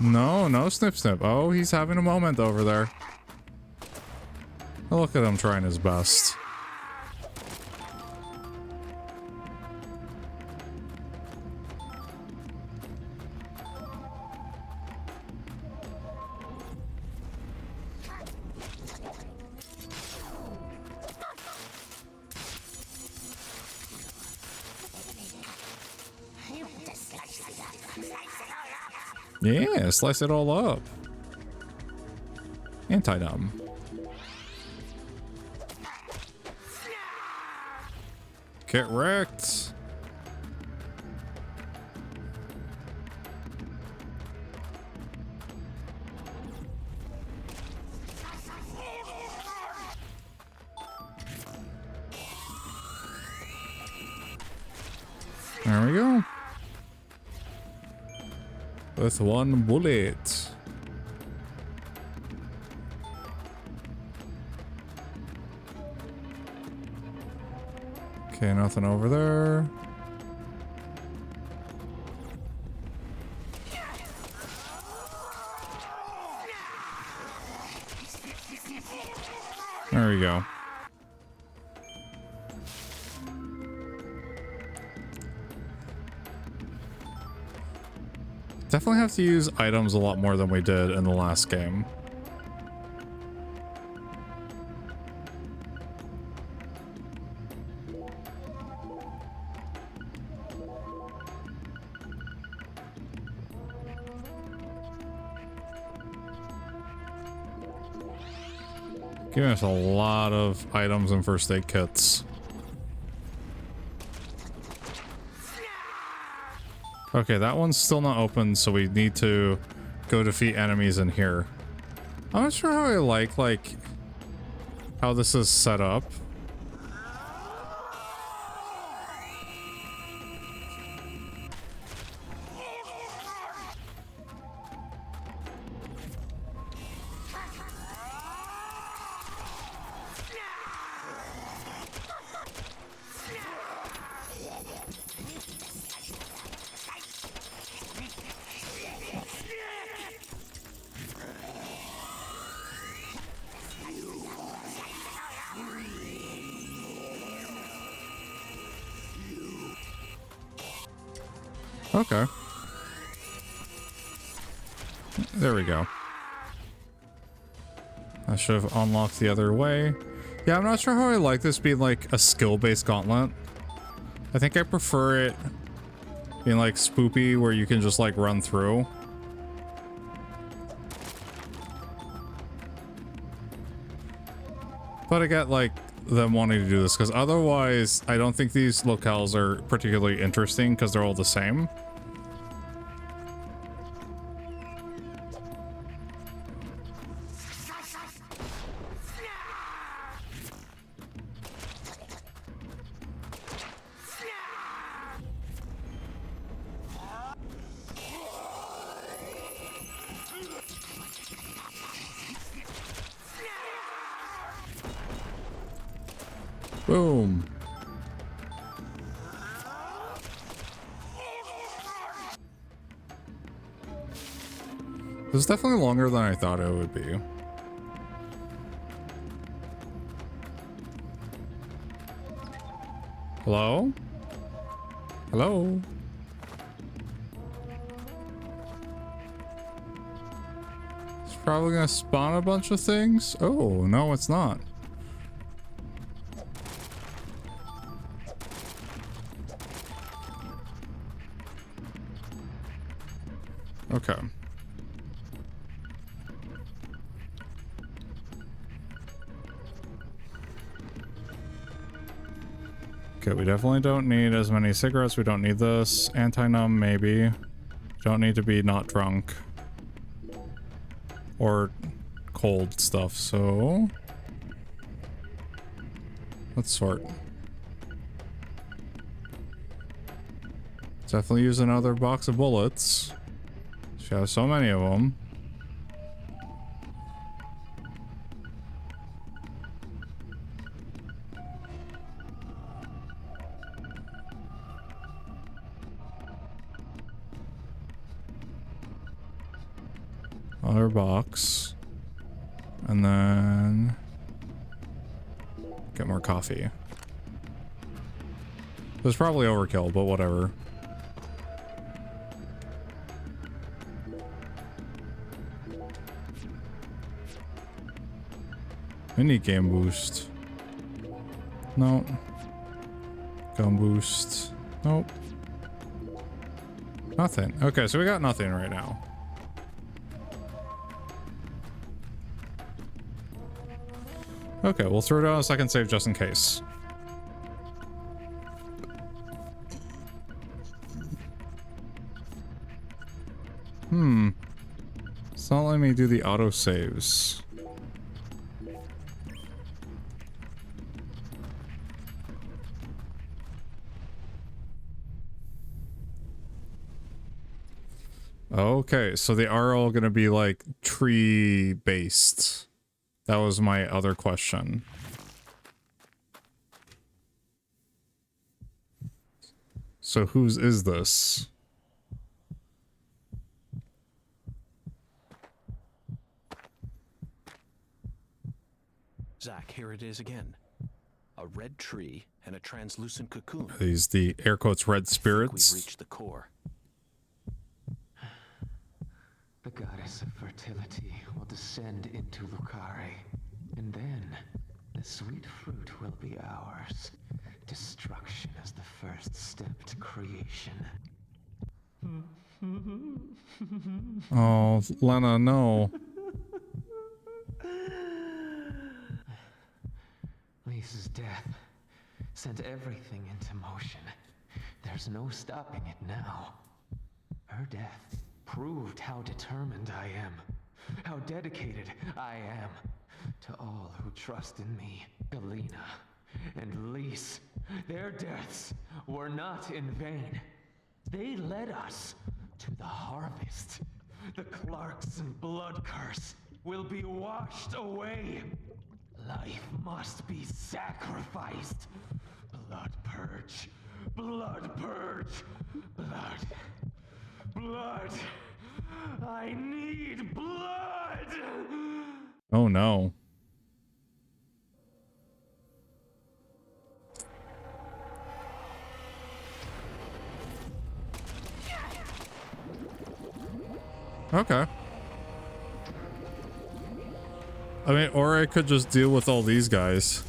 No snip snip. Oh, he's having a moment over there. Look at him trying his best. Yeah, slice it all up. Anti-numb. Get wrecked. There we go. With one bullet. Okay, nothing over there. There we go. Definitely have to use items a lot more than we did in the last game. Giving us a lot of items and first aid kits. Okay, that one's still not open, so we need to go defeat enemies in here. I'm not sure how I like how this is set up. Okay. There we go. I should have unlocked the other way. Yeah, I'm not sure how I like this being like a skill-based gauntlet. I think I prefer it being like spoopy where you can just like run through. But I get like them wanting to do this because otherwise I don't think these locales are particularly interesting because they're all the same. Boom. This is definitely longer than I thought it would be. Hello? Hello? It's probably gonna spawn a bunch of things. Oh, no, it's not. Okay. Okay, we definitely don't need as many cigarettes. We don't need this. Anti-numb, maybe. Don't need to be not drunk. Or cold stuff, so... let's sort. Definitely use another box of bullets. She has so many of them. Other box. And then get more coffee. It's probably overkill, but whatever. Mini game boost. No. Gun boost. Nope. Nothing. Okay, so we got nothing right now. Okay, we'll throw down a second save just in case. It's not letting me do the auto saves. Okay, so they are all gonna be like tree based. That was my other question. So whose is this? Zach, here it is again. A red tree and a translucent cocoon. Are these the air quotes red spirits? We've reached the core. The goddess of fertility will descend into Lucare, and then the sweet fruit will be ours. Destruction is the first step to creation. Oh, Lena, no. Lisa's death sent everything into motion. There's no stopping it now. Her death proved how determined I am, how dedicated I am to all who trust in me. Galena and Lise, their deaths were not in vain. They led us to the harvest. The Clarkson blood curse will be washed away. Life must be sacrificed. Blood purge. Blood purge. Blood. Blood. I need blood. Oh no. Okay. I mean, or I could just deal with all these guys.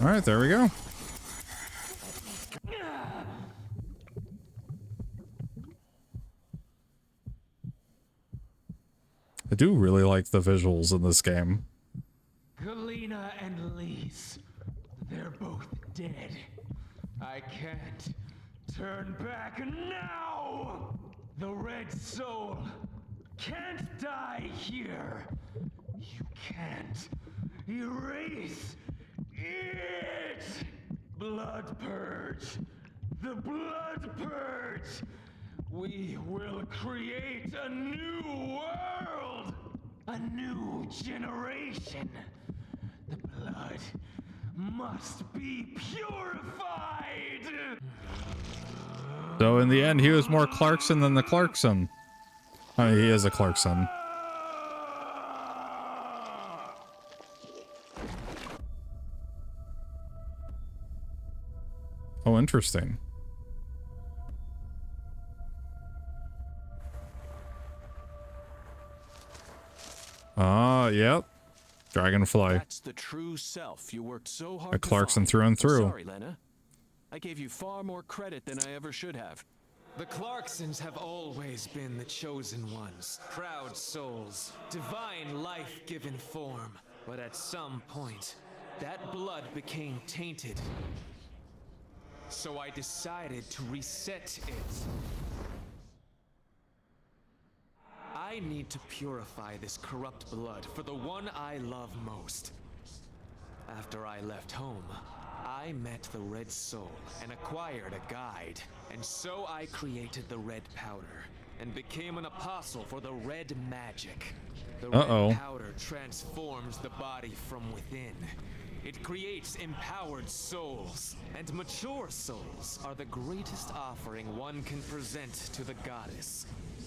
All right, there we go. I do really like the visuals in this game. Galena and Lise, they're both dead. I can't turn back now. The red soul can't die here. You can't erase it. Blood purge. The blood purge. We will create a new world. A new generation. The blood must be purified! So in the end, he was more Clarkson than the Clarkson. I mean, he is a Clarkson. Oh, interesting. Ah, yep. Dragonfly. That's the true self you worked so hard A Clarkson to through and find. through. Sorry, Lena. I gave you far more credit than I ever should have. The Clarksons have always been the chosen ones, proud souls, divine life-given form. But at some point, that blood became tainted. So I decided to reset it. I I need to purify this corrupt blood for the one I love most. After I left home, I met the Red Soul and acquired a guide. And so I created the red powder and became an apostle for the red magic. The red powder transforms the body from within. It creates empowered souls, and mature souls are the greatest offering one can present to the goddess.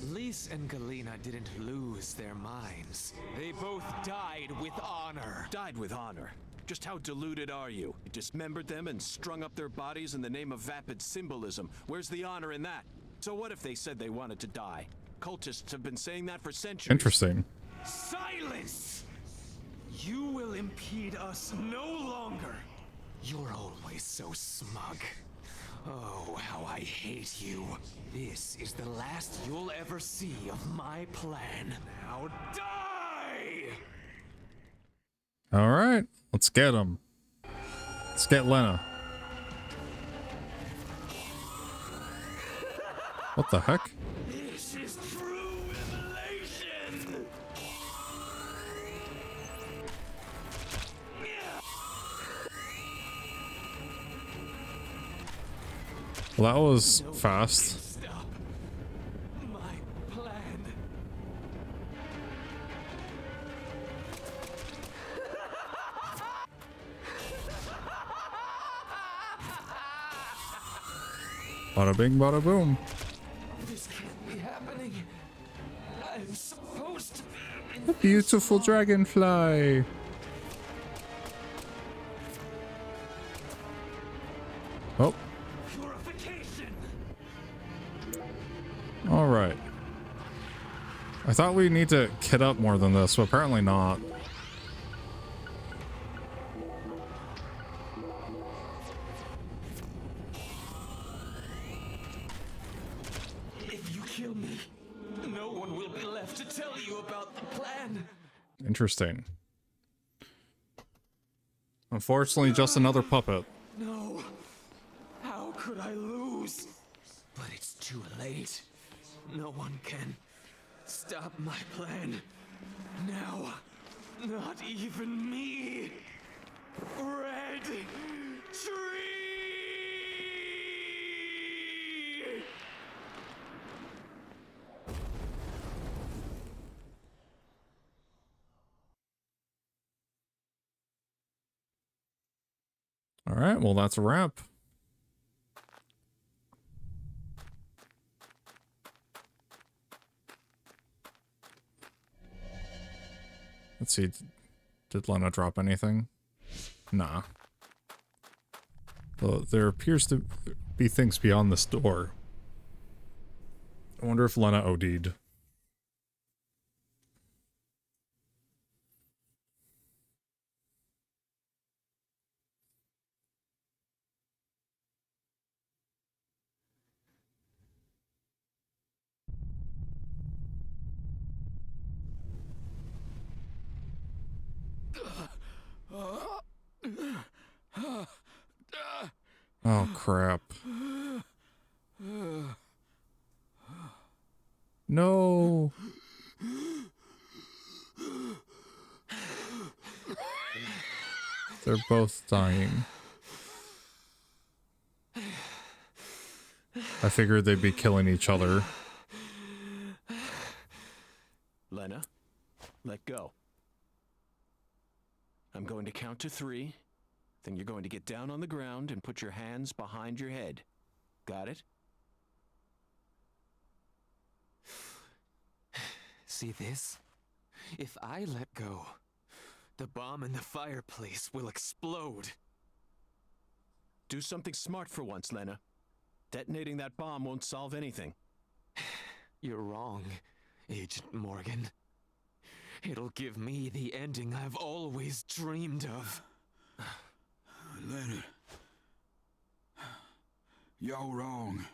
Lys and Galena didn't lose their minds. They both died with honor. Died with honor? Just how deluded are you? You dismembered them and strung up their bodies in the name of vapid symbolism. Where's the honor in that? So what if they said they wanted to die? Cultists have been saying that for centuries. Interesting. Silence! You will impede us no longer. You're always so smug. Oh, how I hate you. This is the last you'll ever see of my plan. Now die! All right, let's get him. Let's get Lena. What the heck? This is true revelation! Well, that was fast. Stop my plan. Bada bing, bada boom. This can't be happening. I'm supposed to be in A beautiful dragonfly. Oh. purification. All right. I thought we need to kit up more than this, but apparently not. If you kill me, no one will be left to tell you about the plan. Interesting. Unfortunately, just another puppet. No. How could I lose? But it's too late. No one can stop my plan. Now, not even me. Red Tree! All right, well, that's a wrap. Let's see. Did Lena drop anything? Nah. Well, there appears to be things beyond this door. I wonder if Lena OD'd. Oh, crap. No. They're both dying. I figured they'd be killing each other. Lena, let go. I'm going to count to 3. Then you're going to get down on the ground and put your hands behind your head. Got it? See this? If I let go, the bomb in the fireplace will explode. Do something smart for once, Lena. Detonating that bomb won't solve anything. You're wrong, Agent Morgan. It'll give me the ending I've always dreamed of. Leonard, you're wrong.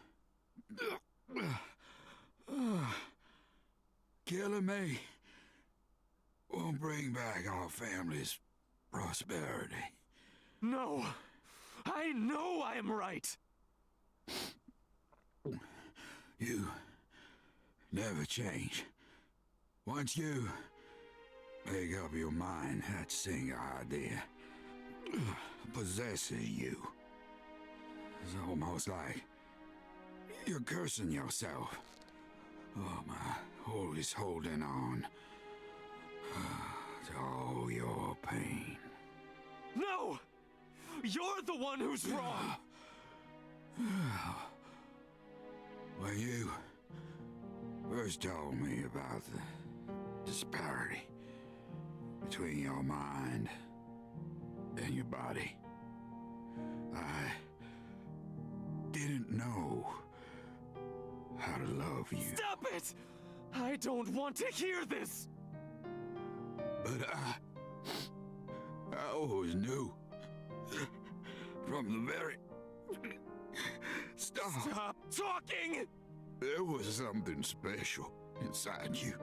Killing me won't bring back our family's prosperity. No! I know I'm right! You never change. Once you make up your mind, that single idea possesses you. It's almost like you're cursing yourself. Oh my, always holding on to all your pain. No! You're the one who's wrong! When you first told me about the disparity between your mind and your body, I didn't know how to love you. Stop it! I don't want to hear this! But I always knew from the very start. Stop talking! There was something special inside you.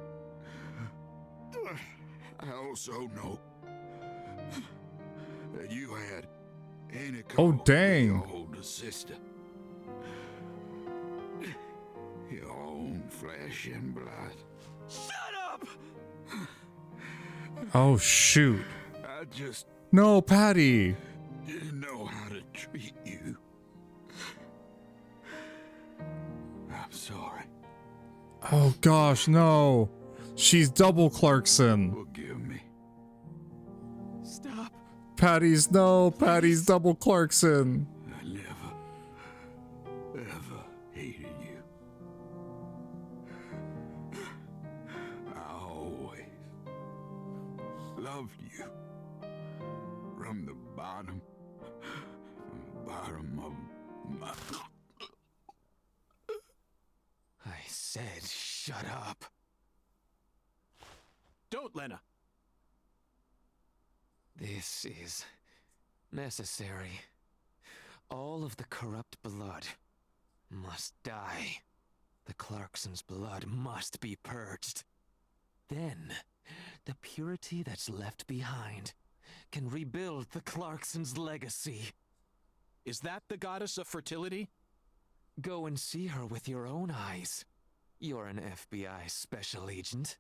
I also know that you had any Oh, dang. your older sister. Your own flesh and blood. Shut up! Oh, shoot. I just No, Patty. didn't know how to treat you. I'm sorry. Oh, gosh, no. She's double Clarkson. Forgive me. Stop. Patty's Patty's double Clarkson. I never, ever hated you. I always loved you. From the bottom of my... I said shut up. Don't, Lena. This is necessary. All of the corrupt blood must die. The Clarksons' blood must be purged. Then, the purity that's left behind can rebuild the Clarksons' legacy. Is that the goddess of fertility? Go and see her with your own eyes. You're an FBI special agent.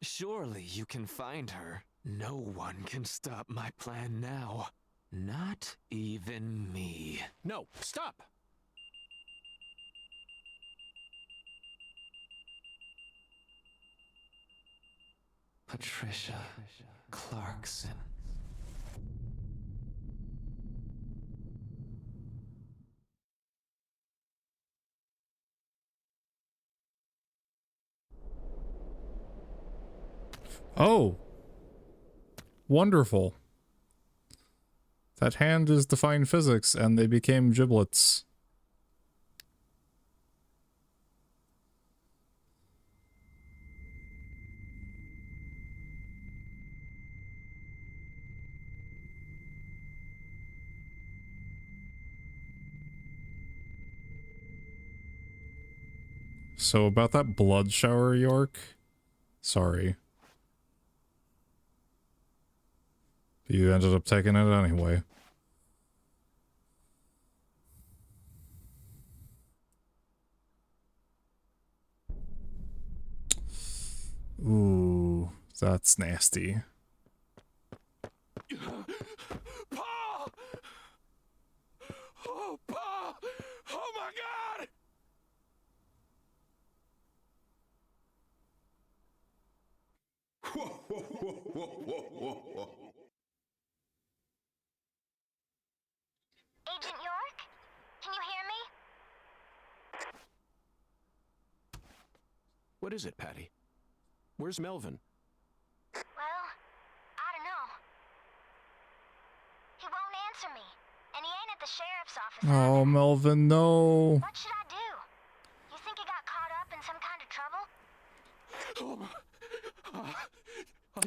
Surely you can find her. No one can stop my plan now. Not even me. No, stop! Patricia Clarkson. Oh. Wonderful. That hand is defying physics, and they became giblets. So about that blood shower, York? Sorry. You ended up taking it anyway. Ooh, that's nasty. Paul! Oh, Paul! Oh my God! Whoa, whoa, whoa, whoa, whoa, whoa, whoa. Agent York? Can you hear me? What is it, Patty? Where's Melvin? Well, I don't know. He won't answer me, and he ain't at the sheriff's office. Oh, Melvin, no. What should I do? You think he got caught up in some kind of trouble?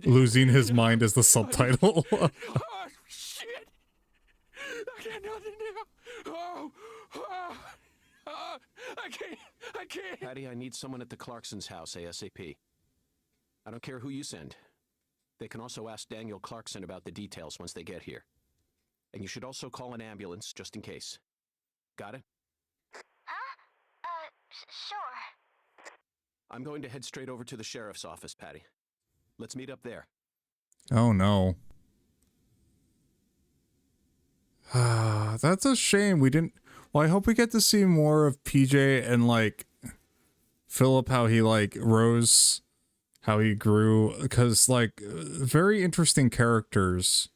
Losing his mind is the subtitle. Oh, shit! I got nothing now. I can't. Patty, I need someone at the Clarksons' house ASAP. I don't care who you send. They can also ask Daniel Clarkson about the details once they get here. And you should also call an ambulance just in case. Got it? Huh? Sure. I'm going to head straight over to the sheriff's office, Patty. Let's meet up there. Oh no. That's a shame. We didn't. Well, I hope we get to see more of PJ and like Philip, how he like rose, how he grew, because like very interesting characters,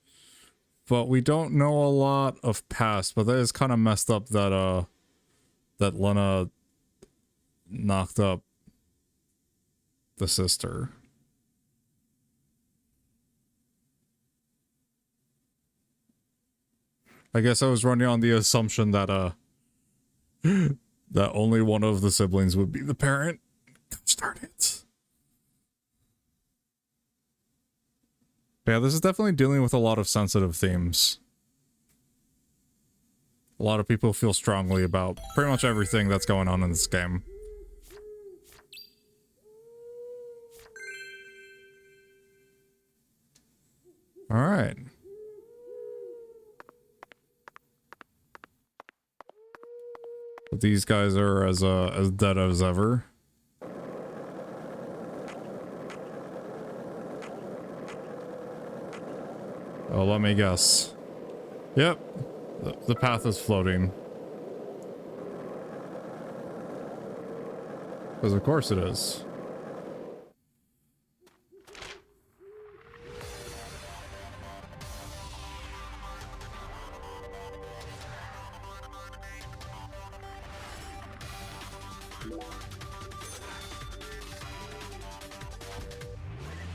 but we don't know a lot of past. But that is kind of messed up that that Lena knocked up the sister. I guess I was running on the assumption that that only one of the siblings would be the parent. Gosh darn it. Yeah, this is definitely dealing with a lot of sensitive themes. A lot of people feel strongly about pretty much everything that's going on in this game. All right. But these guys are as dead as ever. Oh, let me guess. Yep. The path is floating. Because of course it is.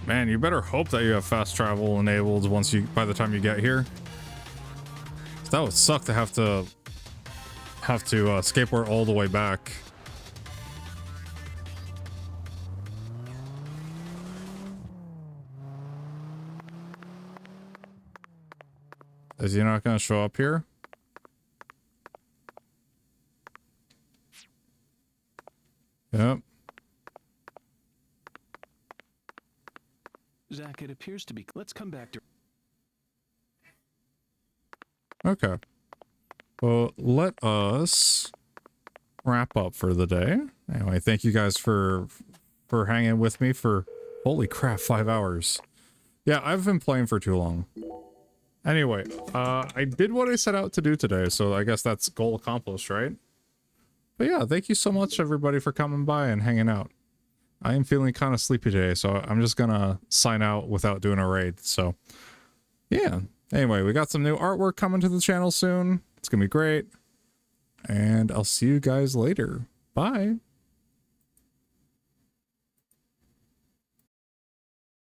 Man, you better hope that you have fast travel enabled by the time you get here. That would suck to have to skateboard all the way back. Is he not going to show up here? Yep. Zach, it appears to be. Let's come back to. Okay. Well, let us wrap up for the day. Anyway, thank you guys for hanging with me for, holy crap, 5 hours. Yeah, I've been playing for too long. Anyway, I did what I set out to do today, so I guess that's goal accomplished, right? But yeah, thank you so much, everybody, for coming by and hanging out. I am feeling kind of sleepy today, so I'm just gonna sign out without doing a raid. So, yeah. Anyway, we got some new artwork coming to the channel soon. It's gonna be great. And I'll see you guys later. Bye.